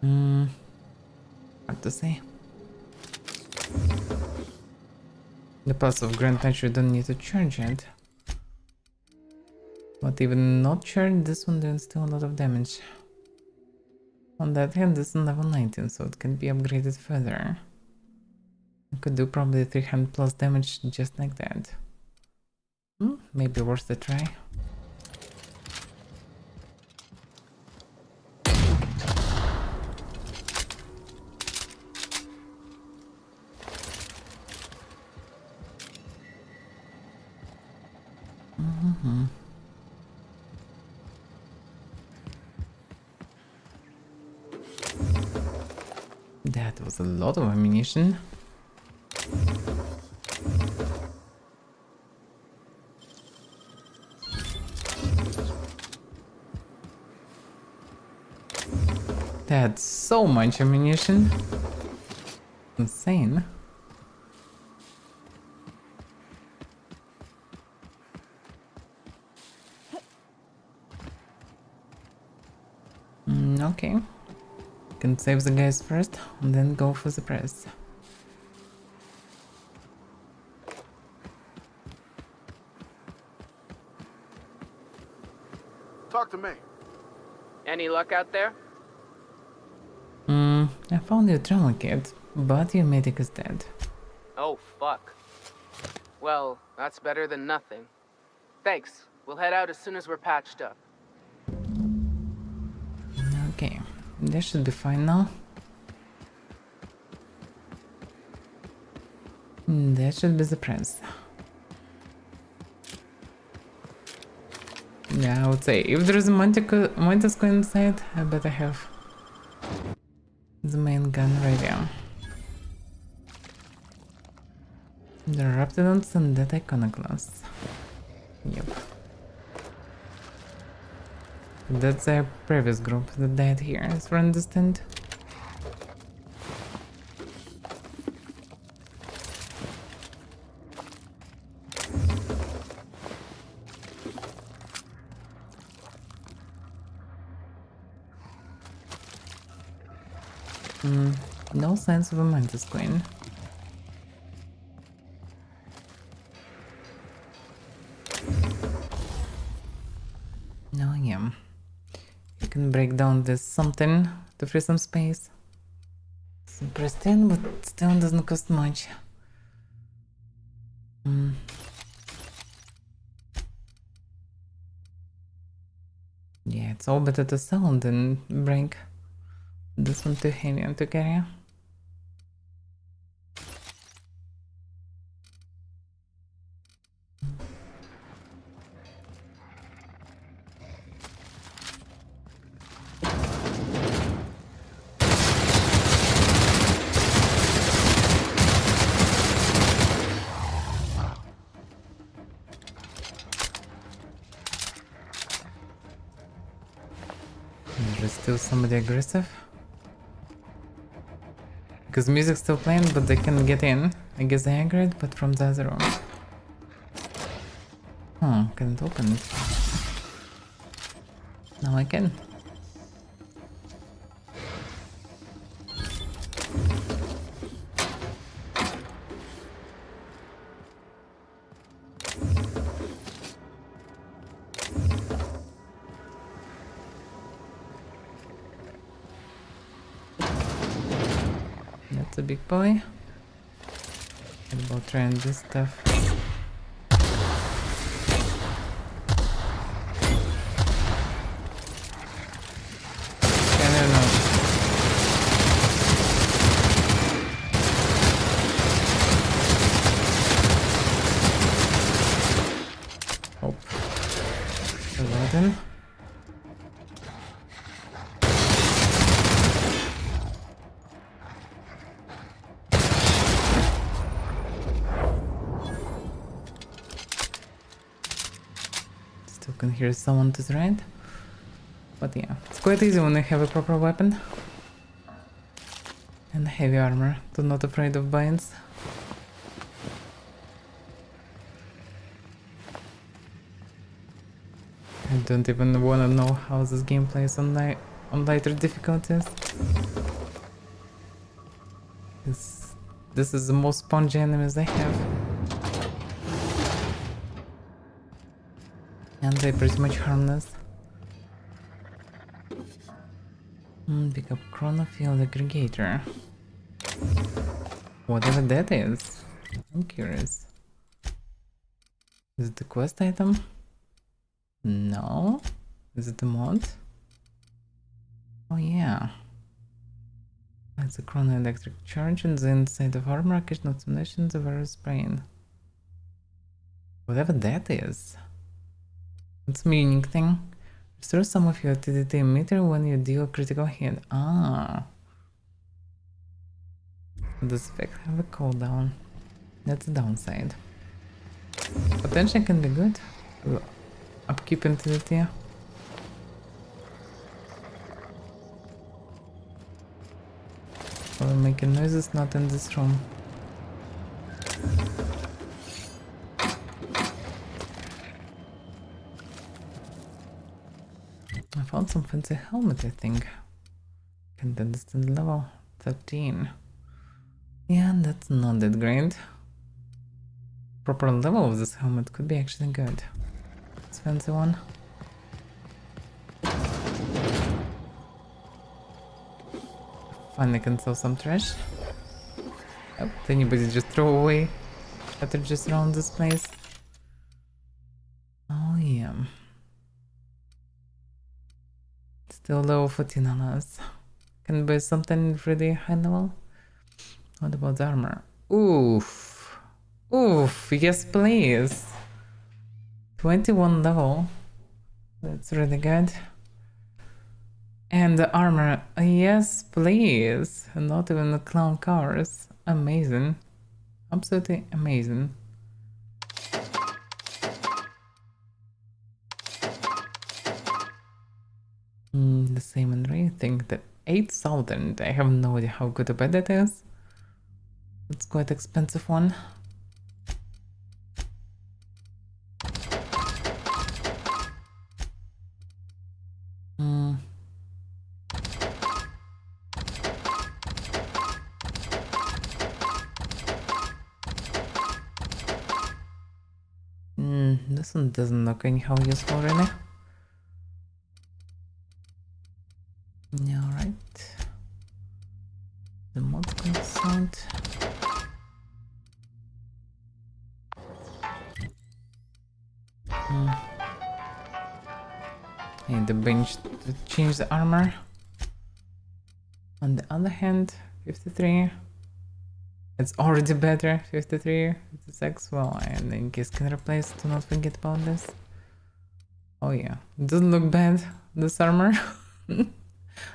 them. Hard to say. The pulse of Grand Nature don't need to charge it. But even not charged, this one doing still a lot of damage. On that hand, this is level 19, so it can be upgraded further. I could do probably 300 plus damage just like that. Maybe worth the try. That was a lot of ammunition. That's so much ammunition. Insane. Okay. Can save the guys first and then go for the press. Talk to me. Any luck out there? I found your trauma kit, but your medic is dead. Oh, fuck. Well, that's better than nothing. Thanks. We'll head out as soon as we're patched up. Okay, that should be fine now. That should be the press. Yeah, I would say if there is a Mantis coin inside, I better have the main gun ready. The Raptidons and that Iconoclast. Yep. That's a previous group that died here, as we understand. No signs of a Mantis Queen. No, yeah. You can break down this something to free some space. Some pristine, but still doesn't cost much. Yeah, it's all better to sell than break. This one too heavy to carry. There's still somebody aggressive. Because music's still playing, but they can get in. I guess they aggroed, but from the other room. Oh, can't open it. Now I can. That's a big boy. What about trying this stuff? I don't know. Oh. Hello then. Still can hear someone to the right. But yeah, it's quite easy when you have a proper weapon. And heavy armor, so not afraid of binds. I don't even wanna know how this game plays on lighter difficulties. This is the most spongy enemies I have. And they're pretty much harmless. Pick up chronofield aggregator. Whatever that is. I'm curious. Is it the quest item? No. Is it the mod? Oh yeah. It's a chronoelectric charge and the inside of armor occasional simulations of Avaira's brain. Whatever that is. It's a meaning thing. Restore some of your TDT meter when you deal a critical hit. Ah. This effect have a cooldown. That's the downside. Potentially can be good. Upkeep in TDT. Or making noises not in this room. I found some fancy helmet, I think. Contestant level 13. Yeah, that's not that great. Proper level of this helmet could be actually good. This fancy one. Finally can sell some trash. Oh, did anybody just throw away after just around this place? Oh yeah. Still level 14 on us. Can buy something really high level? What about the armor? Oof. Oof, yes please. 21 level. That's really good. And the armor, yes please. Not even the clown cars. Amazing. Absolutely amazing. The same and I think that 8,000. I have no idea how good or bad that is. It's quite expensive one. This one doesn't look anyhow useful really. Alright. The mod's consent. Need the bench to change the armor. On the other hand, 53. It's already better, 53. 56. Well, and in case can replace, do not forget about this. Oh yeah, it doesn't look bad, this armor.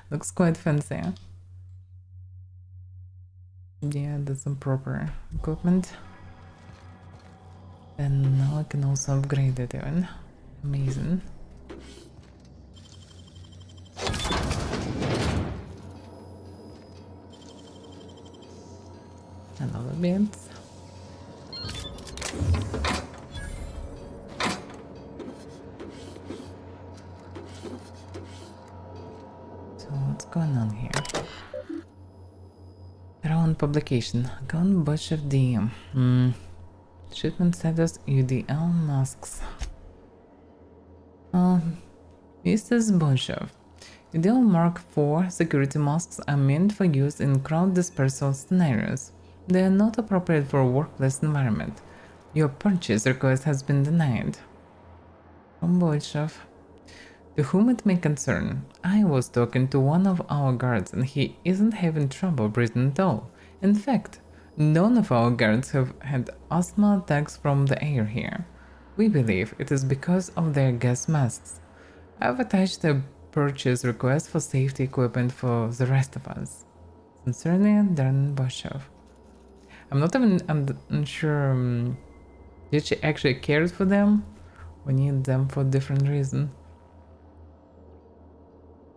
Looks quite fancy. Yeah, that's some proper equipment. And now I can also upgrade it even. Amazing. Another bit. So what's going on here? Round publication. Gone bunch of DM. Shipment status UDL masks. Mrs. Bonshov. UDL Mark IV security masks are meant for use in crowd dispersal scenarios. They are not appropriate for a workplace environment. Your purchase request has been denied. From Bonshov. To whom it may concern, I was talking to one of our guards and he isn't having trouble breathing at all. In fact, none of our guards have had asthma attacks from the air here. We believe it is because of their gas masks. I've attached a purchase request for safety equipment for the rest of us. Sincerely, Darren Boshov. I'm not even unsure did she actually care for them or need them for different reason.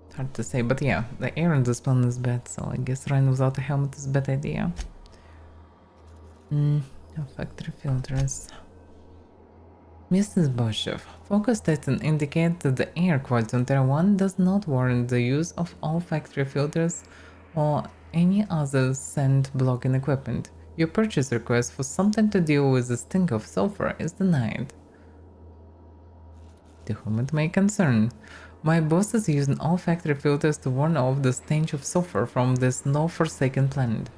It's hard to say, but yeah, the air in this plane is bad, so I guess running without a helmet is a bad idea. Factory filters. Mrs. Boshov, focus testing indicates that the air quality on Terra 1 does not warrant the use of all factory filters or any other scent blocking equipment. Your purchase request for something to deal with the stink of sulfur is denied. To whom it may concern. My boss is using all factory filters to warn off the stench of sulfur from this now-forsaken planet.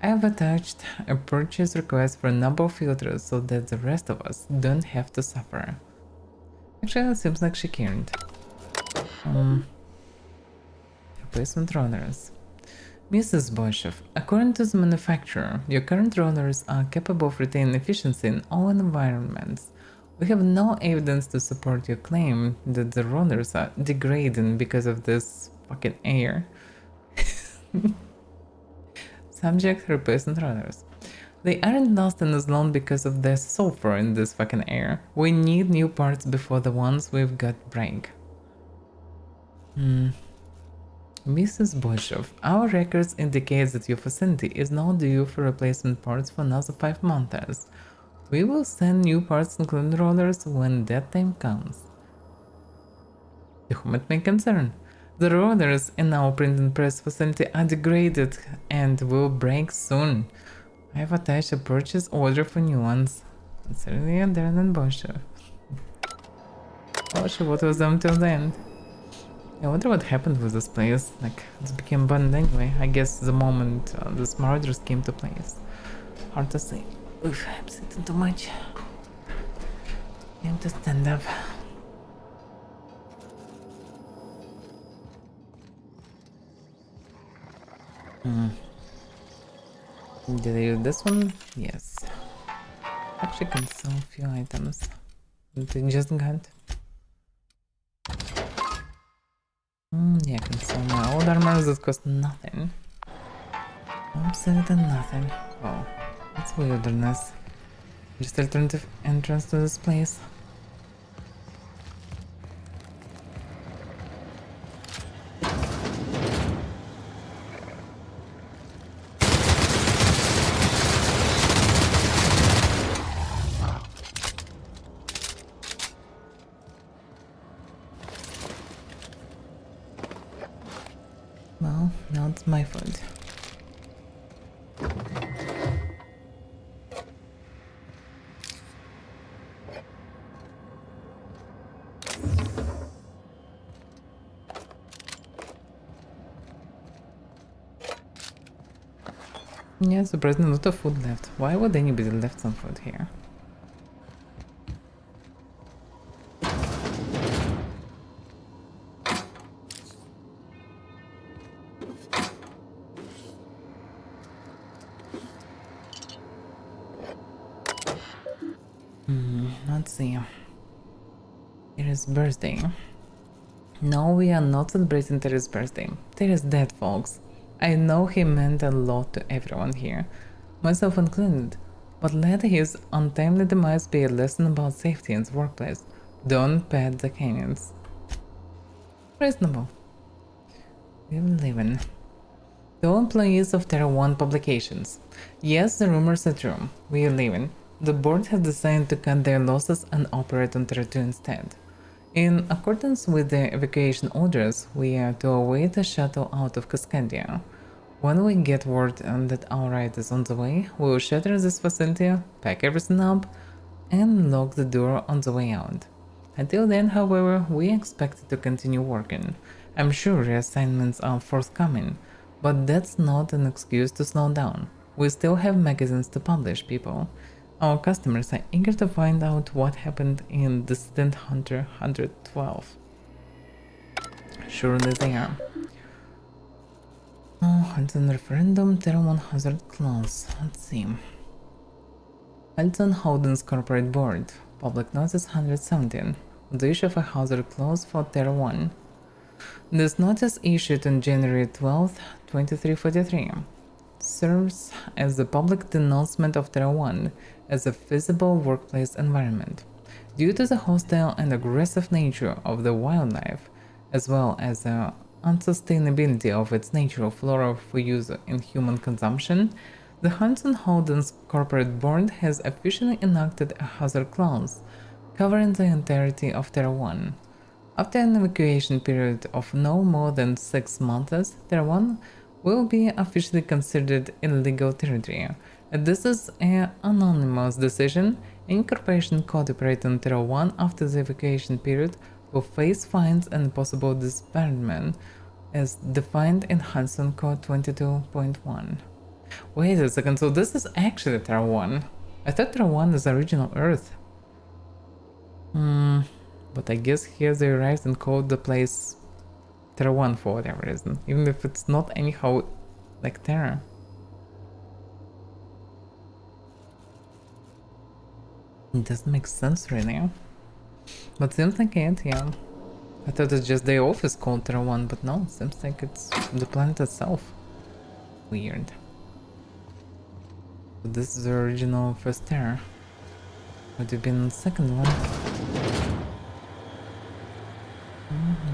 I have attached a purchase request for a number of filters so that the rest of us don't have to suffer. Actually, it seems like she cared. Replacement rollers. Mrs. Boshev, according to the manufacturer, your current rollers are capable of retaining efficiency in all environments. We have no evidence to support your claim that the rollers are degrading because of this fucking air. Subject, replacement rollers. They aren't lasting as long because of the sulfur in this fucking air. We need new parts before the ones we've got break. Mrs. Boshev, our records indicate that your facility is now due for replacement parts for another 5 months. We will send new parts including rollers when that time comes. To whom it may concern. The rollers in our printing press facility are degraded and will break soon. I have attached a purchase order for new ones. Sincerely, Darren and Boshev. Boshev, what was them till the end? I wonder what happened with this place. Like, it became abandoned anyway. I guess the moment the marauders came to place. Hard to say. Oof, I'm sitting too much. I have to stand up. Did I use this one? Yes. Actually can sell a few items that I just got. Yeah, I can sell my old armor that cost nothing. Absolutely nothing. Oh, that's wilderness. Just alternative entrance to this place. Well, now it's my fault. Yeah, surprisingly a lot of food left. Why would anybody left some food here? Let's see. It is birthday. No, we are not celebrating Terry's birthday. Terry's dead, folks. I know he meant a lot to everyone here, myself included, but let his untimely demise be a lesson about safety in the workplace. Don't pet the canyons. Reasonable. We're leaving. To all employees of Terra 1 Publications. Yes, the rumors are true. We are leaving. The board has decided to cut their losses and operate on Terra 2 instead. In accordance with the evacuation orders, we are to await a shuttle out of Cascadia. When we get word that our ride is on the way, we will shutter this facility, pack everything up, and lock the door on the way out. Until then, however, we expect to continue working. I'm sure reassignments are forthcoming, but that's not an excuse to slow down. We still have magazines to publish, people. Our customers are eager to find out what happened in Dissident Hunter 112. Surely they are. Oh, Hudson Referendum, Terra 1 Hazard Clause. Let's see. Hudson Howden's Corporate Board. Public Notice 117. The issue of a Hazard Clause for Terra 1. This notice issued on January 12, 2343. Serves as the public denouncement of Terra 1 as a feasible workplace environment. Due to the hostile and aggressive nature of the wildlife, as well as the unsustainability of its natural flora for use in human consumption, the Hudson Howden's Corporate Board has officially enacted a hazard clause covering the entirety of Terra 1. After an evacuation period of no more than 6 months, Terra 1 will be officially considered illegal territory. This is an anonymous decision. Any corporation caught operating on Terra 1 after the evacuation period will face fines and possible disbandment as defined in Hanson Code 22.1. Wait a second, so this is actually Terra 1. I thought Terra 1 is original Earth. But I guess here they arrived and called the place Terra 1 for whatever reason, even if it's not anyhow like Terra. It doesn't make sense really. But seems like it, yeah. I thought it's just the office called Terra 1, but no, seems like it's the planet itself. Weird. So this is the original first Terra. Would have been the second one.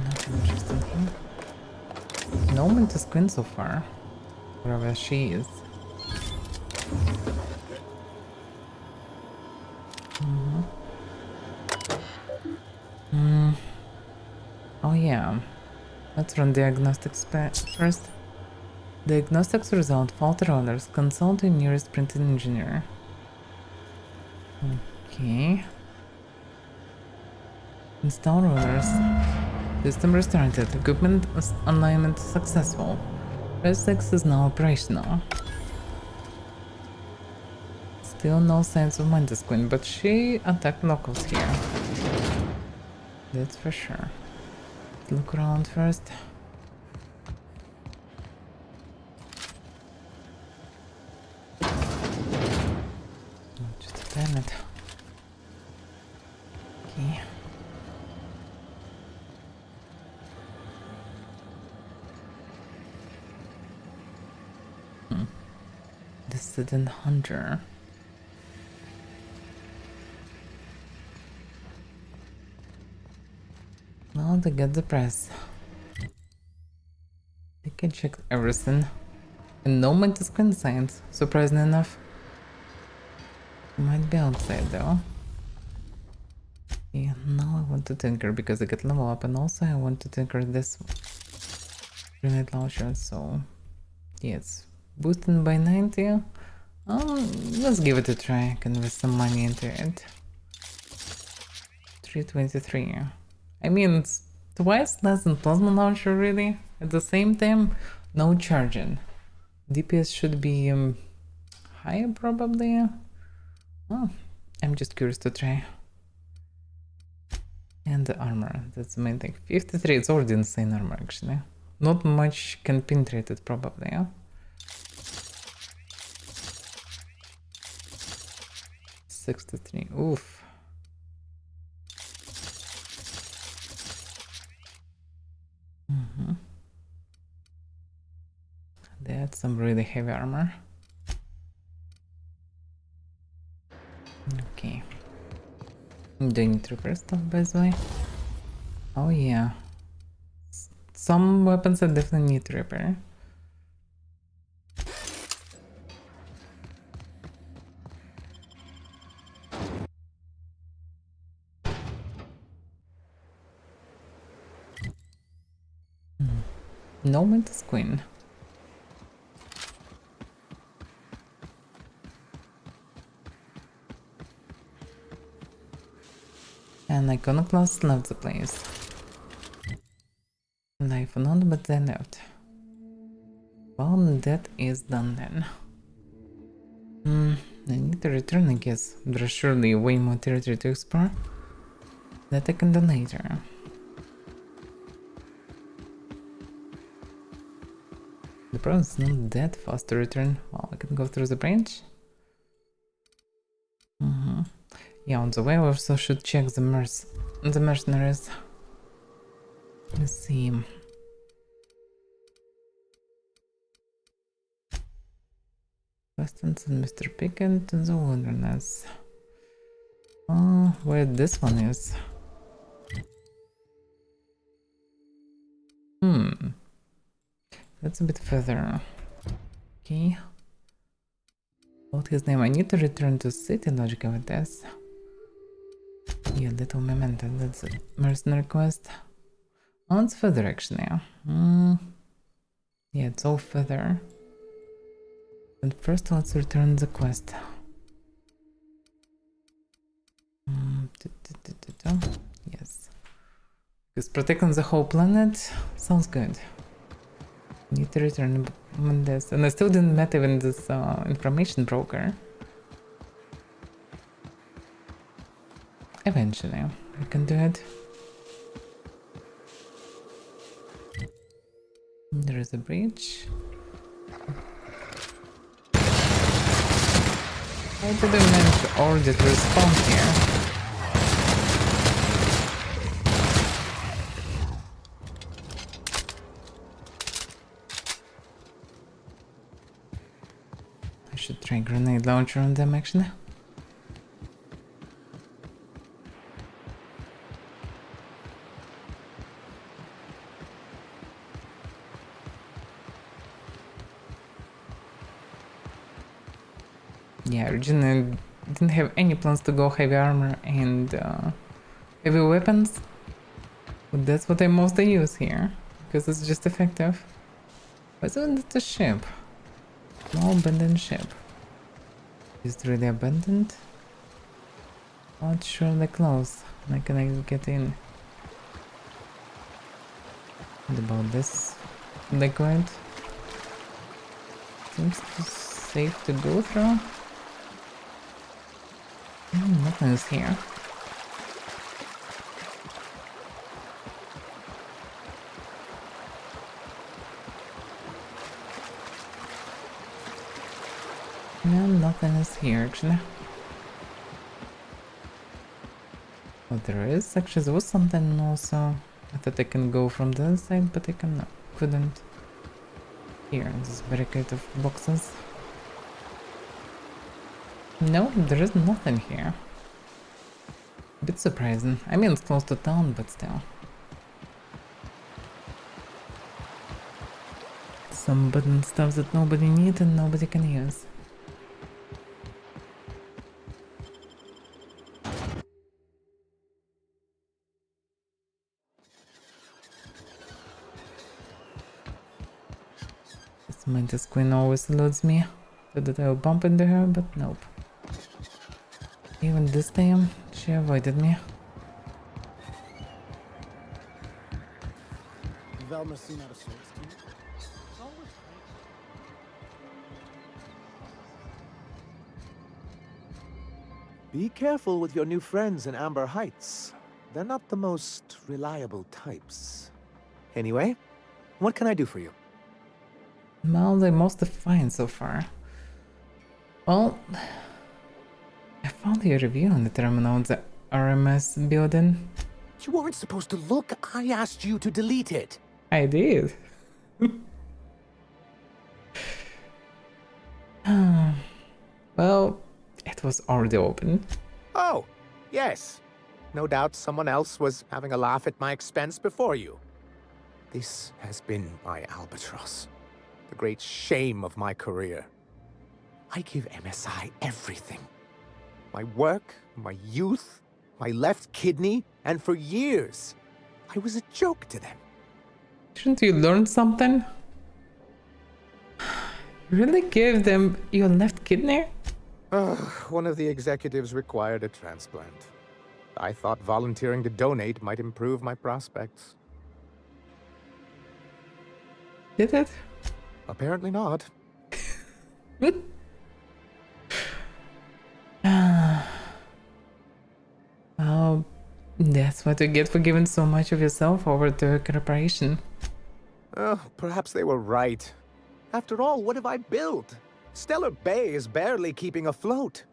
Nothing interesting here. No one to screen so far. Wherever she is. Oh yeah. Let's run diagnostics first. Diagnostics result, faulty orders. Consult the nearest printing engineer. Okay. Install rollers. System restarted. Equipment alignment successful. Press 6 is now operational. Still no signs of Mantis Queen, but she attacked locals here. That's for sure. Let's look around first. Just a planet. Okay. Dissident Hunter. Now they get the press. They can check everything. And no Mantis Queen signs, surprisingly enough. Might be outside though. Yeah, now I want to tinker because I get level up, and also I want to tinker this grenade launcher, so yes. Boosting by 90. Let's give it a try. Can invest some money into it. 323. I mean, it's twice less than plasma launcher, really. At the same time, no charging. DPS should be higher, probably. Oh, I'm just curious to try. And the armor, that's the main thing. 53, it's already insane armor, actually. Not much can penetrate it, probably, yeah? 63, oof. That's some really heavy armor. Okay. Do I need to repair stuff, by the way? Oh yeah. Some weapons I definitely need to repair. No Mantis Queen. And Iconoclast left the place. Life not, but they left. Well, that is done then. I need to return, I guess. There's surely way more territory to explore. That I can do later. The problem is not that fast to return. Well, I can go through the branch. Yeah, on the way we also should check the mercenaries. Let's see. Westons and Mr. Pickett in the wilderness. Oh, where this one is. That's a bit further. Okay. What's his name? I need to return to city logic with this. Yeah, little memento. That's a mercenary quest. Oh, it's further actually. Yeah, it's all further. But first, let's return the quest. Yes. Because protecting the whole planet sounds good. Need to return this. And I still didn't met even this information broker. Eventually, we can do it. There is a bridge. How did I manage to already respawn here? I should try grenade launcher on them actually. Yeah, originally didn't have any plans to go heavy armor and heavy weapons, but that's what I mostly use here, because it's just effective. But it's a ship. Small abandoned ship. Is it really abandoned? Not sure they're close. Like, can I get in? What about this liquid? Seems safe to go through. Nothing is here. No, nothing is here actually. What there is? Actually, there was something also. I thought I can go from the other side, but I couldn't. Here, this barricade of boxes. No, there is nothing here. A bit surprising. I mean, it's close to town, but still. Some button stuff that nobody needs and nobody can use. This Mantis Queen always eludes me. So that I'll bump into her, but nope. Even this time, she avoided me. Velma seen out of sorts to you? Be careful with your new friends in Amber Heights. They're not the most reliable types. Anyway, what can I do for you? Well, they're mostly fine so far. Well, I found your review on the terminal in the RMS building. You weren't supposed to look. I asked you to delete it. I did. Well, it was already open. Oh, yes. No doubt someone else was having a laugh at my expense before you. This has been my albatross. The great shame of my career. I give MSI everything. My work, my youth, my left kidney, and for years, I was a joke to them. Shouldn't you learn something? You really gave them your left kidney? One of the executives required a transplant. I thought volunteering to donate might improve my prospects. Did it? Apparently not. Oh, that's what you get for giving so much of yourself over to a corporation. Oh, perhaps they were right. After all, what have I built? Stellar Bay is barely keeping afloat.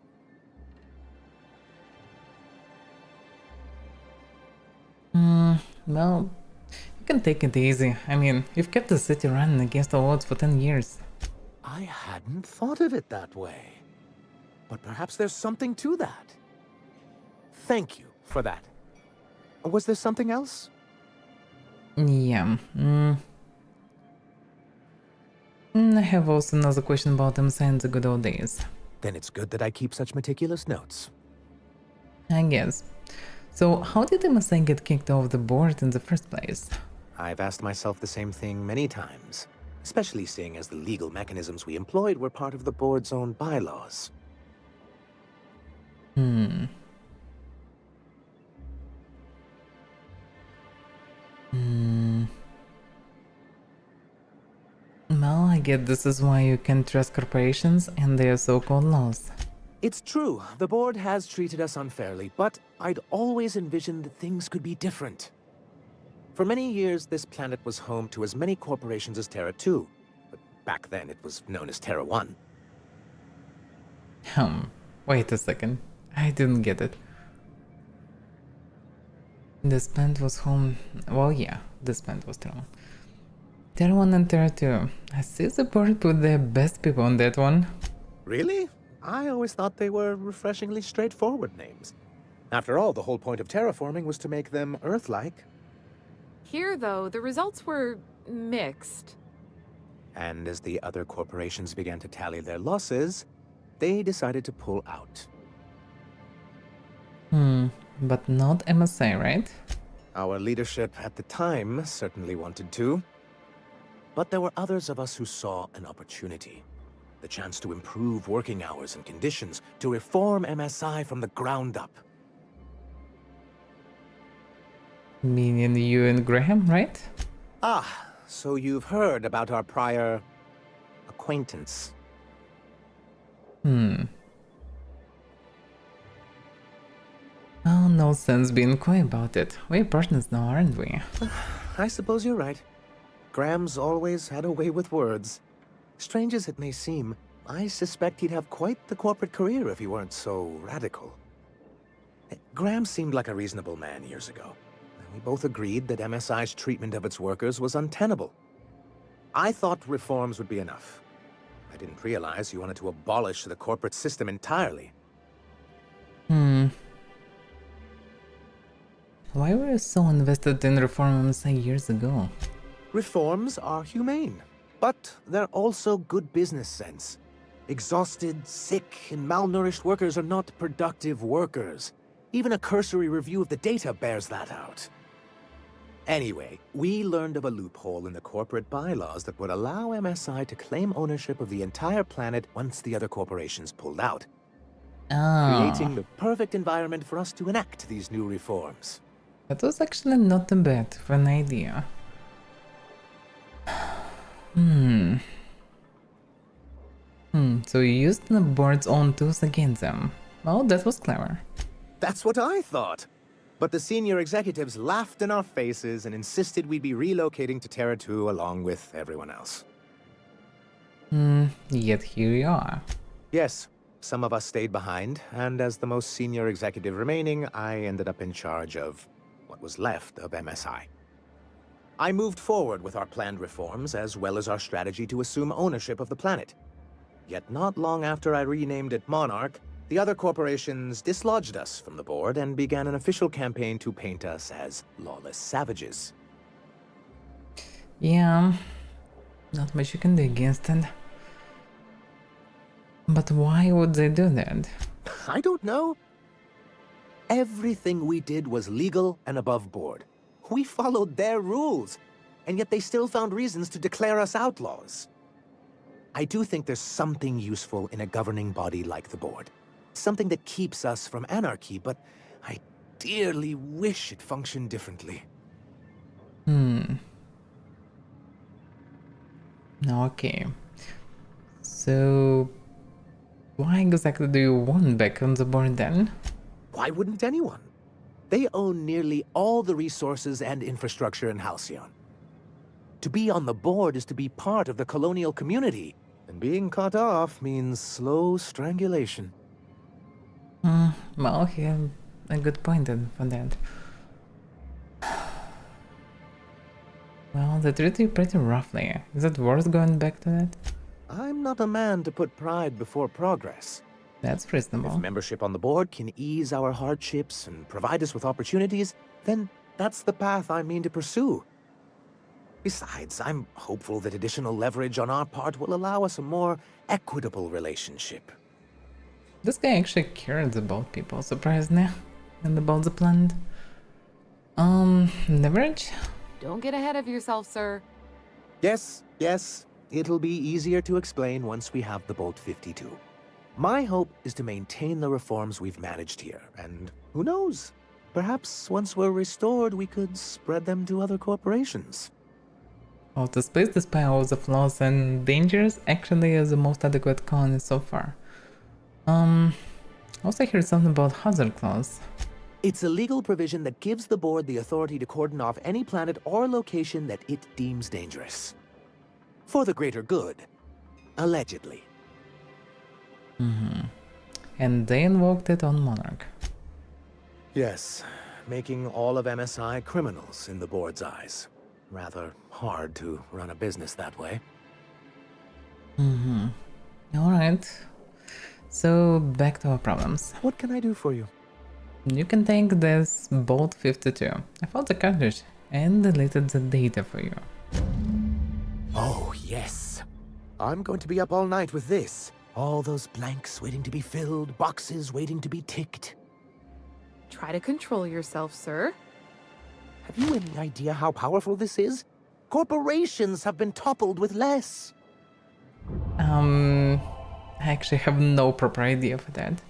Well, you can take it easy. I mean, you've kept the city running against the odds for 10 years. I hadn't thought of it that way. But perhaps there's something to that. Thank you for that. Was there something else? Yeah. I have also another question about them saying the good old days. Then it's good that I keep such meticulous notes. I guess. So, how did MSA get kicked off the board in the first place? I've asked myself the same thing many times. especially seeing as the legal mechanisms we employed were part of the board's own bylaws. Well, I get this is why you can trust corporations and their so-called laws. It's true, the board has treated us unfairly, but I'd always envisioned that things could be different. For many years, this planet was home to as many corporations as Terra 2, but back then it was known as Terra 1. Wait a second. I didn't get it. This planet was home... Well, yeah, this planet was Terra 1. Terra 1 and Terra 2. I see the board put their best people on that one. Really? I always thought they were refreshingly straightforward names. After all, the whole point of terraforming was to make them Earth-like. Here, though, the results were mixed. And as the other corporations began to tally their losses, they decided to pull out. But not MSI, right? Our leadership at the time certainly wanted to. But there were others of us who saw an opportunity. The chance to improve working hours and conditions, to reform MSI from the ground up. Meaning you and Graham, right? Ah, so you've heard about our prior acquaintance. Oh, no sense being coy about it. We're partners now, aren't we? I suppose you're right. Graham's always had a way with words. Strange as it may seem, I suspect he'd have quite the corporate career if he weren't so radical. Graham seemed like a reasonable man years ago. We both agreed that MSI's treatment of its workers was untenable. I thought reforms would be enough. I didn't realize you wanted to abolish the corporate system entirely. Why were you so invested in reform MSI years ago? Reforms are humane, but they're also good business sense. Exhausted, sick, and malnourished workers are not productive workers. Even a cursory review of the data bears that out. Anyway, we learned of a loophole in the corporate bylaws that would allow MSI to claim ownership of the entire planet once the other corporations pulled out. Creating the perfect environment for us to enact these new reforms. That was actually not a bad of an idea. So you used the board's own tools against them. Well, that was clever. That's what I thought. But the senior executives laughed in our faces and insisted we'd be relocating to Terra 2 along with everyone else. Yet here you are. Yes, some of us stayed behind, and as the most senior executive remaining, I ended up in charge of what was left of MSI. I moved forward with our planned reforms, as well as our strategy to assume ownership of the planet. Yet not long after I renamed it Monarch, the other corporations dislodged us from the board and began an official campaign to paint us as lawless savages. Yeah, not much you can do against it. But why would they do that? I don't know. Everything we did was legal and above board. We followed their rules, and yet they still found reasons to declare us outlaws. I do think there's something useful in a governing body like the board. Something that keeps us from anarchy, but I dearly wish it functioned differently. Okay. So, why exactly do you want back on the board then? Why wouldn't anyone? They own nearly all the resources and infrastructure in Halcyon. To be on the board is to be part of the colonial community, and being cut off means slow strangulation. Well, he had a good point for that. Well, they treat you pretty roughly. Is it worth going back to that? I'm not a man to put pride before progress. That's reasonable. If membership on the board can ease our hardships and provide us with opportunities, then that's the path I mean to pursue. Besides, I'm hopeful that additional leverage on our part will allow us a more equitable relationship. This guy actually cares about people, surprisingly, and about the planet. Leverage? Don't get ahead of yourself, sir. Yes, it'll be easier to explain once we have the Bolt 52. My hope is to maintain the reforms we've managed here, and who knows? Perhaps once we're restored, we could spread them to other corporations. Well, to space despite all the flaws and dangers actually is the most adequate colony so far. Also I heard something about hazard clause. It's a legal provision that gives the board the authority to cordon off any planet or location that it deems dangerous. For the greater good. Allegedly. And they invoked it on Monarch. Yes, making all of MSI criminals in the board's eyes. Rather hard to run a business that way. Alright. So, back to our problems. What can I do for you? You can take this Bolt 52. I found the cartridge and deleted the data for you. Oh, yes. I'm going to be up all night with this. All those blanks waiting to be filled, boxes waiting to be ticked. Try to control yourself, sir. Have you any idea how powerful this is? Corporations have been toppled with less. I actually have no proper idea for that.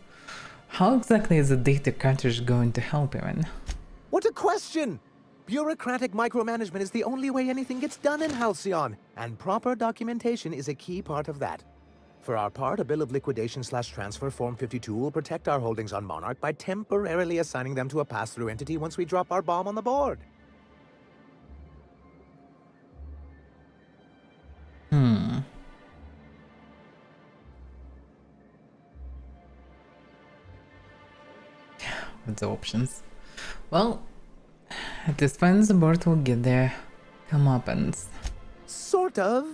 How exactly is the data cartridge going to help even? What a question! Bureaucratic micromanagement is the only way anything gets done in Halcyon, and proper documentation is a key part of that. For our part, a bill of liquidation/transfer Form 52 will protect our holdings on Monarch by temporarily assigning them to a pass-through entity once we drop our bomb on the board. With the options. Well, at least finds the board will get their comeuppance. Sort of.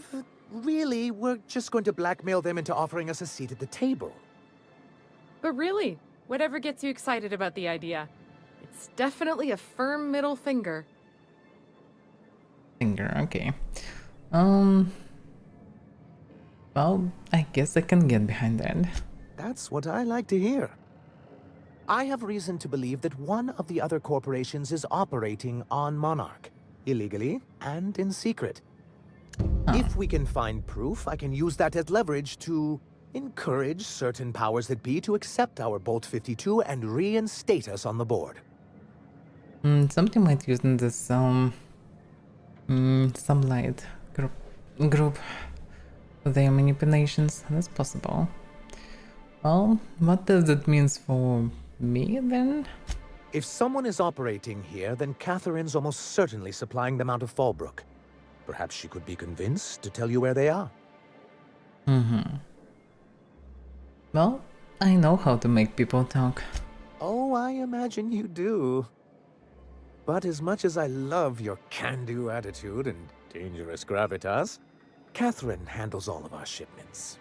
Really, we're just going to blackmail them into offering us a seat at the table. But really, whatever gets you excited about the idea, it's definitely a firm middle finger. Okay. Well, I guess I can get behind that. That's what I like to hear. I have reason to believe that one of the other corporations is operating on Monarch, illegally and in secret. If we can find proof, I can use that as leverage to encourage certain powers that be to accept our Bolt 52 and reinstate us on the board. Something might use in this sunlight group their manipulations. That's possible. Well, what does it mean for me then? If someone is operating here, then Catherine's almost certainly supplying them out of Fallbrook. Perhaps she could be convinced to tell you where they are. Well, I know how to make people talk. Oh, I imagine you do. But as much as I love your can-do attitude and dangerous gravitas, Catherine handles all of our shipments.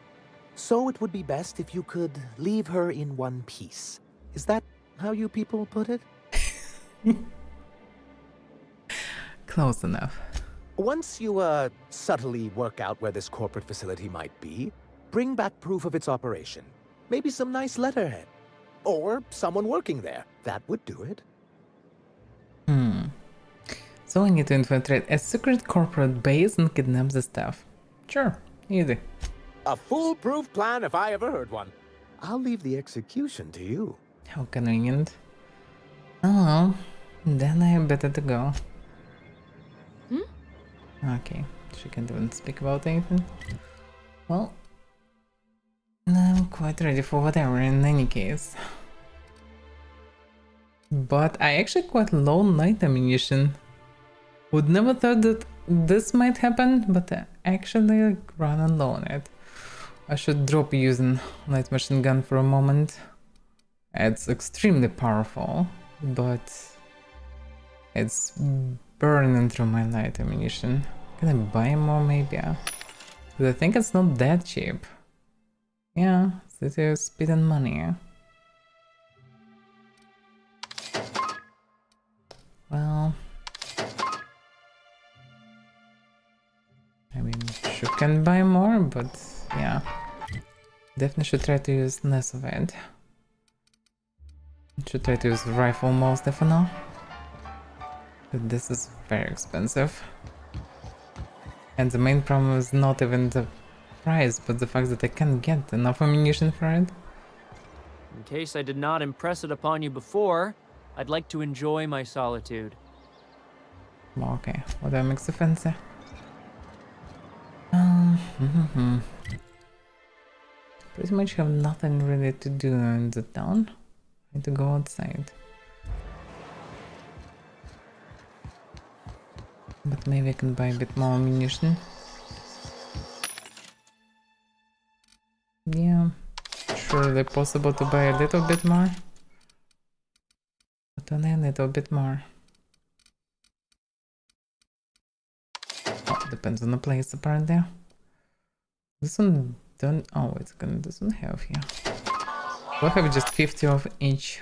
So it would be best if you could leave her in one piece. Is that how you people put it? Close enough. Once you, subtly work out where this corporate facility might be, bring back proof of its operation. Maybe some nice letterhead. Or someone working there. That would do it. So I need to infiltrate a secret corporate base and kidnap the staff. Sure, easy. A foolproof plan if I ever heard one. I'll leave the execution to you. How convenient. Oh, then I have better to go. Okay, she can't even speak about anything. Well, I'm quite ready for whatever in any case. But I actually quite low night ammunition. Would never thought that this might happen, but I actually run low on it. I should drop using light machine gun for a moment. It's extremely powerful, but it's burning through my light ammunition. Can I buy more maybe? Because I think it's not that cheap. Yeah, city of speed and money. Well, I mean, sure can buy more, but yeah, definitely should try to use less of it. Should try to use rifle mostly for now. But this is very expensive. And the main problem is not even the price, but the fact that I can't get enough ammunition for it. In case I did not impress it upon you before, I'd like to enjoy my solitude. Okay, what do I make so fancy? Pretty much have nothing really to do in the town. I need to go outside. But maybe I can buy a bit more ammunition. Yeah, surely possible to buy a little bit more. But only a little bit more. Oh, depends on the place apparently. This one don't... oh, it's gonna... this one have here. We'll have just 50 of each.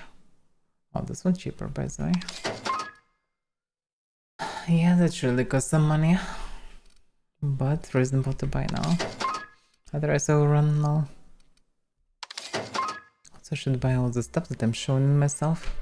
Oh, this one's cheaper by the way. Yeah, that really costs some money. But reasonable to buy now. Otherwise I will run low. Also should buy all the stuff that I'm showing myself.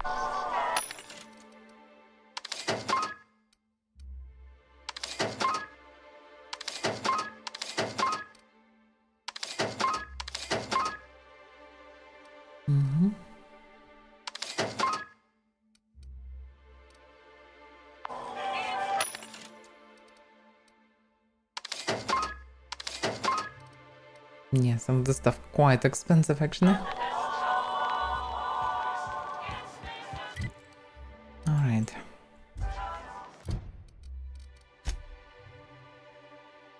Yeah, some of the stuff quite expensive actually. Alright.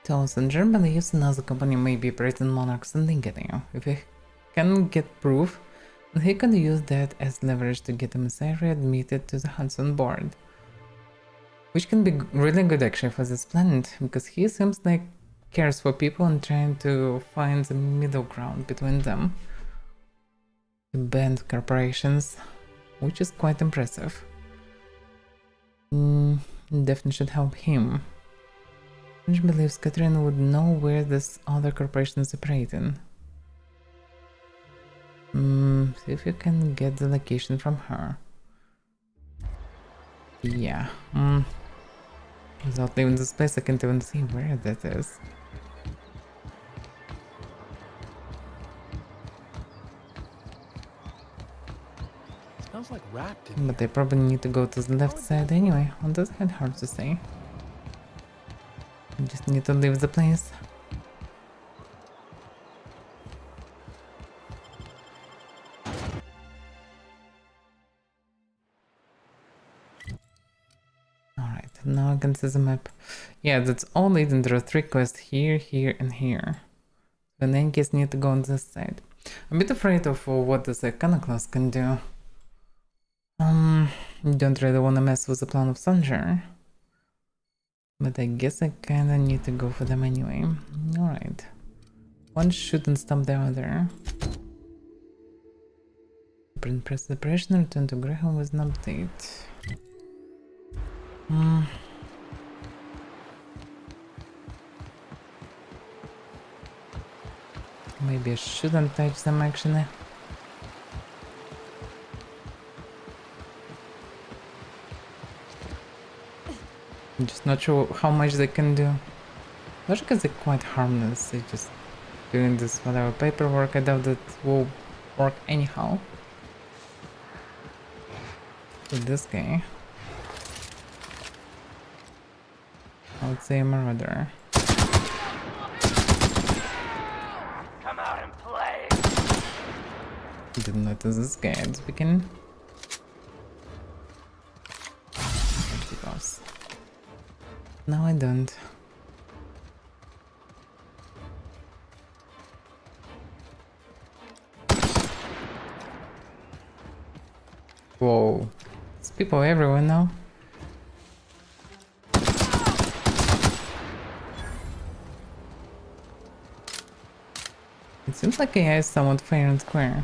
Townsender believes another company may be operating Monarchs and Lingating. If he can get proof, then he can use that as leverage to get emissary admitted to the Hudson board. Which can be really good actually for this planet, because he seems like cares for people and trying to find the middle ground between them. To ban corporations, which is quite impressive. Definitely should help him. French believes Catherine would know where this other corporation is operating. See if you can get the location from her. Yeah. Without leaving this place I can't even see where that is. Smells like wrapped. But I probably need to go to the left side anyway. On this side, hard to say. I just need to leave the place. Alright, now I can see the map. Yeah, that's all leading. There are 3 quests here, here, and here. So in any case, need to go on this side. I'm a bit afraid of what this iconoclast can do. Don't really want to mess with the plan of Sanjar. But I guess I kinda need to go for them anyway. Alright. One shouldn't stop the other. Press the pressure and return to Graham with an update. Maybe I shouldn't touch them actually. I'm just not sure how much they can do. Not because they're quite harmless, they're just doing this whatever paperwork. I doubt that will work anyhow. With this guy, I would say a marauder. Come out and play. Didn't notice this guy at the beginning. No, I don't. Whoa. There's people everywhere now. It seems like AI is somewhat fair and square.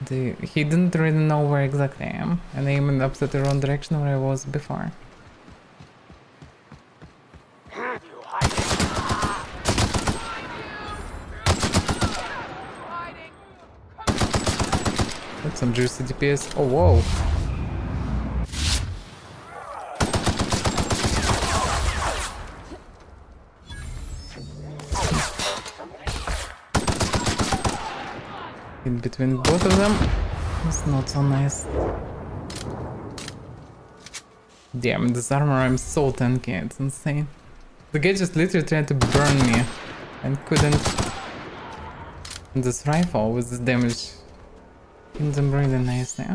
He didn't really know where exactly I am, and I am in the absolute wrong direction where I was before. That's some juicy DPS. Oh, whoa. In between both of them, it's not so nice. Damn, this armor, I'm so tanky, it's insane. The guy just literally tried to burn me and couldn't. And this rifle with this damage hits them really nicely.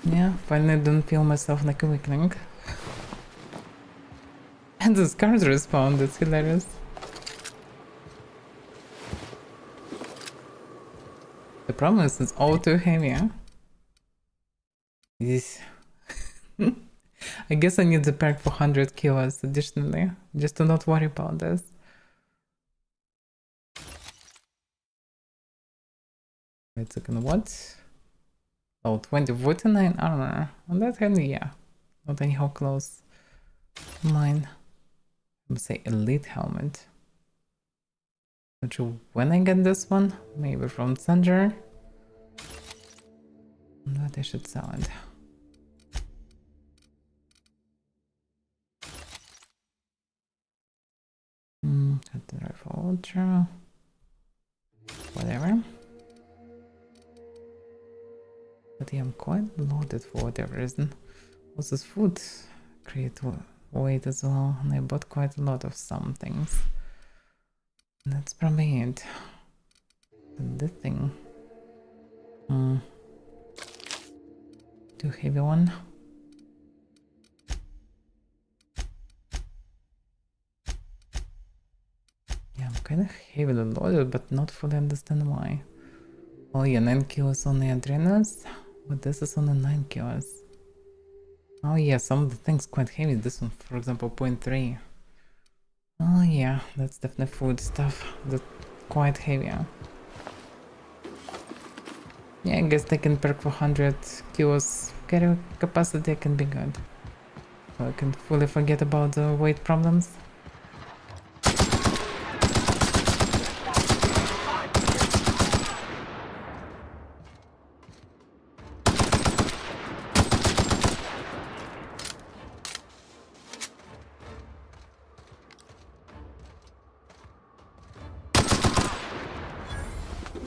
Yeah, finally I don't feel myself like a weakling. And the scars respawn, that's hilarious. The problem is it's all too heavy. This. I guess I need the perk for 100 kilos additionally, just to not worry about this. Wait a second, what? Oh, 49 armor. On that hand, yeah. Not anyhow close. Mine. I would say elite helmet. Not sure when I get this one. Maybe from Sanjar. But I should sell it. Got the rifle ultra. Whatever. But yeah, I'm quite loaded for whatever reason. Also, this food create weight as well, and I bought quite a lot of some things. That's probably it. And this thing. Too heavy one. Yeah, I'm kind of heavily loaded, but not fully understand why. Oh yeah, 9 kilos on the adrenals, but this is only 9 kilos. Oh yeah, some of the things quite heavy. This one, for example, 0.3. Oh yeah, that's definitely food stuff. That's quite heavy. Yeah, I guess taking perk for 100 kilos carry capacity can be good. So I can fully forget about the weight problems.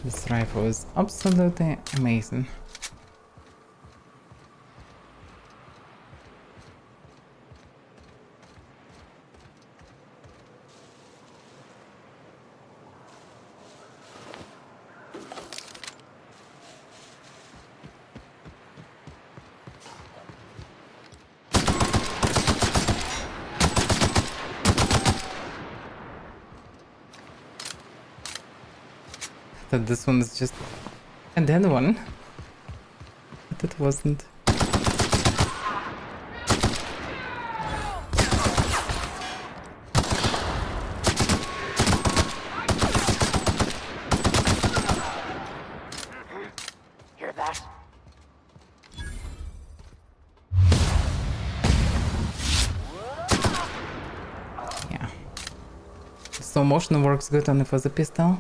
This rifle is absolutely amazing. That this one is just a dead one, but it wasn't. Hear that? Yeah. Slow motion works good only for the pistol.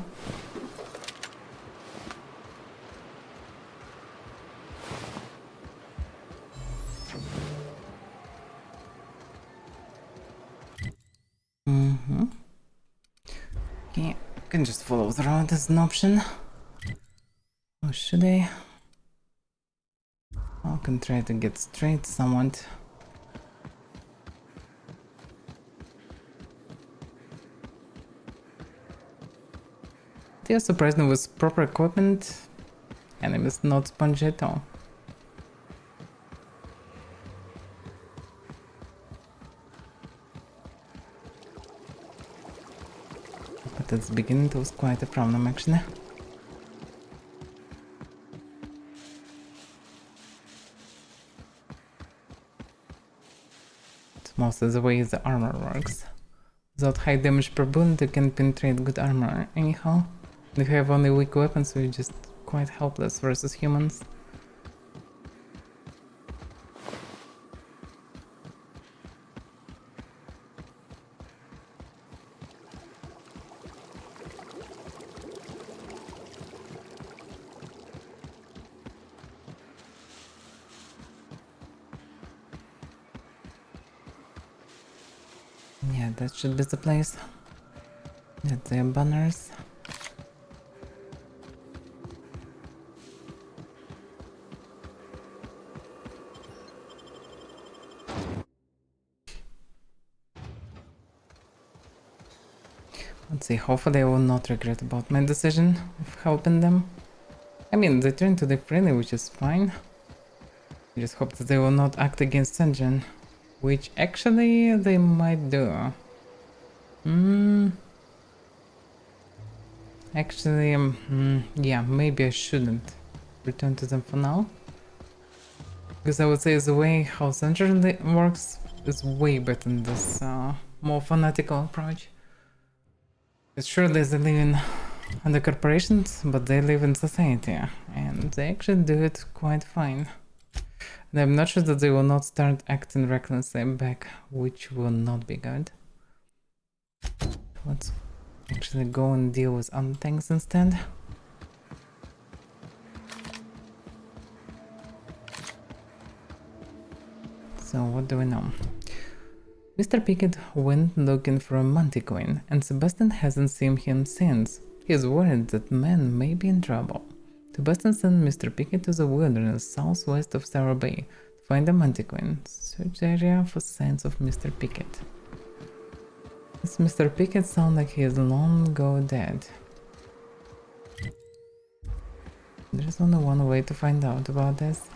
Okay, I can just follow the road as an option. Or should I? I can try to get straight somewhat. They are surprisingly with proper equipment. Enemies not spongy at all. But at the beginning it was quite a problem actually. It's mostly the way the armor works. Without high damage per bullet you can penetrate good armor anyhow. If you have only weak weapons so you're just quite helpless versus humans. Yeah, that should be the place. That's the banners. Let's see, hopefully I will not regret about my decision of helping them. I mean, they turned to the friendly, which is fine. I just hope that they will not act against Senjin, which actually they might do. Actually, yeah, maybe I shouldn't return to them for now. Because I would say the way how Senjin works is way better than this more fanatical approach. It's surely they live in under corporations, but they live in society, and they actually do it quite fine. And I'm not sure that they will not start acting recklessly back, which will not be good. Let's actually go and deal with other things instead. So what do we know? Mr. Pickett went looking for a Manticoin, and Sebastian hasn't seen him since. He is worried that man may be in trouble. Sebastian sent Mr. Pickett to the wilderness southwest of Sarah Bay to find a Manticoin. Search the area for signs of Mr. Pickett. Does Mr. Pickett sound like he is long ago dead? There's only one way to find out about this.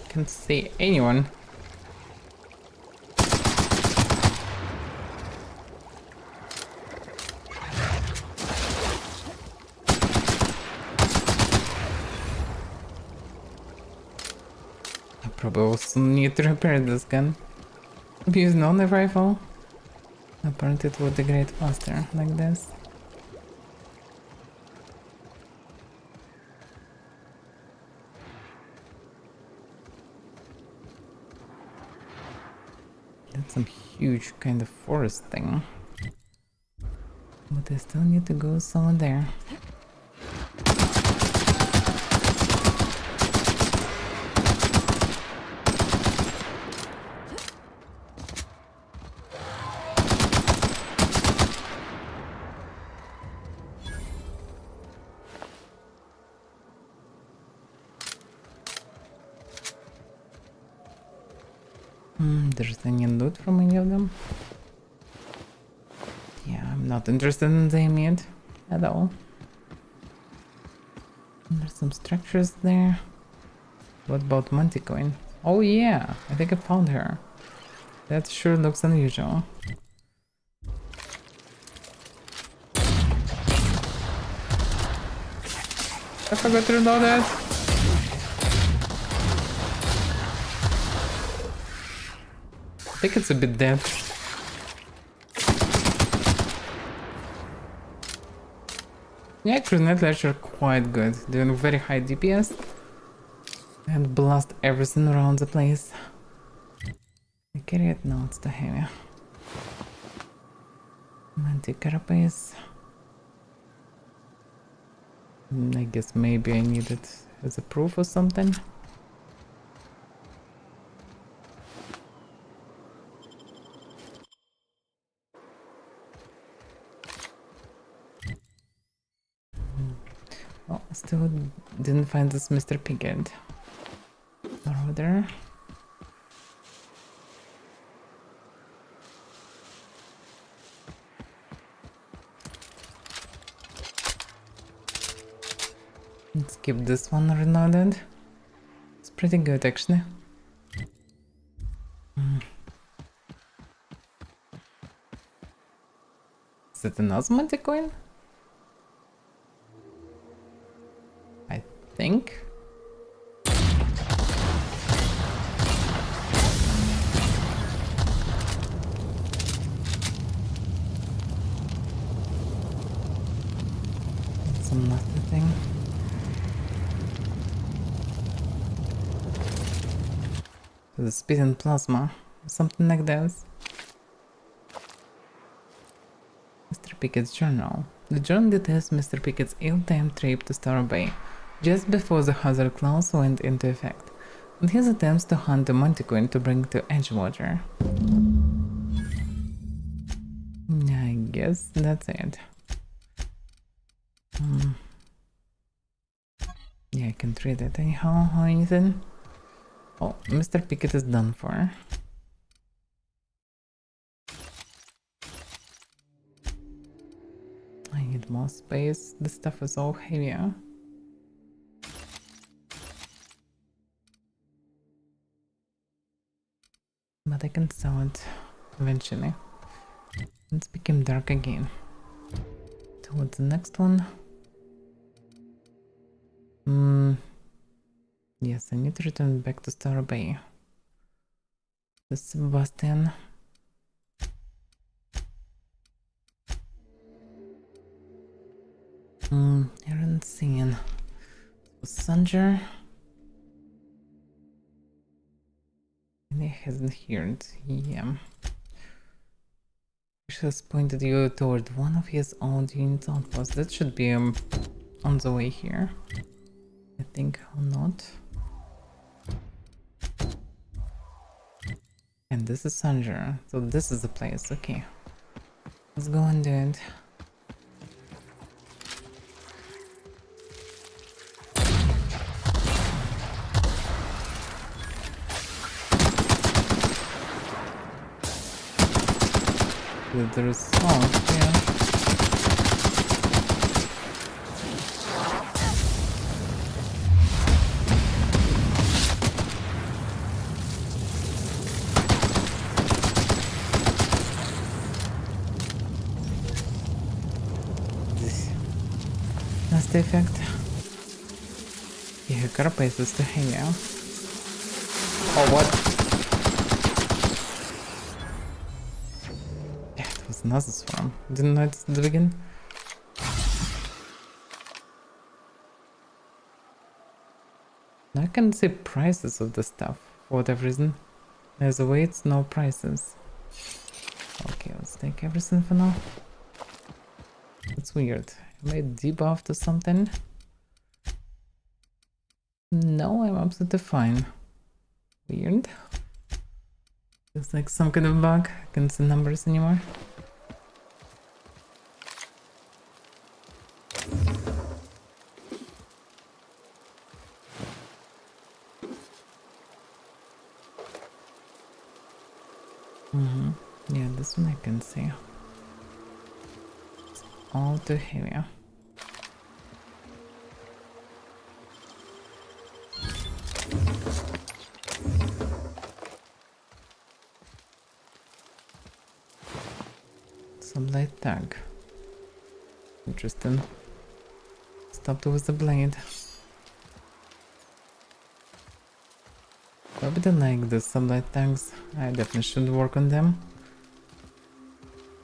Can't see anyone. I probably also need to repair this gun. Maybe use an only rifle. Apparently it would degrade faster like this. That's some huge kind of forest thing. But I still need to go somewhere there. There's any loot from any of them? Yeah, I'm not interested in them yet at all. There's some structures there. What about Manticoin? Oh yeah, I think I found her. That sure looks unusual. I forgot to reload that. I think it's a bit dead. Yeah, grenade launcher are quite good, doing very high DPS and blast everything around the place. I carry it now, it's too heavy. Anti-carapace. I guess maybe I need it as a proof or something. Oh, still didn't find this Mr. Pickett. Over there. Let's keep this one reloaded. It's pretty good actually. Is that another Manticoin? I think. It's another thing. The speed and plasma, something like that. Mr. Pickett's journal. The journal details Mr. Pickett's ill-timed trip to Star Bay, just before the hazard clause went into effect, and his attempts to hunt the Manticore to bring to Edgewater. I guess that's it. Yeah, I can't read it anyhow or anything. Oh, Mr. Pickett is done for. I need more space. This stuff is all heavier. But I can sell it eventually. It's became dark again. Towards the next one. Yes, I need to return back to Star Bay. The Sebastian. Aaron Sean. Sanger. He hasn't heard. Yeah. He has pointed you toward one of his old unit outposts. That should be on the way here. I think, or not. And this is Sanger. So this is the place. Okay. Let's go and do it. There is smoke, yeah. That's the effect. Yeah, carapaces to hang out. Oh, what? Another swarm. Didn't notice at the beginning. Now I can see prices of the stuff for whatever reason. There's a weights, no prices. Okay, let's take everything for now. It's weird. Am I debuffed or something? No, I'm absolutely fine. Weird. Looks like some kind of bug. I can't see numbers anymore. Yeah, this one I can see. It's all too heavy. Some light tag. Interesting. Stopped with the blade. Probably don't like the sublight tags. I definitely should work on them.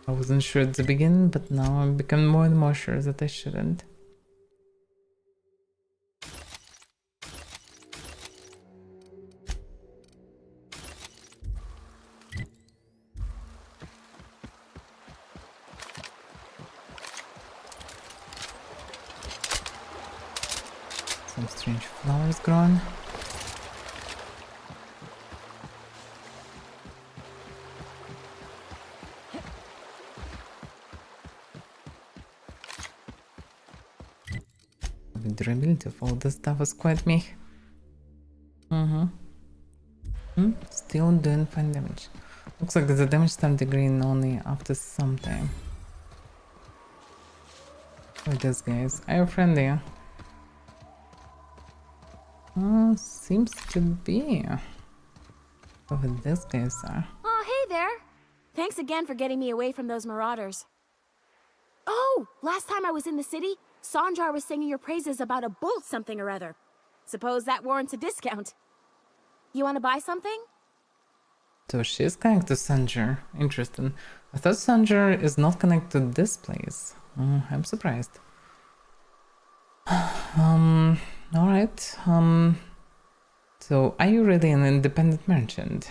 I wasn't sure at the beginning, but now I'm becoming more and more sure that I shouldn't. Some strange flowers growing. The durability of all this stuff is quite meh. Still doing fine damage. Looks like the damage started green only after some time. Look at this, guys. Are you friendly? Seems to be. Over these guys are. Oh, hey there. Thanks again for getting me away from those marauders. Oh, last time I was in the city, Sanjar was singing your praises about a bolt something or other. Suppose that warrants a discount. You want to buy something? So she's connected to Sanjar. Interesting. I thought Sanjar is not connected to this place. I'm surprised. Alright. So are you really an independent merchant?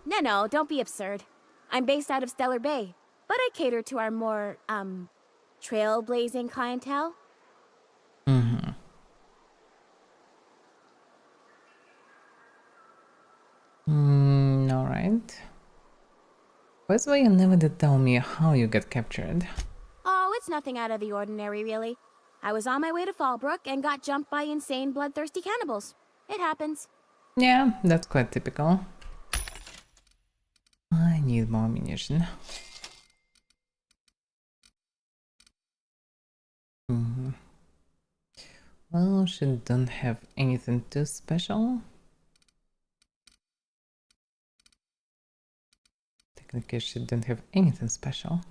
No, don't be absurd. I'm based out of Stellar Bay, but I cater to our more, trailblazing clientele. Mm-hmm. Alright. First of all, you never did tell me how you got captured. Oh, it's nothing out of the ordinary, really. I was on my way to Fallbrook and got jumped by insane, bloodthirsty cannibals. It happens. Yeah, that's quite typical. I need more ammunition. Well, she don't have anything too special. Technically, she don't have anything special.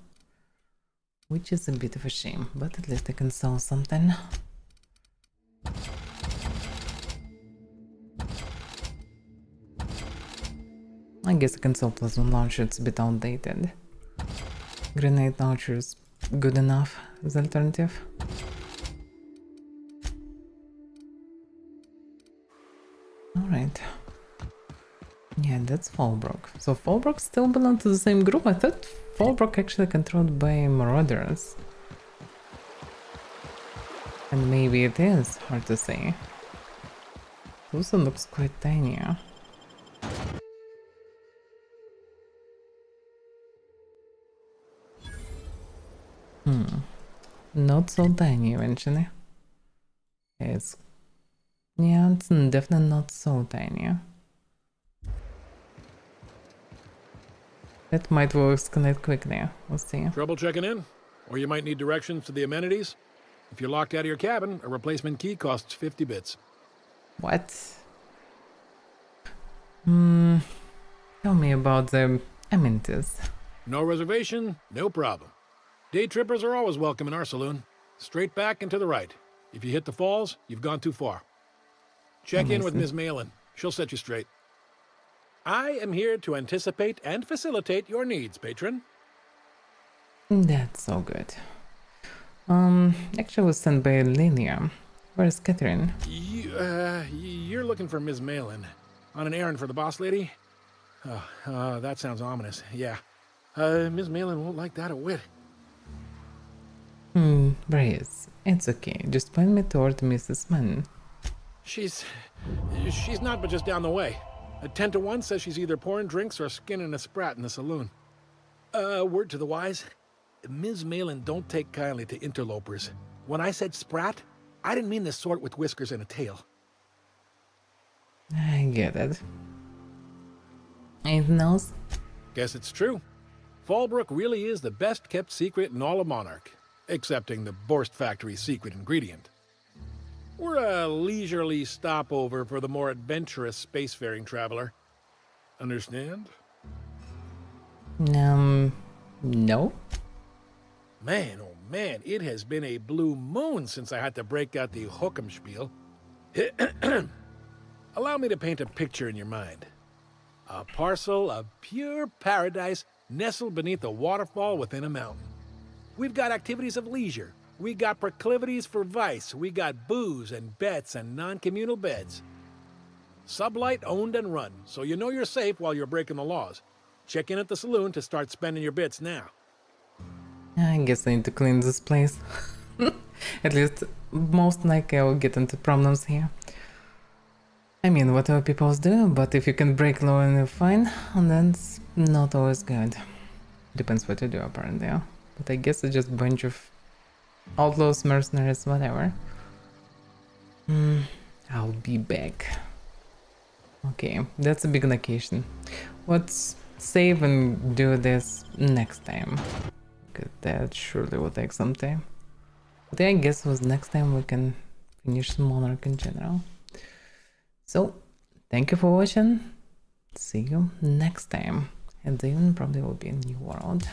Which is a bit of a shame, but at least I can sell something. I guess I can sell plasma launcher, it's a bit outdated. Grenade launcher is good enough as alternative. Alright. Yeah, that's Fallbrook. So Fallbrook still belongs to the same group? I thought Fallbrook actually controlled by Marauders. And maybe it is, hard to say. It also looks quite tiny. Not so tiny eventually. It's... yeah, it's definitely not so tiny. That might will escalate quickly. We'll see. Trouble checking in? Or you might need directions to the amenities? If you're locked out of your cabin, a replacement key costs 50 bits. What? Tell me about the amenities. No reservation, no problem. Day trippers are always welcome in our saloon. Straight back and to the right. If you hit the falls, you've gone too far. Check in with Ms. Malin. She'll set you straight. I am here to anticipate and facilitate your needs, patron. That's so good. Actually I was sent by Lilia. Where's Catherine? You're looking for Ms. Malin. On an errand for the boss lady? That sounds ominous. Yeah. Ms. Malin won't like that a whit. Brace. It's okay. Just point me toward Mrs. Mann. She's not but just down the way. A 10 to 1 says she's either pouring drinks or skinning a sprat in the saloon. Word to the wise. Ms. Malin don't take kindly to interlopers. When I said sprat, I didn't mean the sort with whiskers and a tail. I get it. Anything else? Guess it's true. Fallbrook really is the best kept secret in all of Monarch, excepting the Borst Factory's secret ingredient. We're a leisurely stopover for the more adventurous spacefaring traveler. Understand? No. Man, oh man, it has been a blue moon since I had to break out the Hookem-spiel. Allow me to paint a picture in your mind. A parcel of pure paradise nestled beneath a waterfall within a mountain. We've got activities of leisure. We got proclivities for vice. We got booze and bets and non-communal beds. Sublight owned and run, so you know you're safe while you're breaking the laws. Check in at the saloon to start spending your bits now. I guess I need to clean this place. At least, most likely I will get into problems here. I mean, whatever people do, but if you can break law and you're fine, that's not always good. Depends what you do, apparently. But I guess it's just a bunch of outlaws, mercenaries, whatever. I'll be back. Okay, that's a big location. Let's save and do this next time. Because that surely will take some time. But I guess it was next time we can finish Monarch in general. So, thank you for watching. See you next time. And then probably will be a new world.